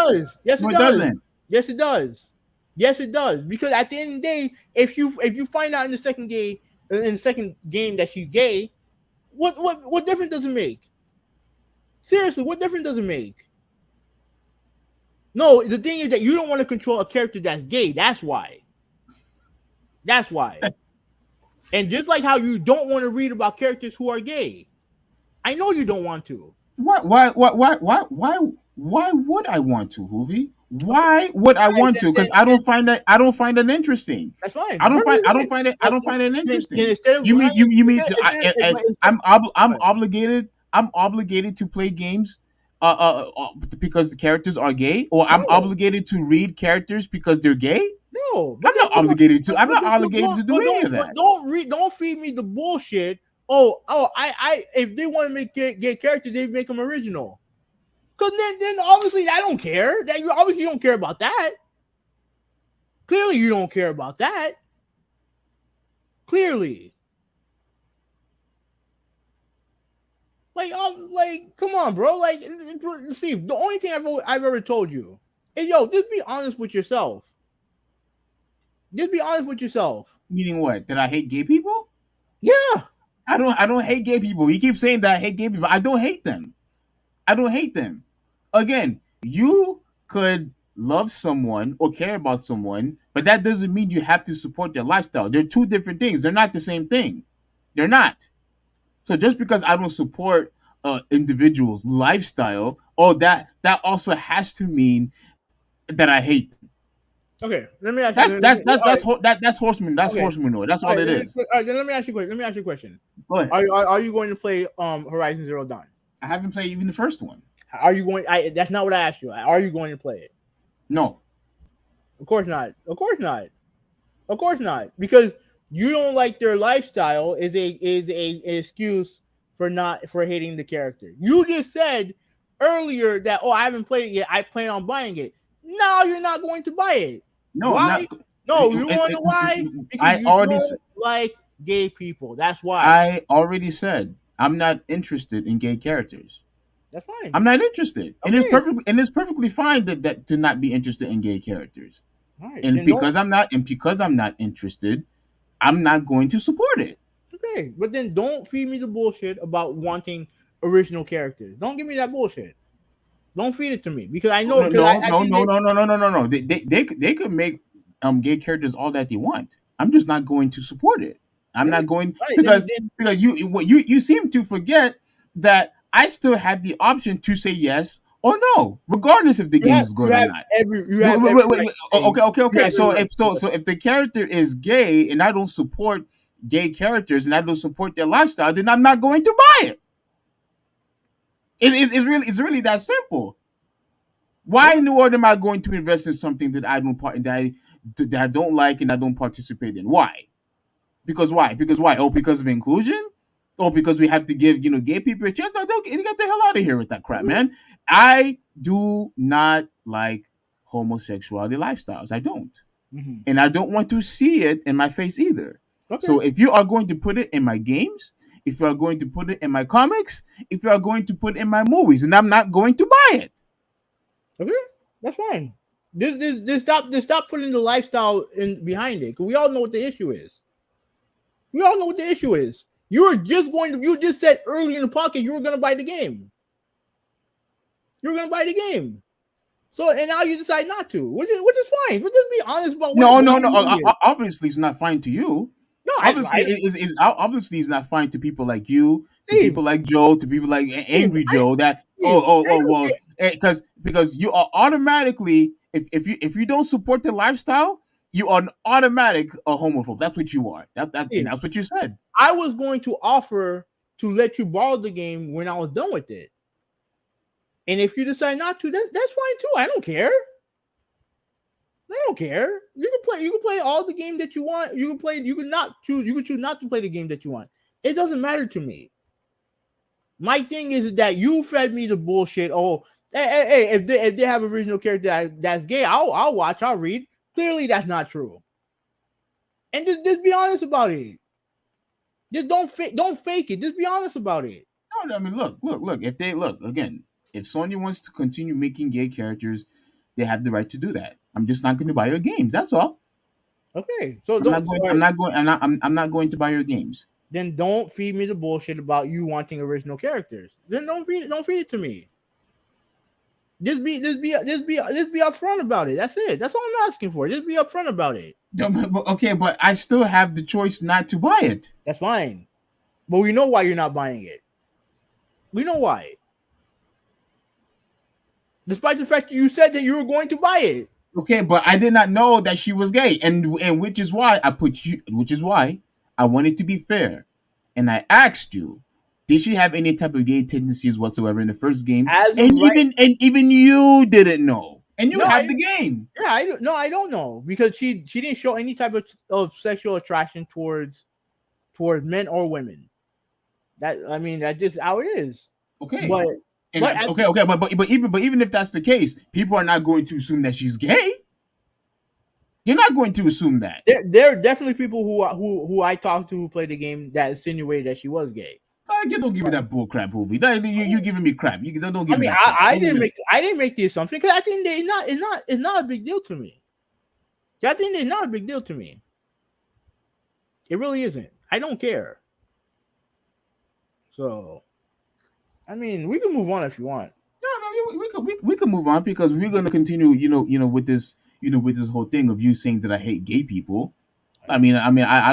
Yes, it does. Yes, it does. Yes, it does. Because at the end of the day, if you find out in the second game that she's gay, what difference does it make? Seriously, what difference does it make? No, the thing is that you don't want to control a character that's gay. That's why. And just like how you don't want to read about characters who are gay, I know you don't want to. Why would I want to, Hoovy? Why would I want to? Because I don't find that interesting. That's fine. I don't find it interesting. You mean I'm obligated to play games because the characters are gay, or I'm No, obligated to read characters because they're gay. no. I'm not obligated to. I'm not obligated to do any of But that. don't feed me the bullshit. If they want to make gay characters, they make them original. Because then obviously I don't care. That you obviously don't care about that. Clearly, you don't care about that. Clearly. Like, come on, bro. Like, Steve, the only thing I've ever told you is, yo, just be honest with yourself. Just be honest with yourself. Meaning what? That I hate gay people? Yeah. I don't hate gay people. You keep saying that I hate gay people. I don't hate them. I don't hate them. Again, you could love someone or care about someone, but that doesn't mean you have to support their lifestyle. They're two different things. They're not the same thing. They're not. So just because I don't support individuals' lifestyle, that also has to mean that I hate them. Okay. Let me ask you. That's horseman. That's Okay. horsemanure. That's all it is. All right, then let me ask you a question. Go ahead. Are you going to play Horizon Zero Dawn? I haven't played even the first one. Are you going? That's not what I asked you. Are you going to play it? No. Of course not. Of course not. Of course not. Because you don't like their lifestyle is a excuse for hating the character. You just said earlier that I haven't played it yet. I plan on buying it. No, you're not going to buy it. No, why? No, you want to know why? Because you don't like gay people. That's why. I already said I'm not interested in gay characters. That's fine. I'm not interested, Okay. and it's perfectly fine that to not be interested in gay characters. Right. And because I'm not interested, I'm not going to support it. Okay, but then don't feed me the bullshit about wanting original characters. Don't give me that bullshit. Don't feed it to me because I know. No. They could make gay characters all that they want. I'm just not going to support it. I'm not going because you seem to forget that I still have the option to say yes or no, regardless if the game is good or not. Okay. So if the character is gay and I don't support gay characters and I don't support their lifestyle, then I'm not going to buy it. It's really that simple. Why in the world am I going to invest in something that I don't like and I don't participate in? Why? Because why? Oh, because of inclusion? Or because we have to give gay people a chance? No, get the hell out of here with that crap, man. I do not like homosexuality lifestyles. I don't. Mm-hmm. And I don't want to see it in my face either. Okay. So if you are going to put it in my games, if you are going to put it in my comics, if you are going to put it in my movies, and I'm not going to buy it. Okay, that's fine. Just stop putting the lifestyle in behind it, because we all know what the issue is. You just said earlier in the podcast you were going to buy the game. So, and now you decide not to, which is fine. But just be honest about what obviously it's not fine to you. No, obviously it's not fine to people like you, to people like Joe, to people like Angry Joe. Because you are automatically, if you don't support the lifestyle, you are an automatic homophobe. That's what you are. That's what you said. I was going to offer to let you borrow the game when I was done with it, and if you decide not to, that's fine too. I don't care. You can play all the game that you want. You can choose not to play the game that you want. It doesn't matter to me. My thing is that you fed me the bullshit. Oh, hey, if they have original character that's gay, I'll watch, I'll read. Clearly that's not true. And just be honest about it. Just don't fake it. Just be honest about it. No, I mean, look. If Sony wants to continue making gay characters, they have the right to do that. I'm just not going to buy your games. That's all. Okay, so I'm not going to buy your games. Then don't feed me the bullshit about you wanting original characters. Then don't feed it to me. Just be upfront about it. That's it. That's all I'm asking for. Just be upfront about it. Okay, but I still have the choice not to buy it. That's fine. But we know why you're not buying it. We know why. Despite the fact that you said that you were going to buy it. Okay, but I did not know that she was gay, and which is why I wanted to be fair, and I asked you, Did she have any type of gay tendencies whatsoever in the first game? As of And right, even you didn't know, and you no, have the game. yeah, I don't know because she didn't show any type of sexual attraction towards men or women. That I mean, that's just how it is. Okay. But And but even if that's the case, people are not going to assume that she's gay. They're not going to assume that. there are definitely people who I talked to who played the game that insinuated that she was gay. Don't give me that bull crap, Hovi. You giving me crap. You don't give I me mean, that crap. I didn't make the assumption because I think that it's not a big deal to me. I think it's not a big deal to me. It really isn't. I don't care. So, I mean, we can move on if you want. No, we can move on because we're gonna continue. With this whole thing of you saying that I hate gay people. I mean, I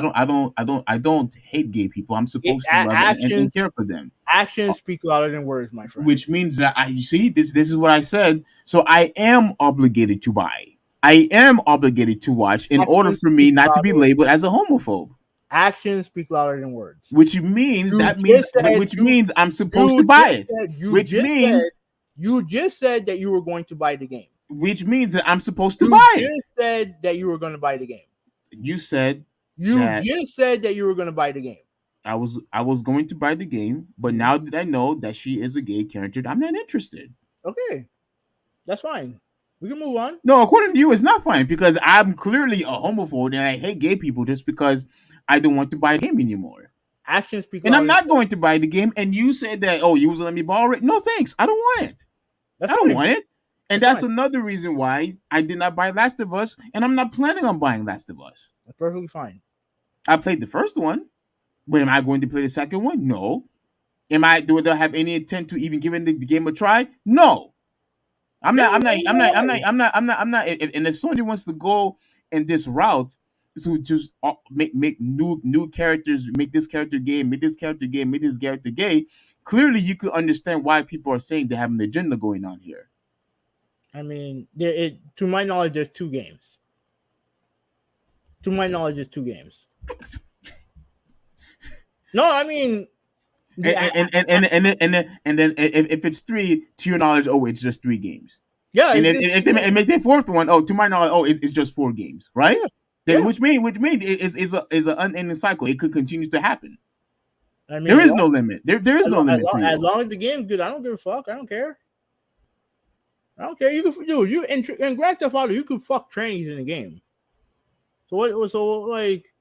don't hate gay people. I'm supposed to love and care for them. Actions speak louder than words, my friend. Which means that you see this is what I said. So I am obligated to buy. I am obligated to watch in order for me not to be labeled as a homophobe. Actions speak louder than words. Which means I'm supposed to buy it. You just said that you were going to buy the game. Which means that I'm supposed to buy it. You just said that you were going to buy the game. You said just said that you were going to buy the game. I was going to buy the game, but now that I know that she is a gay character, I'm not interested. Okay, that's fine. We can move on. No, according to you, it's not fine because I'm clearly a homophobe and I hate gay people just because I don't want to buy the game anymore. Actions speak. And I'm not going to buy the game. And you said that, you was letting me borrow it. No, thanks. I don't want it. I don't want it. And that's another reason why I did not buy Last of Us, and I'm not planning on buying Last of Us. That's perfectly fine. I played the first one, but am I going to play the second one? No. Do I have any intent to even giving the game a try? No. I'm not. And if somebody wants to go in this route to just make new characters, make this character gay, make this character gay, make this character gay, clearly you could understand why people are saying they have an agenda going on here. I mean, to my knowledge, there's 2 games. To my knowledge, there's 2 games. No, I mean, and then if it's 3, to your knowledge, it's just 3 games. Yeah, and if they make the 4th one, to my knowledge, it's just 4 games, right? Yeah. Which means is an unending cycle. It could continue to happen. I mean, there is no limit. There is no limit. As long as the game's good, I don't give a fuck. I don't care. You can do you in Grand Theft Auto. You could fuck trannies in the game. So what? So like,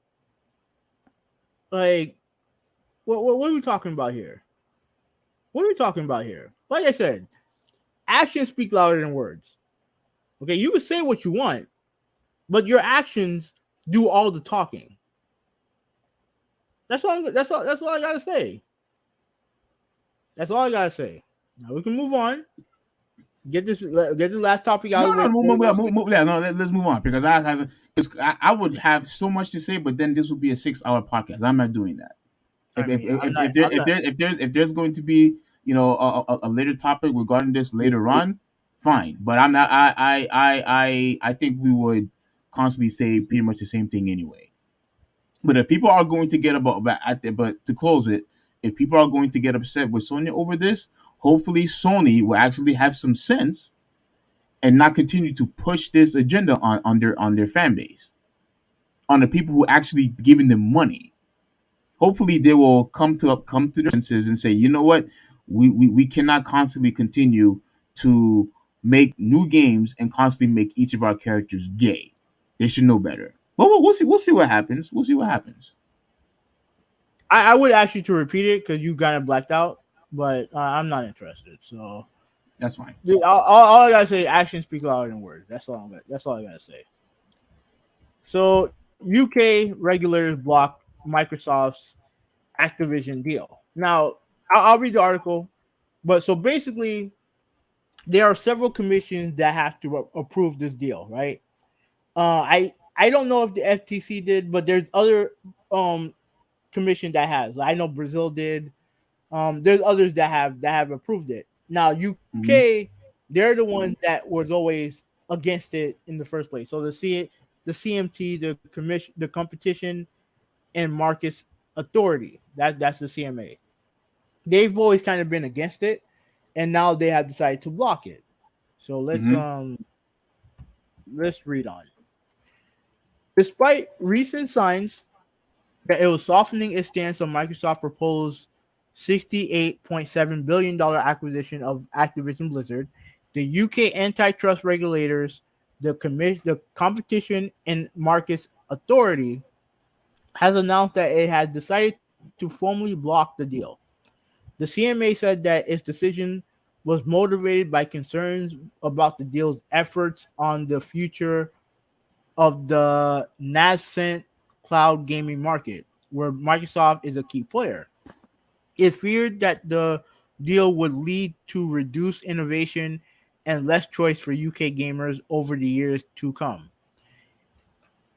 what are we talking about here? What are we talking about here? Like I said, actions speak louder than words. Okay, you can say what you want, but your actions do all the talking. That's all. That's all I gotta say. That's all I gotta say. Now we can move on. Get the last topic out. Let's move on because I would have so much to say, but then this would be a 6-hour podcast. I'm not doing that. If there's going to be a later topic regarding this later on, fine. But I'm not. I think we would constantly say pretty much the same thing anyway. But if people are going to get but to close it, if people are going to get upset with Sony over this, hopefully Sony will actually have some sense and not continue to push this agenda on their fan base, on the people who actually giving them money. Hopefully they will come to their senses and say, you know what, we cannot constantly continue to make new games and constantly make each of our characters gay. They should know better. But we'll see what happens. We'll see what happens. I would ask you to repeat it because you kind of blacked out, but I'm not interested. So that's fine. All I gotta say, actions speak louder than words. That's all I gotta say. So UK regulators block Microsoft's Activision deal. Now I'll read the article, but so basically, there are several commissions that have to approve this deal, right? I don't know if the FTC did, but there's other commission that has. I know Brazil did. There's others that have approved it. Now UK, they're the ones that was always against it in the first place. So the CMT, the commission, the Competition and Markets Authority, that's the CMA. they've always kind of been against it, and now they have decided to block it. So Mm-hmm. let's read on. Despite recent signs that it was softening its stance on Microsoft proposed $68.7 billion acquisition of Activision Blizzard, the UK antitrust regulators, the Competition and Markets Authority, has announced that it has decided to formally block the deal. The CMA said that its decision was motivated by concerns about the deal's efforts on the future of the nascent cloud gaming market, where Microsoft is a key player. It feared that the deal would lead to reduced innovation and less choice for UK gamers over the years to come.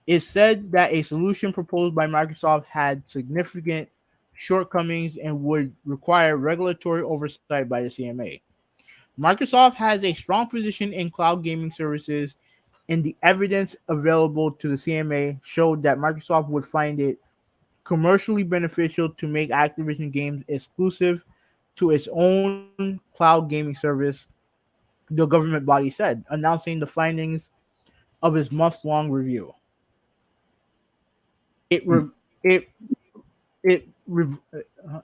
It said that a solution proposed by Microsoft had significant shortcomings and would require regulatory oversight by the CMA. Microsoft has a strong position in cloud gaming services, and the evidence available to the CMA showed that Microsoft would find it commercially beneficial to make Activision games exclusive to its own cloud gaming service, the government body said, announcing the findings of its month-long review. It re- it it re-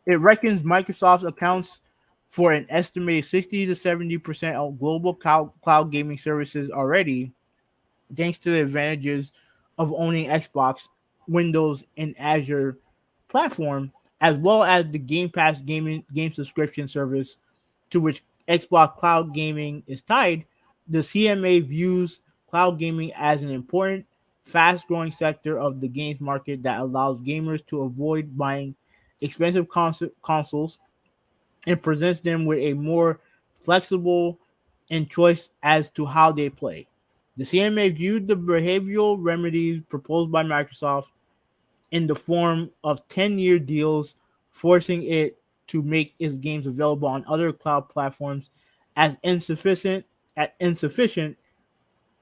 it reckons Microsoft accounts for an estimated 60 to 70% of global cloud gaming services already, thanks to the advantages of owning Xbox, Windows, and Azure platform, as well as the Game Pass game subscription service to which Xbox Cloud Gaming is tied. The CMA views cloud gaming as an important, fast-growing sector of the games market that allows gamers to avoid buying expensive consoles and presents them with a more flexible and choice as to how they play. The CMA viewed the behavioral remedies proposed by Microsoft in the form of 10-year deals, forcing it to make its games available on other cloud platforms as insufficient.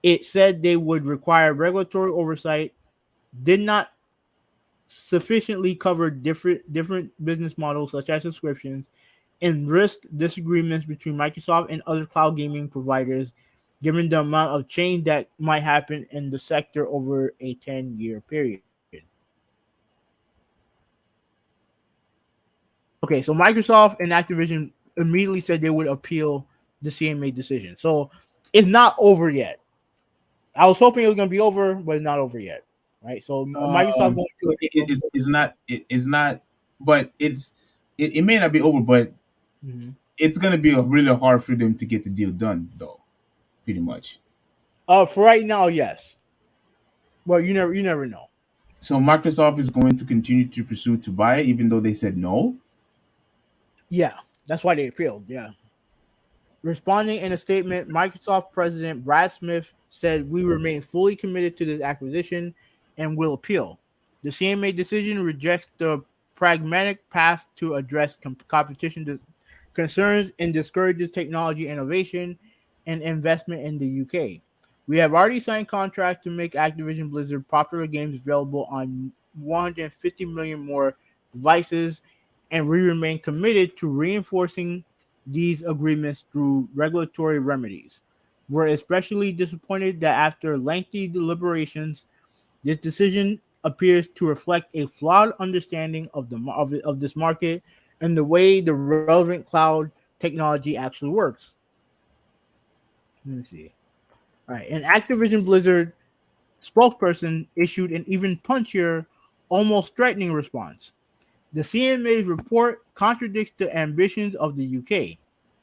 It said they would require regulatory oversight, did not sufficiently cover different business models such as subscriptions, and risk disagreements between Microsoft and other cloud gaming providers, given the amount of change that might happen in the sector over a 10-year period. Okay, so Microsoft and Activision immediately said they would appeal the CMA decision. So it's not over yet. I was hoping it was going to be over, but it's not over yet. Right? So Microsoft going to appeal. It's not, but it may not be over, but Mhm. it's gonna be really hard for them to get the deal done, though. Pretty much. For right now, yes. Well, you never know. So Microsoft is going to continue to pursue to buy it, even though they said no. Yeah, that's why they appealed. Yeah. Responding in a statement, Microsoft President Brad Smith said, "We remain fully committed to this acquisition and will appeal. The CMA decision rejects the pragmatic path to address competition concerns and discourages technology innovation and investment in the UK. We have already signed contracts to make Activision Blizzard popular games available on 150 million more devices, and we remain committed to reinforcing these agreements through regulatory remedies. We're especially disappointed that after lengthy deliberations, this decision appears to reflect a flawed understanding of this market and the way the relevant cloud technology actually works." Let me see. All right. An Activision Blizzard spokesperson issued an even punchier, almost threatening response. The CMA's report contradicts the ambitions of the UK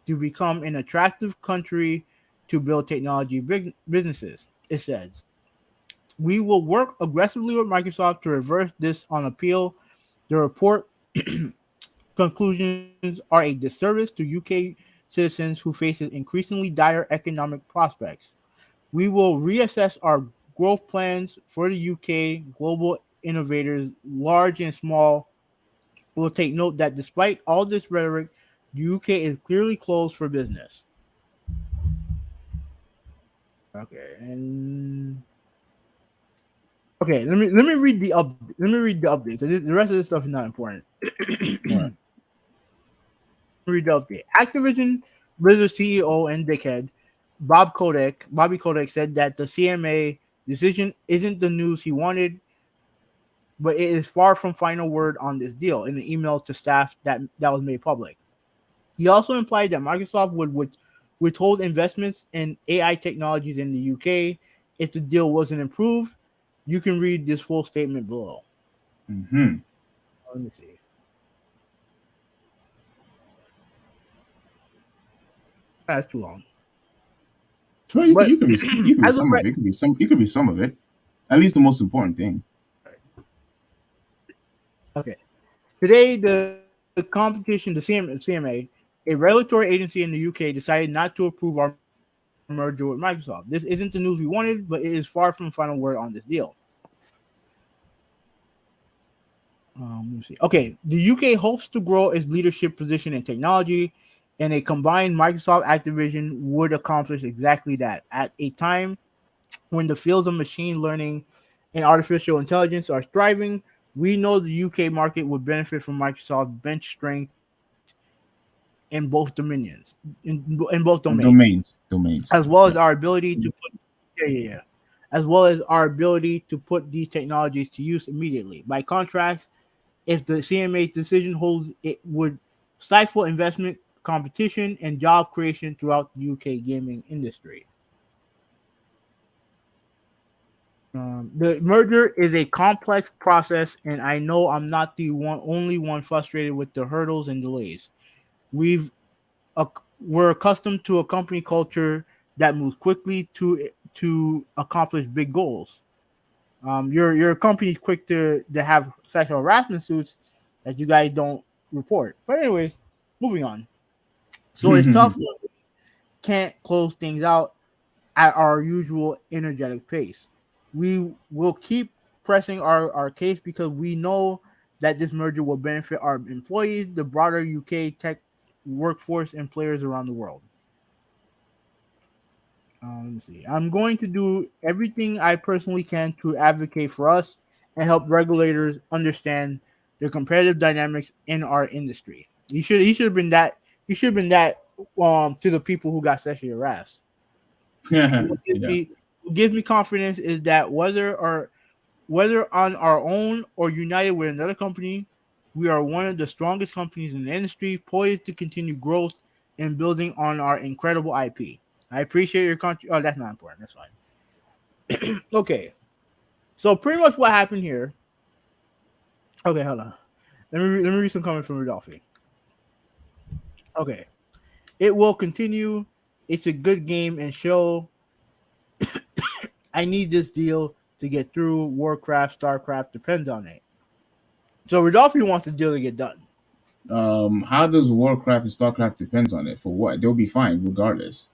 to become an attractive country to build technology businesses. It says, "We will work aggressively with Microsoft to reverse this on appeal. The report conclusions are a disservice to UK citizens who face increasingly dire economic prospects. We will reassess our growth plans for the UK. Global innovators, large and small, will take note that despite all this rhetoric, the UK is clearly closed for business." Okay, and okay, let me read the update because the rest of this stuff is not important. All right. read the update. Activision Blizzard CEO and dickhead Bobby Kotick said that the CMA decision isn't the news he wanted, but it is far from final word on this deal in an email to staff that was made public. He also implied that Microsoft would withhold investments in AI technologies in the UK if the deal wasn't improved. You can read this full statement below. Mm-hmm. Let me see. That's too long. Well, But you could be as of some of right, it. You could be some of it. At least the most important thing. okay. Today, the competition, CMA, a regulatory agency in the UK, decided not to approve our merger with Microsoft. This isn't the news we wanted, but it is far from final word on this deal. Let me see. Okay, the UK hopes to grow its leadership position in technology, and a combined Microsoft Activision would accomplish exactly that at a time when the fields of machine learning and artificial intelligence are thriving. We know the UK market would benefit from Microsoft's bench strength in both both domains, Domains. as well as Yeah. our ability to put as well as our ability to put these technologies to use immediately. By contrast, if the CMA decision holds, it would stifle investment, competition, and job creation throughout the UK gaming industry. The merger is a complex process, and I know I'm not the only one frustrated with the hurdles and delays. We've we're accustomed to a company culture that moves quickly to accomplish big goals. Your company's quick to have sexual harassment suits that you guys don't report. But anyways, moving on. So it's tough. Can't close things out at our usual energetic pace. We will keep pressing our case because we know that this merger will benefit our employees, the broader UK tech workforce, and players around the world. Let me see. I'm going to do everything I personally can to advocate for us and help regulators understand the competitive dynamics in our industry. He should have been that to the people who got sexually harassed. What gives Yeah. me what gives me confidence is that whether on our own or united with another company, we are one of the strongest companies in the industry, poised to continue growth and building on our incredible IP. I appreciate your country. Oh, that's not important. That's fine. Okay, so pretty much what happened here. Okay, hold on. Let me read some comments from Rodolphe. Okay, it will continue. It's a good game and show. I need this deal to get through. Warcraft, Starcraft depends on it. So Rodolphe wants the deal to get done. How does Warcraft and Starcraft depends on it? For what? They'll be fine regardless.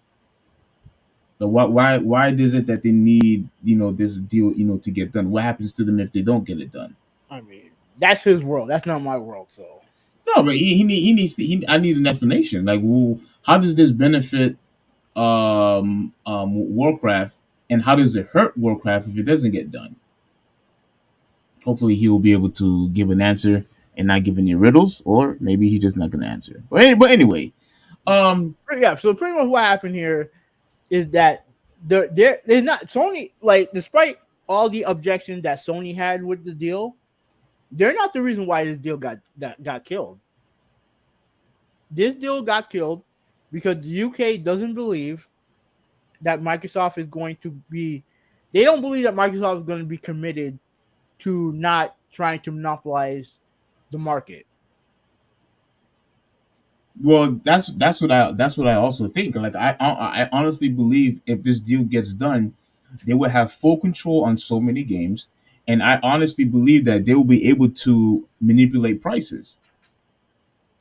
But why is it that they need this deal to get done? What happens to them if they don't get it done? I mean, that's his world. That's not my world. So No, but he needs to. I need an explanation. Like, well, how does this benefit Warcraft, and how does it hurt Warcraft if it doesn't get done? Hopefully, he will be able to give an answer and not give any riddles, or maybe he's just not going to answer. But anyway, yeah. So pretty much what happened here is that they're not Sony. Like, despite all the objections that Sony had with the deal, they're not the reason why this deal got killed. This deal got killed because the UK doesn't believe that Microsoft is going to be. They don't believe that Microsoft is going to be committed to not trying to monopolize the market. well, that's what I also think. Like, I honestly believe if this deal gets done, they will have full control on so many games, and I honestly believe that they will be able to manipulate prices.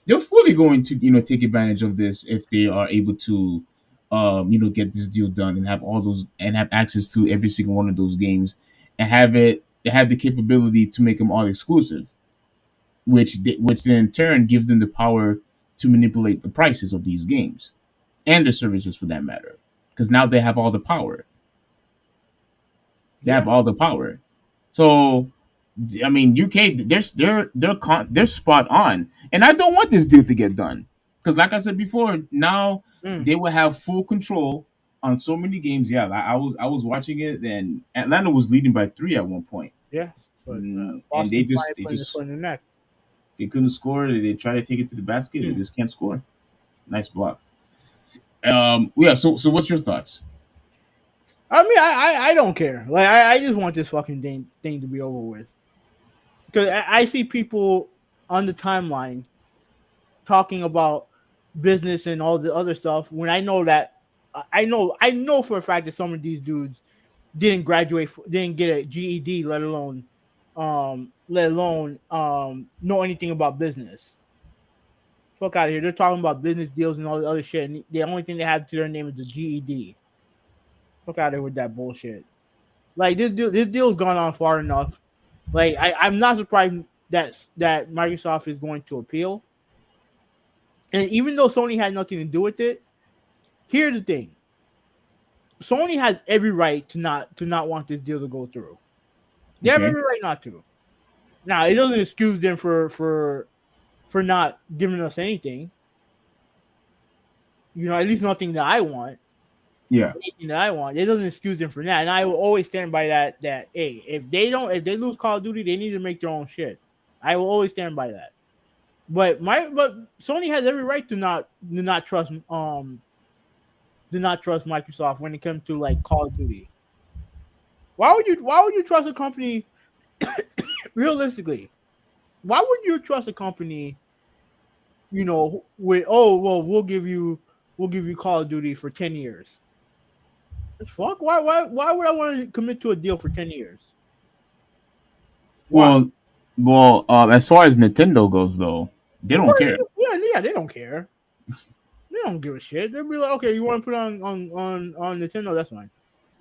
They're fully going to take advantage of this if they are able to get this deal done and have all those and have access to every single one of those games and have the capability to make them all exclusive, which then in turn gives them the power to manipulate the prices of these games and the services for that matter, because now they have all the power. They have all the power. So I mean, UK, they're spot on, and I don't want this deal to get done. Because like I said before, now Mm, they will have full control on so many games. Yeah, I was watching it, and Atlanta was leading by 3 at one point. yeah, but And they Boston just finally they putting their foot just in the neck. they couldn't score. They try to take it to the basket. They Mm. just can't score. Nice block. Yeah. So what's your thoughts? I mean, I don't care. Like, I just want this fucking thing to be over with. Because I see people on the timeline talking about business and all the other stuff when I know that I know for a fact that some of these dudes didn't graduate, didn't get a GED, let alone know anything about business. Fuck out of here. They're talking about business deals and all the other shit, and the only thing they have to their name is the GED. Fuck out of here with that bullshit. Like, this deal's gone on far enough. Like, I'm not surprised that Microsoft is going to appeal. And even though Sony had nothing to do with it, here's the thing: Sony has every right to not want this deal to go through. They have Okay. every right not to. Now, it doesn't excuse them for not giving us anything. At least nothing that I want. Yeah. Anything that I want. It doesn't excuse them for that. And I will always stand by that. That hey, if they lose Call of Duty, they need to make their own shit. I will always stand by that. But Sony has every right to not trust Microsoft when it comes to like Call of Duty. Why would you trust a company realistically? Why would you trust a company, with we'll give you Call of Duty for 10 years? Fuck, why would I want to commit to a deal for 10 years? Why? As far as Nintendo goes, though, they don't care. Yeah, they don't care. They don't give a shit. They'll be like, okay, you want to put on Nintendo? That's fine,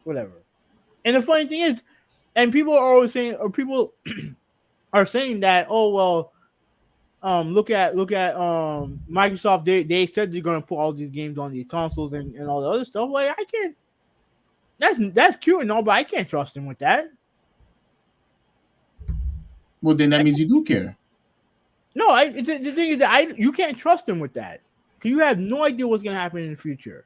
whatever. And the funny thing is, and people are always saying, or people are saying that, oh well, look at Microsoft. They said they're gonna put all these games on these consoles and all the other stuff. Like, I can't. That's cute and all, but I can't trust them with that. Well, then that means you do care. No, the thing is that you can't trust them with that because you have no idea what's gonna happen in the future.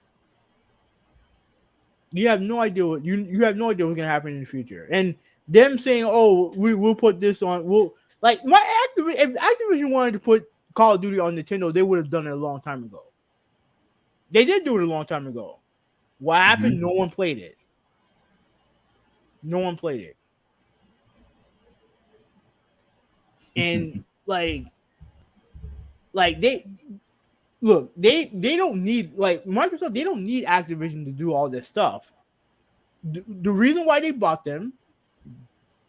You have no idea you have no idea what's gonna happen in the future, and them saying, "Oh, we'll put this on." Like if Activision wanted to put Call of Duty on Nintendo, they would have done it a long time ago. They did do it a long time ago. What happened? No one played it. No one played it, and like they don't need, like, Microsoft. They don't need Activision to do all this stuff. The reason why they bought them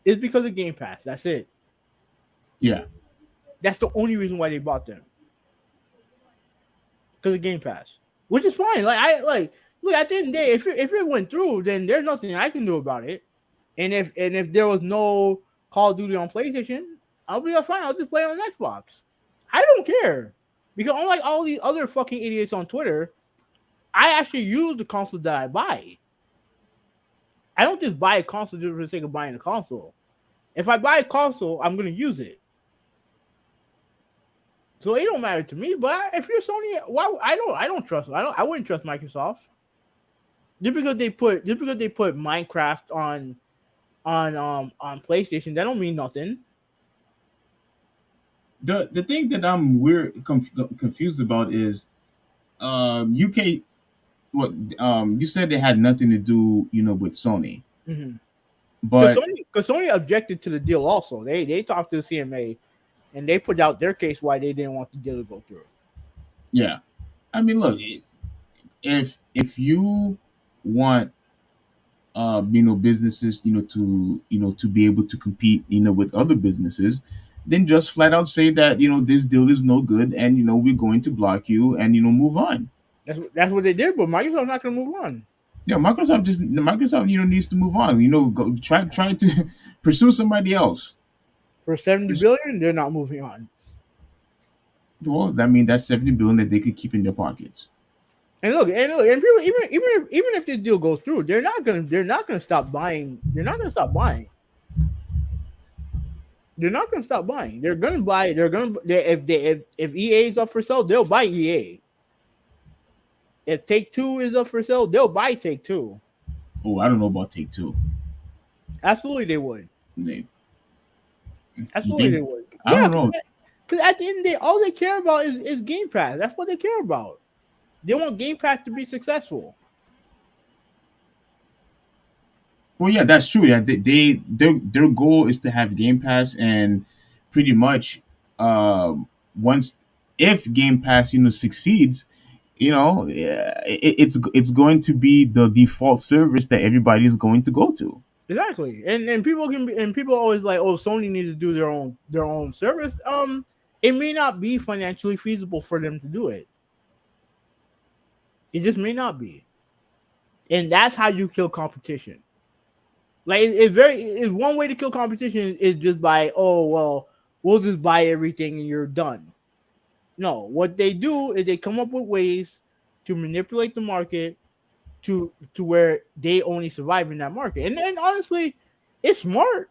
is because of Game Pass. That's it. Yeah. That's the only reason why they bought them. Because of Game Pass, which is fine. Look, at the end of the day, if it went through, then there's nothing I can do about it. And if there was no Call of Duty on PlayStation, I'll be fine. I'll just play on Xbox. I don't care. Because unlike all these other fucking idiots on Twitter, I actually use the console that I buy. I don't just buy a console just for the sake of buying a console. If I buy a console, I'm going to use it. So it don't matter to me. But if you're Sony, I don't trust. I wouldn't trust Microsoft. Just because they put Minecraft on PlayStation, that don't mean nothing. The thing that I'm confused about is UK. What you said they had nothing to do, with Sony, but Because Sony objected to the deal also. They talked to the CMA and they put out their case why they didn't want the deal to go through. yeah, I mean, look, if you want businesses, to be able to compete, with other businesses, then just flat out say that, this deal is no good and, we're going to block you and, move on. That's what they did, but Microsoft's not going to move on. Yeah, Microsoft, needs to move on. Go try to pursue somebody else. For $70 billion, they're not moving on. Well, I mean, that's $70 billion that they could keep in their pockets. And look, and people, even if this deal goes through, they're not gonna stop buying. They're not gonna stop buying. They're not gonna stop buying. They're gonna buy. If EA is up for sale, they'll buy EA. If Take Two is up for sale, they'll buy Take Two. Oh, I don't know about Take Two. Absolutely, they would. They, you Absolutely, they think? would. I Yeah, don't know. because at the end of the day, all they care about is Game Pass. That's what they care about. They want Game Pass to be successful. Well, yeah, that's true. Yeah, their goal is to have Game Pass, and pretty much, once if Game Pass succeeds, yeah, it's going to be the default service that everybody's going to go to. Exactly, and people can be, and people always like, oh, Sony needs to do their own service. It may not be financially feasible for them to do it. It just may not be, and that's how you kill competition. Like it's one way to kill competition is just by, oh well, we'll just buy everything and you're done. No, what they do is they come up with ways to manipulate the market to where they only survive in that market. And honestly, it's smart,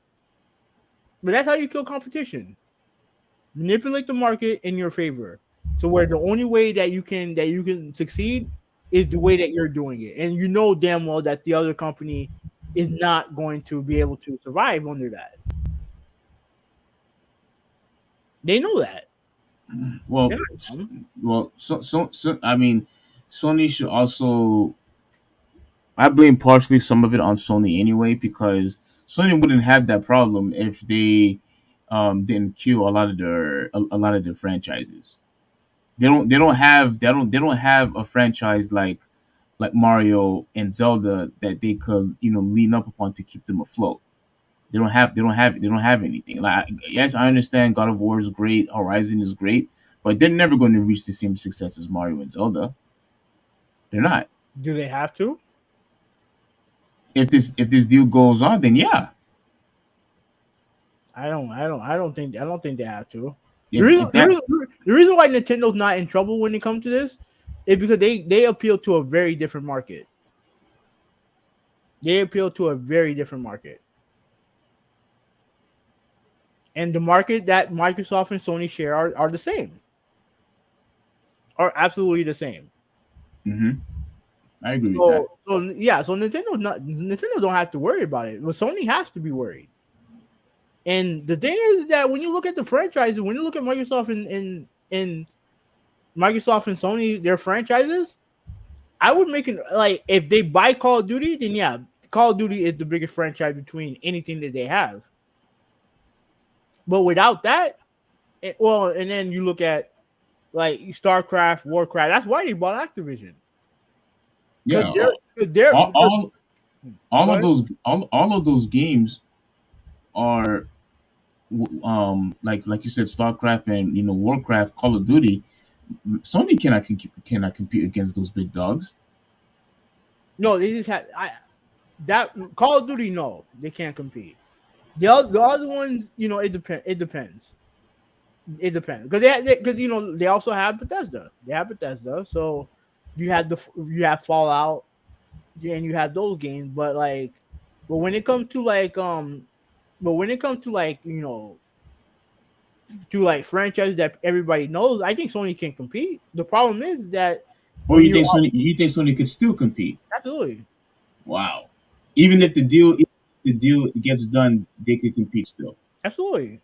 but that's how you kill competition. Manipulate the market in your favor. So where the only way that you can succeed is the way that you're doing it. And you know damn well that the other company is not going to be able to survive under that. They know that. Well, They're not dumb. so I mean, Sony should also. I blame partially some of it on Sony anyway, because Sony wouldn't have that problem if they didn't kill a lot of their franchises. They don't have a franchise like Mario and Zelda that they could lean up upon to keep them afloat. They don't have anything. Like, yes, I understand God of War is great, Horizon is great, but they're never going to reach the same success as Mario and Zelda. They're not. Do they have to? If this deal goes on, then yeah. I don't think they have to. The If reason, if the that reason, the reason why Nintendo's not in trouble when it comes to this is because they appeal to a very different market. They appeal to a very different market. And the market that Microsoft and Sony share are the same. Are absolutely the same. hmm I agree with that. So Nintendo don't have to worry about it. But Sony has to be worried. And the thing is that when you look at the franchises, when you look at Microsoft and Microsoft and Sony, their franchises, I would make it like if they buy Call of Duty, then yeah, Call of Duty is the biggest franchise between anything that they have. But without that, and then you look at like StarCraft, Warcraft. That's why they bought Activision. Yeah, They're all, all, all of What? those games are like you said, StarCraft and Warcraft, Call of Duty. Sony cannot compete against those big dogs. No, they just had that Call of Duty. No, they can't compete. The other ones, it depends. It depends. It depends because they also have Bethesda. They have Bethesda, so you have Fallout, and you have those games. But when it comes to franchises that everybody knows, I think Sony can compete. The problem is that Or when you you think Sony could still compete? absolutely. Wow. Even if the deal gets done, they could compete still. Absolutely.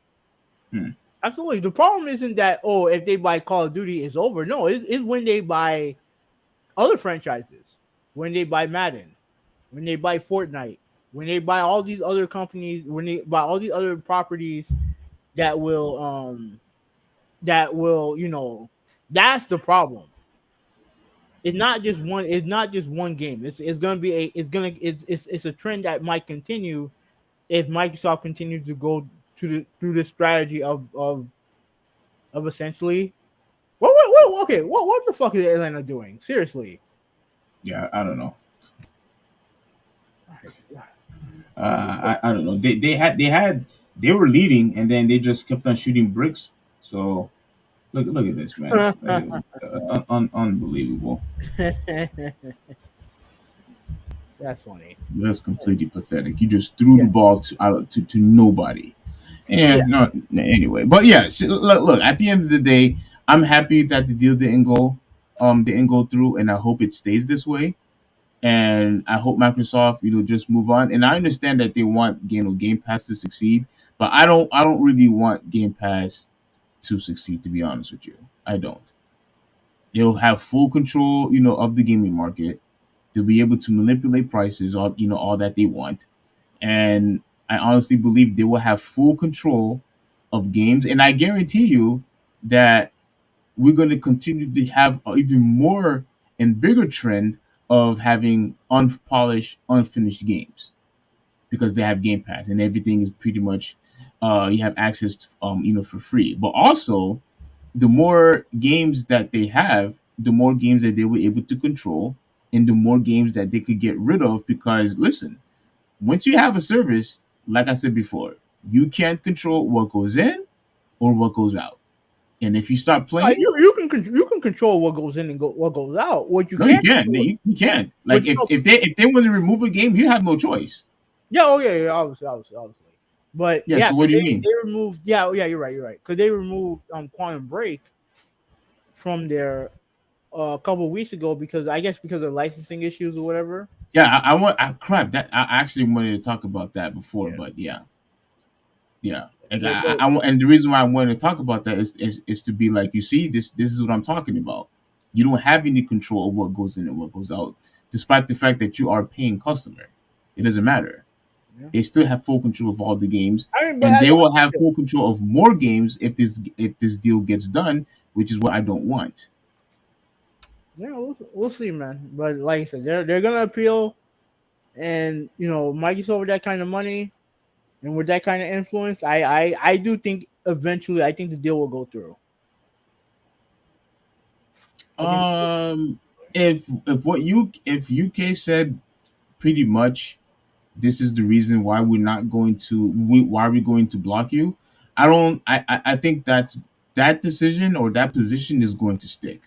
Hmm. Absolutely. The problem isn't that, if they buy Call of Duty, it's over. No, it's when they buy other franchises, when they buy Madden, when they buy Fortnite, when they buy all these other companies, when they buy all these other properties that will that's the problem. It's not just one game. It's a trend that might continue if Microsoft continues to go through this strategy of essentially what the fuck is Atlanta doing? Seriously. Yeah, I don't know. I don't know. They were leading, and then they just kept on shooting bricks. So look at this, man. Unbelievable. That's funny. That's completely pathetic. You just threw Yeah. the ball to nobody. Yeah, Yeah. no. Anyway, but yeah, look. At the end of the day, I'm happy that the deal didn't go through, and I hope it stays this way. And I hope Microsoft, just move on. And I understand that they want Game Pass to succeed, but I don't really want Game Pass to succeed. To be honest with you, I don't. They'll have full control, of the gaming market. They'll be able to manipulate prices, all that they want. And I honestly believe they will have full control of games. And I guarantee you that we're going to continue to have a even more and bigger trend of having unpolished, unfinished games because they have Game Pass and everything is pretty much you have access to, for free. But also, the more games that they have, the more games that they were able to control, and the more games that they could get rid of. Because listen, once you have a service, like I said before, you can't control what goes in or what goes out. And if you start playing, You can control what goes in and what goes out. What you no, you can't can't. control, You can't. what Like you know, if they want to remove a game, you have no choice. yeah, oh yeah, yeah, obviously. But Yeah. yeah, So what do you mean? they removed. Yeah, oh, yeah, you're right. Because they removed Quantum Break from their a couple of weeks ago because I guess because of licensing issues or whatever. Yeah, crap. That I actually wanted to talk about that before, Yeah, but yeah, yeah. Like, but and the reason why I wanted to talk about that is to be like, you see, this is what I'm talking about. You don't have any control of what goes in and what goes out, despite the fact that you are a paying customer. It doesn't matter. yeah. They still have full control of all the games, I mean, but and they will have full control of more games if this deal gets done, which is what I don't want. yeah, we'll see, man. But like I said, they're gonna appeal, and Microsoft with that kind of money and with that kind of influence, I do think eventually I think the deal will go through. I think If UK said pretty much this is the reason why why we're going to block you, I don't I think that decision or that position is going to stick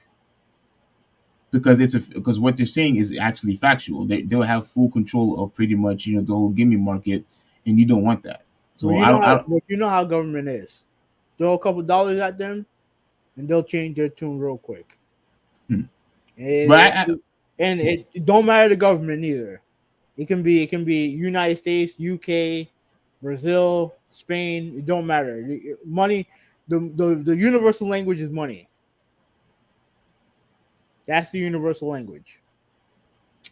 because because what they're saying is actually factual. They'll have full control of pretty much the whole gaming market, and you don't want that. well, So I don't. you know how government is. Throw a couple dollars at them, and they'll change their tune real quick. Hmm. And But it don't matter the government either. It can be United States, UK, Brazil, Spain. It don't matter. Money, the universal language is money. That's the universal language.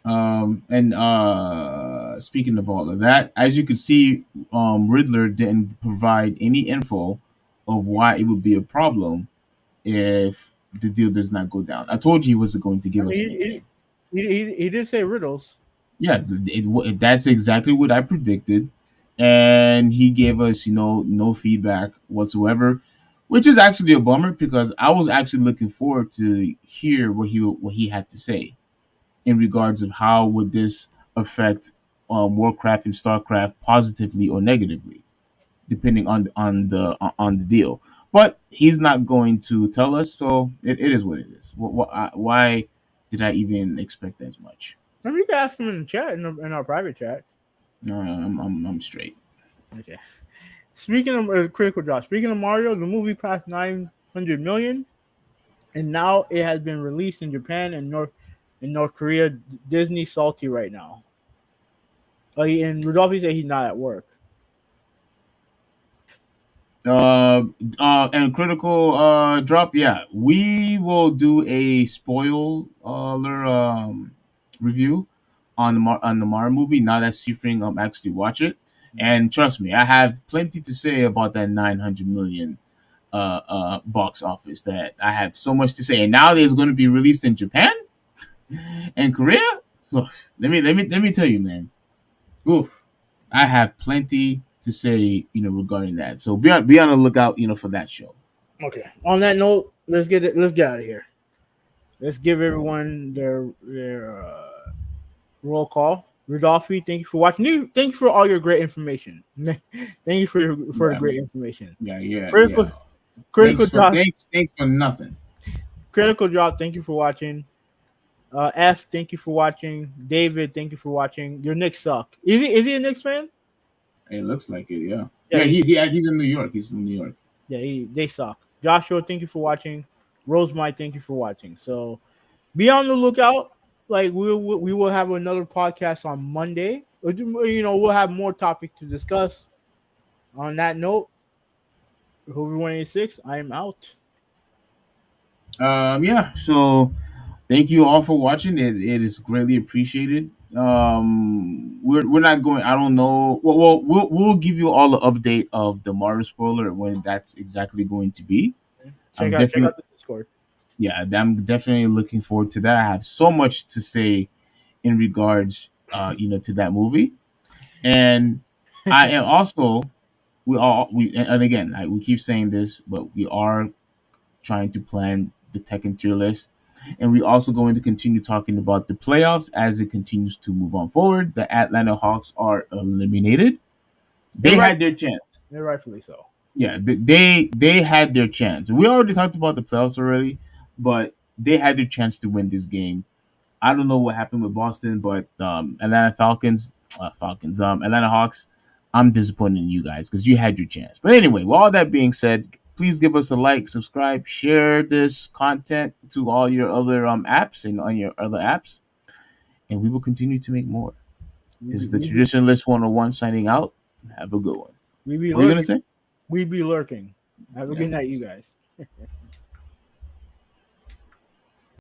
And speaking of all of that, as you can see, Riddler didn't provide any info of why it would be a problem if the deal does not go down. I told you he wasn't going to I give us mean, anything. he did say riddles. Yeah, that's exactly what I predicted, and he gave us, no feedback whatsoever, which is actually a bummer because I was actually looking forward to hear what he had to say in regards of how would this affect Warcraft and Starcraft positively or negatively, depending on the deal. But he's not going to tell us, so it is what it is. Why did I even expect as much? I mean, you can ask him in the chat in our private chat. I'm straight. Okay. Speaking of critical drop, speaking of Mario, the movie passed 900 million, and now it has been released in Japan and North Korea. Disney salty right now. And Rudolph said he's not at work. And critical drop. Yeah, we will do a spoiler review on the Mario movie now that Seafring actually watch it. And trust me, I have plenty to say about that 900 million box office. That I have so much to say. And now it's going to be released in Japan and Korea. Oof, let me tell you, man. Oof, I have plenty to say, regarding that. So be on the lookout, for that show. Okay. On that note, let's get it. Let's get out of here. Let's give everyone their roll call. Rudolphi, thank you for watching. Thank you for all your great information. Thank you for the great information. Yeah. Critical drop. Thanks for nothing. Critical drop. Thank you for watching. F, thank you for watching. David, thank you for watching. Your Knicks suck. Is he a Knicks fan? It looks like it. Yeah. Yeah, Yeah. He's in New York. He's from New York. yeah, they suck. Joshua, thank you for watching. Rosemite, thank you for watching. So be on the lookout. Like we will have another podcast on Monday. You know, we'll have more topic to discuss. On that note, Hoover 186, I am out. Yeah. So thank you all for watching. It is greatly appreciated. We're not going. I don't know. We'll give you all the update of the Mario spoiler when that's exactly going to be. I'm Check definitely out the Discord. yeah. I'm definitely looking forward to that. I have so much to say in regards, to that movie, and I am also we and again we keep saying this, but we are trying to plan the Tekken tier list. And we also going to continue talking about the playoffs as it continues to move on forward. The Atlanta Hawks are eliminated. They And right, had their chance. and rightfully so. Yeah, they had their chance. We already talked about the playoffs already, but they had their chance to win this game. I don't know what happened with Boston, but Atlanta Hawks. I'm disappointed in you guys because you had your chance. But anyway, with all that being said, please give us a like, subscribe, share this content to all your other apps and on your other apps, and we will continue to make more. This is the Traditionalist 101 signing out. Have a good one. We be What are you gonna lurking. say? We be lurking. Have a Yeah. good night, you guys.